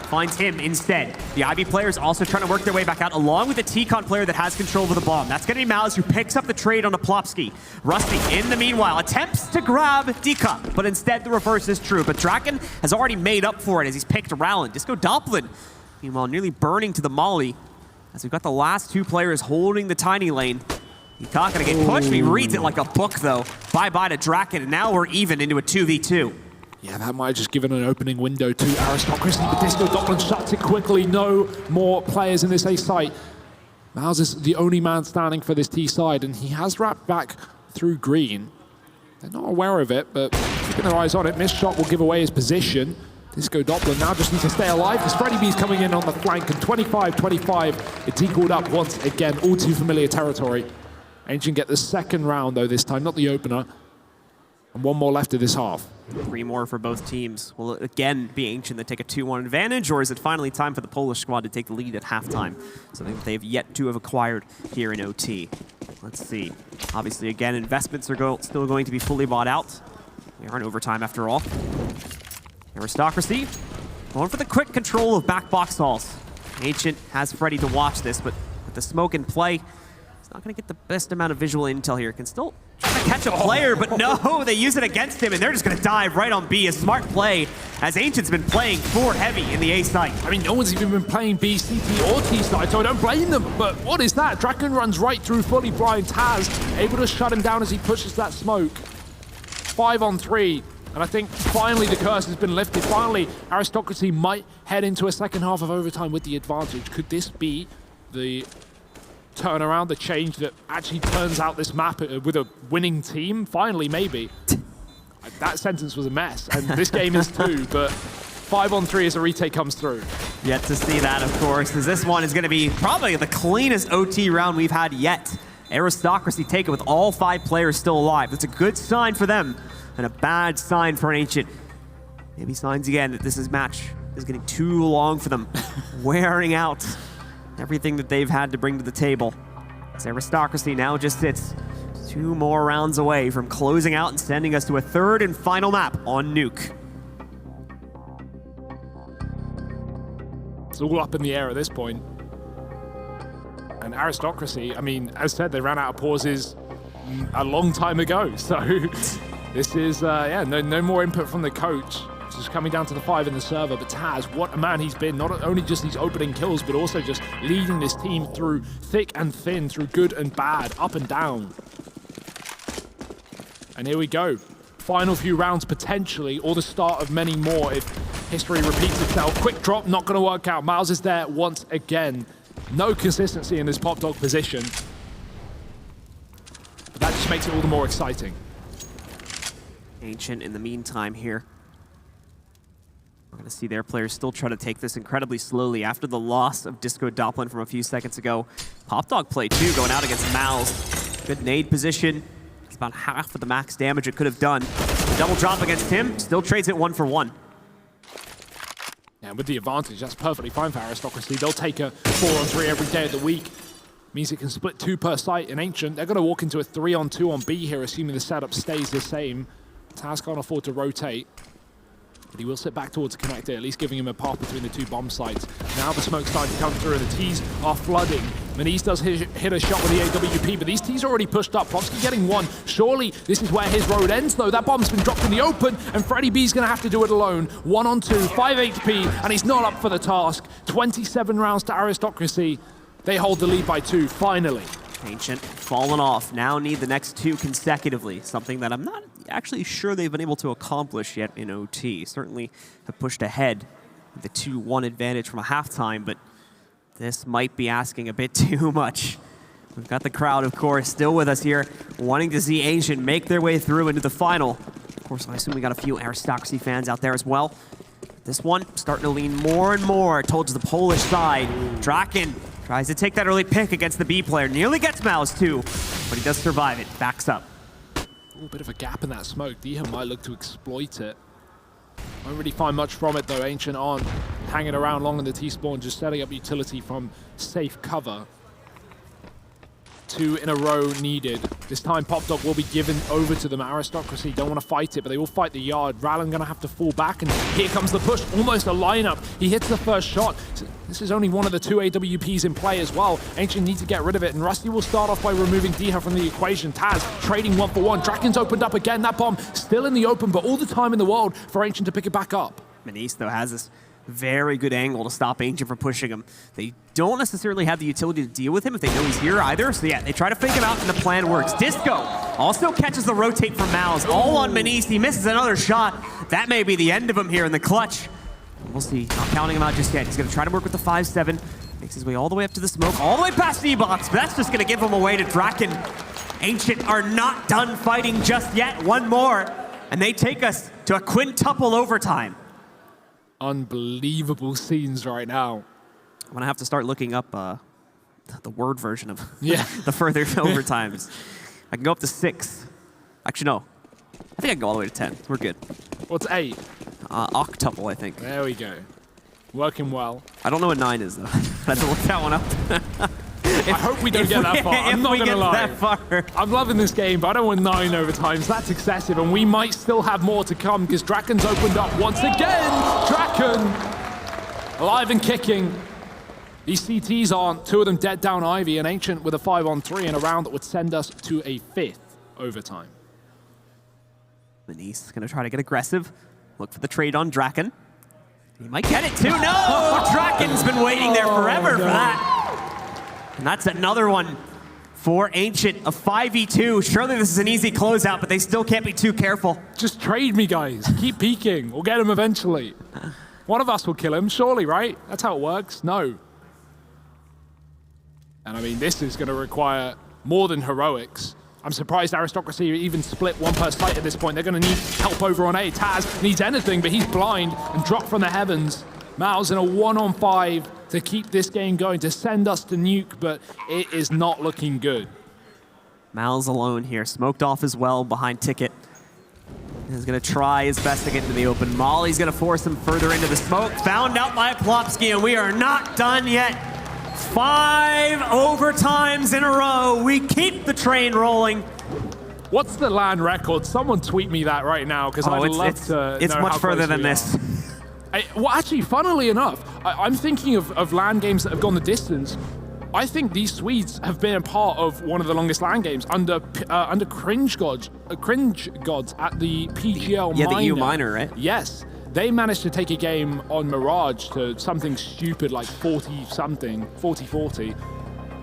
Speaker 1: finds him instead. The IB players also trying to work their way back out, along with the T-Con player that has control over the bomb. That's going to be Malice, who picks up the trade on the Plopsky. Rusty, in the meanwhile, attempts to grab Dika, but instead the reverse is true. But Draken has already made up for it as he's picked Rowland. Disco Doppelin, meanwhile, nearly burning to the molly, as we've got the last two players holding the tiny lane. He's not going to get pushed. He reads it like a book, though. Bye-bye to Draken, and now we're even into a 2v2.
Speaker 2: Yeah, that might have just given an opening window to Aristocracy, but Disco Doppelin shuts it quickly. No more players in this A site. Miles is the only man standing for this T side, and he has wrapped back through green. They're not aware of it, but keeping their eyes on it. Missed shot will give away his position. Disco Doppelin now just needs to stay alive because Freddy B's coming in on the flank, and 25-25. It's equaled up once again, all too familiar territory. Ancient get the second round, though, this time, not the opener. And one more left of this half.
Speaker 1: 3 more for both teams. Will it again be Ancient that take a 2-1 advantage, or is it finally time for the Polish squad to take the lead at halftime? Something that they've yet to have acquired here in OT. Let's see. Obviously, again, investments are still going to be fully bought out. We are in overtime after all. Aristocracy going for the quick control of back box halls. Ancient has Freddy to watch this, but with the smoke in play, he's not going to get the best amount of visual intel here. Can still try to catch a player, but no, they use it against him, and they're just going to dive right on B. A smart play, as Ancient's been playing 4 heavy in the A site.
Speaker 2: I mean, no one's even been playing B, CT, or T side, so I don't blame them. But what is that? Draken runs right through fully blind Taz, able to shut him down as he pushes that smoke. 5 on 3. And I think finally the curse has been lifted. Finally, Aristocracy might head into a second half of overtime with the advantage. Could this be the turnaround, the change that actually turns out this map with a winning team? Finally, maybe. That sentence was a mess, and this game is too, but 5 on 3 as a retake comes through.
Speaker 1: Yet to see that, of course, as this one is going to be probably the cleanest OT round we've had yet. Aristocracy take it with all 5 players still alive. That's a good sign for them, and a bad sign for Ancient. Maybe signs again that this match is getting too long for them, wearing out everything that they've had to bring to the table. As Aristocracy now just sits 2 more rounds away from closing out and sending us to a 3rd and final map on Nuke.
Speaker 2: It's all up in the air at this point. And Aristocracy, I mean, as said, they ran out of pauses a long time ago, so this is, yeah, no more input from the coach. It's just coming down to the 5 in the server, but Taz, what a man he's been. Not only just these opening kills, but also just leading this team through thick and thin, through good and bad, up and down. And here we go. Final few rounds potentially, or the start of many more if history repeats itself. Quick drop, not going to work out. Miles is there once again. No consistency in this pop dog position. But that just makes it all the more exciting.
Speaker 1: Ancient in the meantime here. We're going to see their players still try to take this incredibly slowly after the loss of Disco Doppelin from a few seconds ago. Pop dog play too, going out against Mal's. Good nade position. It's about half of the max damage it could have done. Double drop against him, still trades it 1 for 1.
Speaker 2: And with the advantage, that's perfectly fine for Aristocracy. They'll take a 4 on 3 every day of the week. Means it can split 2 per site in Ancient. They're going to walk into a 3 on 2 on B here, assuming the setup stays the same. Taz can't afford to rotate, but he will sit back towards the connector, at least giving him a path between the 2 bomb sites. Now the smoke's starting to come through, and the T's are flooding. Manise does hit a shot with the AWP, but these T's are already pushed up. Plopsky getting 1. Surely this is where his road ends, though. That bomb's been dropped in the open, and Freddy B's going to have to do it alone. 1 on 2, 5 HP, and he's not up for the task. 27 rounds to Aristocracy. They hold the lead by 2, finally.
Speaker 1: Ancient fallen off, now need the next 2 consecutively, something that I'm not actually sure they've been able to accomplish yet in OT. Certainly have pushed ahead with the 2-1 advantage from a halftime, but this might be asking a bit too much. We've got the crowd, of course, still with us here, wanting to see Ancient make their way through into the final. Of course, I assume we got a few Aristocracy fans out there as well. This one starting to lean more and more towards the Polish side. Draken Tries to take that early pick against the B player. Nearly gets Mouse too, but he does survive it. Backs up.
Speaker 2: A little bit of a gap in that smoke. DreamHack might look to exploit it. Won't really find much from it though. Ancient aren't hanging around long in the T-spawn, just setting up utility from safe cover. 2 in a row needed. This time Pop Dog will be given over to them. Aristocracy don't want to fight it, but they will fight the yard. Rallen gonna have to fall back, and here comes the push. Almost a lineup. He hits the first shot. This is only one of the 2 AWPs in play as well. Ancient needs to get rid of it, and Rusty will start off by removing DreamHack from the equation. Taz trading 1-for-1. Draken's opened up again. That bomb still in the open, but all the time in the world for Ancient to pick it back up.
Speaker 1: Manice, though, has this very good angle to stop Ancient from pushing him. They don't necessarily have the utility to deal with him if they know he's here either. So yeah, they try to fake him out and the plan works. Disco also catches the rotate from Mouse. All on Manice. He misses another shot. That may be the end of him here in the clutch. We'll see. Not counting him out just yet. He's going to try to work with the 5-7. Makes his way all the way up to the smoke, all the way past D-Box, but that's just going to give him away to Draken. Ancient are not done fighting just yet. One more, and they take us to a quintuple overtime.
Speaker 2: Unbelievable scenes right now.
Speaker 1: I'm going to have to start looking up the word version of
Speaker 2: the
Speaker 1: further overtimes. I can go up to 6. Actually, no. I think I can go all the way to 10. We're good.
Speaker 2: What's 8?
Speaker 1: Octuple, I think.
Speaker 2: There we go. Working well.
Speaker 1: I don't know what 9 is, though. I have to look that one up.
Speaker 2: I hope we don't get that far. I'm not going to lie.
Speaker 1: That far.
Speaker 2: I'm loving this game, but I don't want 9 overtimes. That's excessive, and we might still have more to come because Draken's opened up once again. Draken, alive and kicking. These CTs aren't. 2 of them dead down Ivy, and Ancient with a 5-on-3 in a round that would send us to a 5th overtime.
Speaker 1: Manice going to try to get aggressive. Look for the trade on Draken. He might get it too. No! Draken's been waiting there forever for that. And that's another one for Ancient, a 5v2. Surely this is an easy closeout, but they still can't be too careful.
Speaker 2: Just trade me, guys. Keep peeking. We'll get him eventually. One of us will kill him, surely, right? That's how it works. No. And I mean, this is going to require more than heroics. I'm surprised Aristocracy even split one per site at this point. They're going to need help over on A. Taz needs anything, but he's blind and dropped from the heavens. Mal's in a 1-on-5 to keep this game going, to send us to nuke, but it is not looking good.
Speaker 1: Mal's alone here, smoked off as well behind Ticket. He's going to try his best to get into the open. Molly's going to force him further into the smoke. Found out by Plopsky, and we are not done yet. 5 overtimes in a row. We keep the train rolling.
Speaker 2: What's the LAN record? Someone tweet me that right now, because I'd love to
Speaker 1: It's
Speaker 2: know
Speaker 1: much
Speaker 2: how
Speaker 1: further
Speaker 2: close
Speaker 1: than
Speaker 2: we
Speaker 1: this.
Speaker 2: are. Well, actually, funnily enough, I'm thinking of LAN games that have gone the distance. I think these Swedes have been a part of one of the longest LAN games under Cringe Gods at the PGL Minor.
Speaker 1: Yeah, the EU Minor, right?
Speaker 2: Yes. They managed to take a game on Mirage to something stupid like 40-something, 40-40.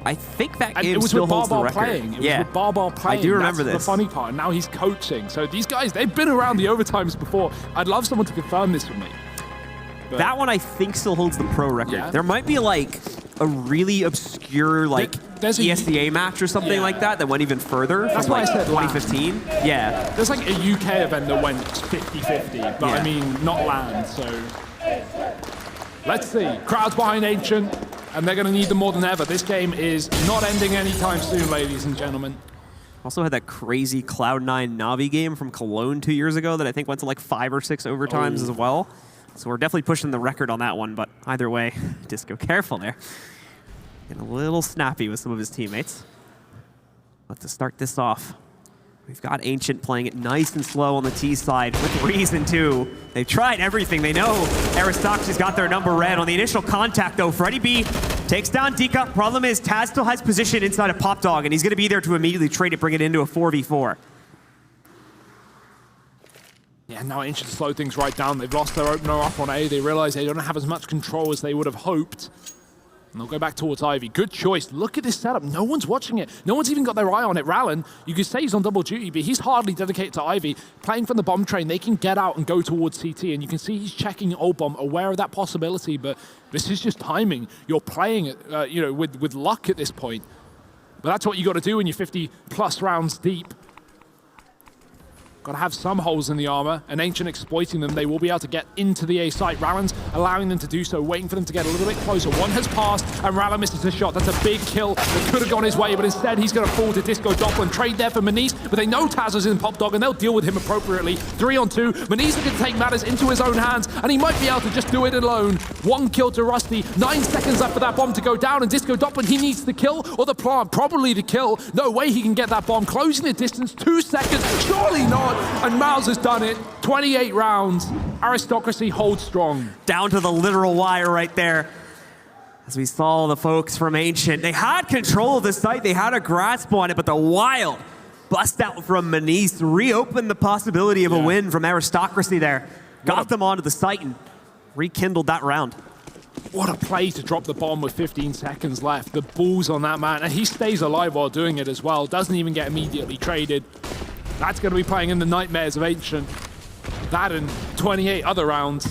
Speaker 1: I think that
Speaker 2: And
Speaker 1: game
Speaker 2: it was
Speaker 1: still
Speaker 2: with
Speaker 1: holds the
Speaker 2: Barbar
Speaker 1: record.
Speaker 2: playing. It was with Barbar playing.
Speaker 1: I do remember
Speaker 2: That's
Speaker 1: this.
Speaker 2: the funny part. Now he's coaching. So these guys, they've been around the overtimes before. I'd love someone to confirm this with me. But
Speaker 1: that one I think still holds the pro record.
Speaker 2: Yeah.
Speaker 1: There might be like a really obscure like
Speaker 2: There's a-
Speaker 1: ESDA match or something like that went even further.
Speaker 2: That's
Speaker 1: from
Speaker 2: why I
Speaker 1: like
Speaker 2: said
Speaker 1: 2015. Yeah.
Speaker 2: There's like a UK event that went 50-50, but I mean, not LAN, so... Let's see. Crowds behind Ancient, and they're going to need them more than ever. This game is not ending anytime soon, ladies and gentlemen.
Speaker 1: Also had that crazy Cloud9 Navi game from Cologne 2 years ago that I think went to like 5 or 6 overtimes as well. So we're definitely pushing the record on that one, but either way, Disco, careful there. Getting a little snappy with some of his teammates. But to start this off, we've got Ancient playing it nice and slow on the T side, with reason too. They've tried everything. They know Aristocracy's got their number red. On the initial contact though, Freddy B takes down Dika. Problem is, Taz still has position inside of Pop Dog, and he's gonna be there to immediately trade it, bring it into a 4v4.
Speaker 2: Yeah, now Ancient slow things right down. They've lost their opener up on A. They realize they don't have as much control as they would have hoped. And they'll go back towards Ivy. Good choice. Look at this setup. No one's watching it. No one's even got their eye on it. Rallen, you could say he's on double duty, but he's hardly dedicated to Ivy. Playing from the bomb train, they can get out and go towards CT, and you can see he's checking old bomb, aware of that possibility, but this is just timing. You're playing it, with luck at this point. But that's what you got to do when you're 50+ rounds deep. Got to have some holes in the armor, and Ancient exploiting them. They will be able to get into the A site. Rallen's allowing them to do so, waiting for them to get a little bit closer. One has passed, and Rallen misses a shot. That's a big kill that could have gone his way, but instead he's going to fall to Disco Doppler and trade there for Manise, but they know Taz is in Pop Dog, and they'll deal with him appropriately. 3-on-2. Manise looking to take matters into his own hands, and he might be able to just do it alone. 1 kill to Rusty. 9 seconds left for that bomb to go down, and Disco Doppler, he needs the kill or the plant. Probably the kill. No way he can get that bomb. Closing the distance. 2 seconds. Surely not. And Miles has done it. 28 rounds. Aristocracy holds strong.
Speaker 1: Down to the literal wire right there. As we saw the folks from Ancient, they had control of the site. They had a grasp on it, but the wild bust out from Manise reopened the possibility of a win from Aristocracy there. Got them onto the site and rekindled that round.
Speaker 2: What a play to drop the bomb with 15 seconds left. The balls on that man, and he stays alive while doing it as well. Doesn't even get immediately traded. That's going to be playing in the nightmares of Ancient. That and 28 other rounds.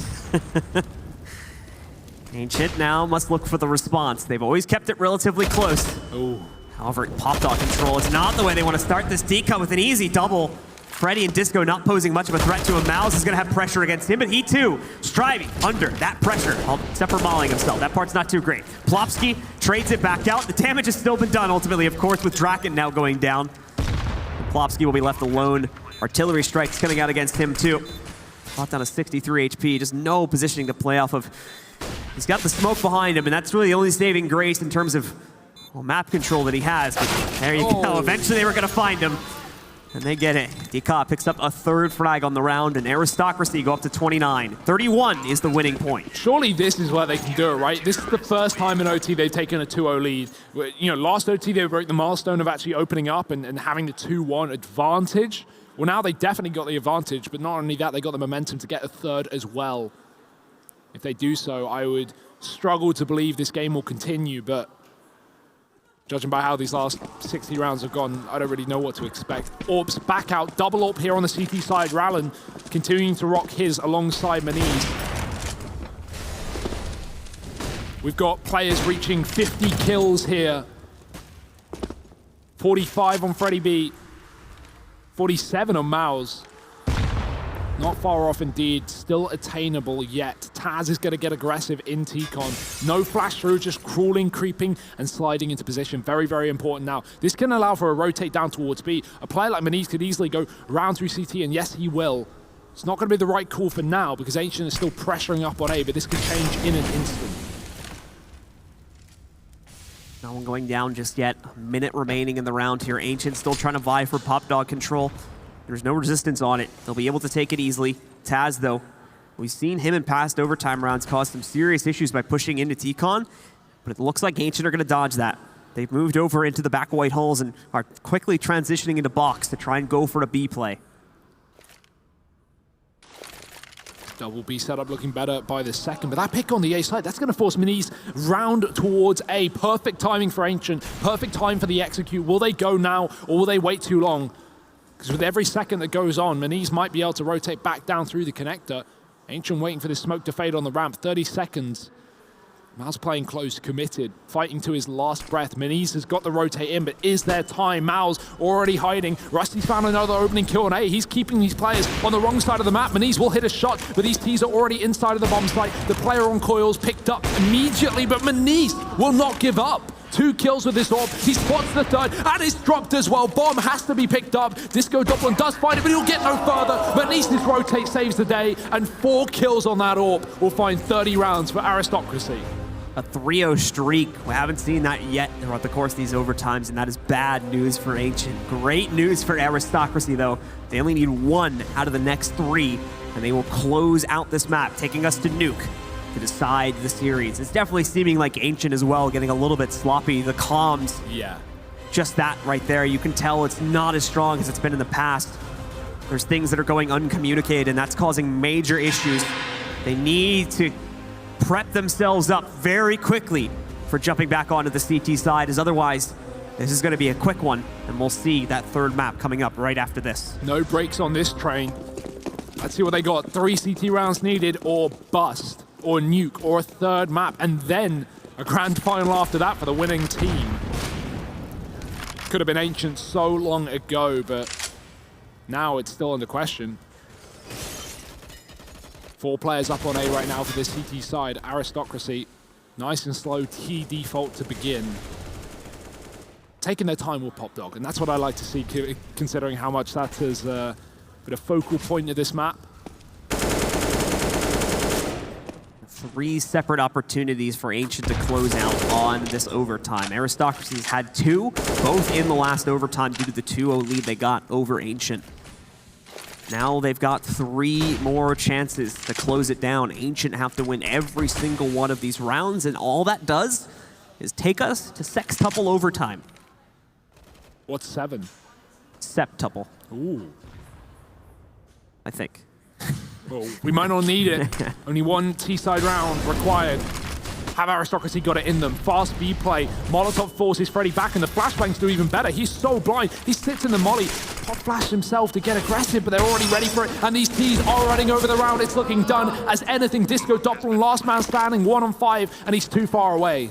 Speaker 1: Ancient now must look for the response. They've always kept it relatively close.
Speaker 2: Ooh.
Speaker 1: However, Pop Dog control is not the way they want to start this D-cut with an easy double. Freddy and Disco not posing much of a threat to him. Mouse is going to have pressure against him, but he too striving under that pressure, except for mauling himself. That part's not too great. Plopsky trades it back out. The damage has still been done ultimately, of course, with Draken now going down. Plopsky will be left alone. Artillery strikes coming out against him too. Brought down to 63 HP, just no positioning to play off of. He's got the smoke behind him, and that's really the only saving grace in terms of map control that he has. But there you go. Eventually they were going to find him. And they get it. DK picks up a 3rd frag on the round, and Aristocracy go up to 29. 31 is the winning point.
Speaker 2: Surely this is where they can do it, right? This is the first time in OT they've taken a 2-0 lead. You know, last OT they broke the milestone of actually opening up and having the 2-1 advantage. Well, now they definitely got the advantage, but not only that, they got the momentum to get a 3rd as well. If they do so, I would struggle to believe this game will continue, but judging by how these last 60 rounds have gone, I don't really know what to expect. Orps back out, double AWP here on the CT side. Rallen continuing to rock his alongside Manise. We've got players reaching 50 kills here. 45 on Freddy B. 47 on Mouse. Not far off indeed, still attainable yet. Taz is going to get aggressive in T-Con. No flash through, just crawling, creeping, and sliding into position. Very, very important now. This can allow for a rotate down towards B. A player like Manise could easily go round through CT, and yes, he will. It's not going to be the right call for now, because Ancient is still pressuring up on A, but this could change in an instant.
Speaker 1: No one going down just yet. A minute remaining in the round here. Ancient still trying to vie for Pop Dog control. There's no resistance on it. They'll be able to take it easily. Taz, though, we've seen him in past overtime rounds cause some serious issues by pushing into T-Con, but it looks like Ancient are going to dodge that. They've moved over into the back white holes and are quickly transitioning into box to try and go for a B play.
Speaker 2: Double B setup looking better by the second, but that pick on the A side, that's going to force Manise round towards A. Perfect timing for Ancient, perfect time for the execute. Will they go now, or will they wait too long? Because with every second that goes on, Manise might be able to rotate back down through the connector. Ancient waiting for this smoke to fade on the ramp. 30 seconds. Mal's playing close, committed, fighting to his last breath. Manise has got the rotate in, but is there time? Mal's already hiding. Rusty's found another opening kill on A. He's keeping these players on the wrong side of the map. Manise will hit a shot, but these T's are already inside of the bomb site. The player on coils picked up immediately, but Manise will not give up. 2 kills with this AWP. He spots the 3rd, and it's dropped as well. Bomb has to be picked up. Disco Doppler does find it, but he'll get no further. Manise's rotate saves the day, and 4 kills on that AWP will find 30 rounds for Aristocracy.
Speaker 1: A 3-0 streak. We haven't seen that yet throughout the course of these overtimes, and that is bad news for Ancient. Great news for Aristocracy, though. They only need 1 out of the next 3, and they will close out this map, taking us to Nuke to decide the series. It's definitely seeming like Ancient as well, getting a little bit sloppy. The comms, just that right there. You can tell it's not as strong as it's been in the past. There's things that are going uncommunicated, and that's causing major issues. They need to prep themselves up very quickly for jumping back onto the CT side, as otherwise this is going to be a quick one, and we'll see that 3rd map coming up right after this.
Speaker 2: No brakes on this train. Let's see what they got. 3 CT rounds needed, or bust, or nuke, or a 3rd map, and then a grand final after that for the winning team. Could have been Ancient so long ago, but Now it's still under question. 4 players up on A right now for this CT side. Aristocracy, nice and slow T default to begin. Taking their time with Pop Dog, and that's what I like to see, considering how much that is been a focal point of this map.
Speaker 1: 3 separate opportunities for Ancient to close out on this overtime. Aristocracy's had 2, both in the last overtime due to the 2-0 lead they got over Ancient. Now they've got 3 more chances to close it down. Ancient have to win every single one of these rounds, and all that does is take us to sextuple overtime.
Speaker 2: What's 7?
Speaker 1: Septuple.
Speaker 2: Ooh.
Speaker 1: I think.
Speaker 2: Well, we might not need it. Only 1 T-side round required. Have Aristocracy got it in them? Fast B play. Molotov forces Freddy back, and the flashbangs do even better. He's so blind. He sits in the molly. Pop flash himself to get aggressive, but they're already ready for it. And these T's are running over the round. It's looking done as anything. Disco Doppler, last man standing, 1 on 5, and he's too far away.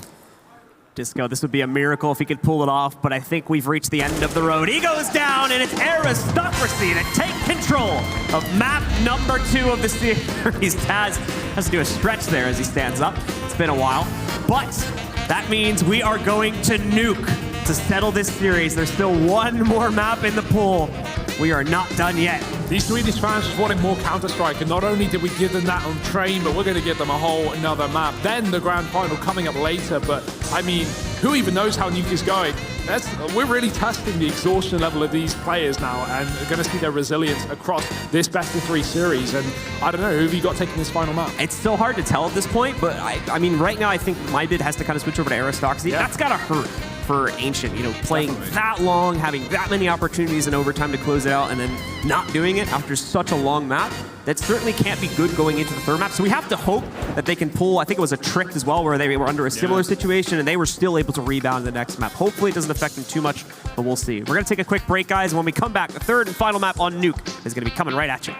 Speaker 1: Disco, this would be a miracle if he could pull it off, but I think we've reached the end of the road. He goes down, and it's Aristocracy to take control of map number 2 of the series. Taz has to do a stretch there as he stands up. It's been a while, but that means we are going to Nuke to settle this series. There's still 1 more map in the pool. We are not done yet.
Speaker 2: These Swedish fans just wanted more Counter-Strike, and not only did we give them that on Train, but we're going to give them a whole another map. Then the grand final coming up later, but I mean, who even knows how Nuke is going? We're really testing the exhaustion level of these players now, and we're going to see their resilience across this best-of-3 series. And I don't know, who have you got taking this final map?
Speaker 1: It's still hard to tell at this point, but I mean, right now I think my bid has to kind of switch over to Aristocracy. Yeah. That's got to hurt for Ancient, playing Definitely. That long, having that many opportunities in overtime to close it out, and then not doing it after such a long map. That certainly can't be good going into the 3rd map. So we have to hope that they can pull, I think it was a trick as well, where they were under a similar situation, and they were still able to rebound in the next map. Hopefully it doesn't affect them too much, but we'll see. We're going to take a quick break, guys. When we come back, the 3rd and final map on Nuke is going to be coming right at you.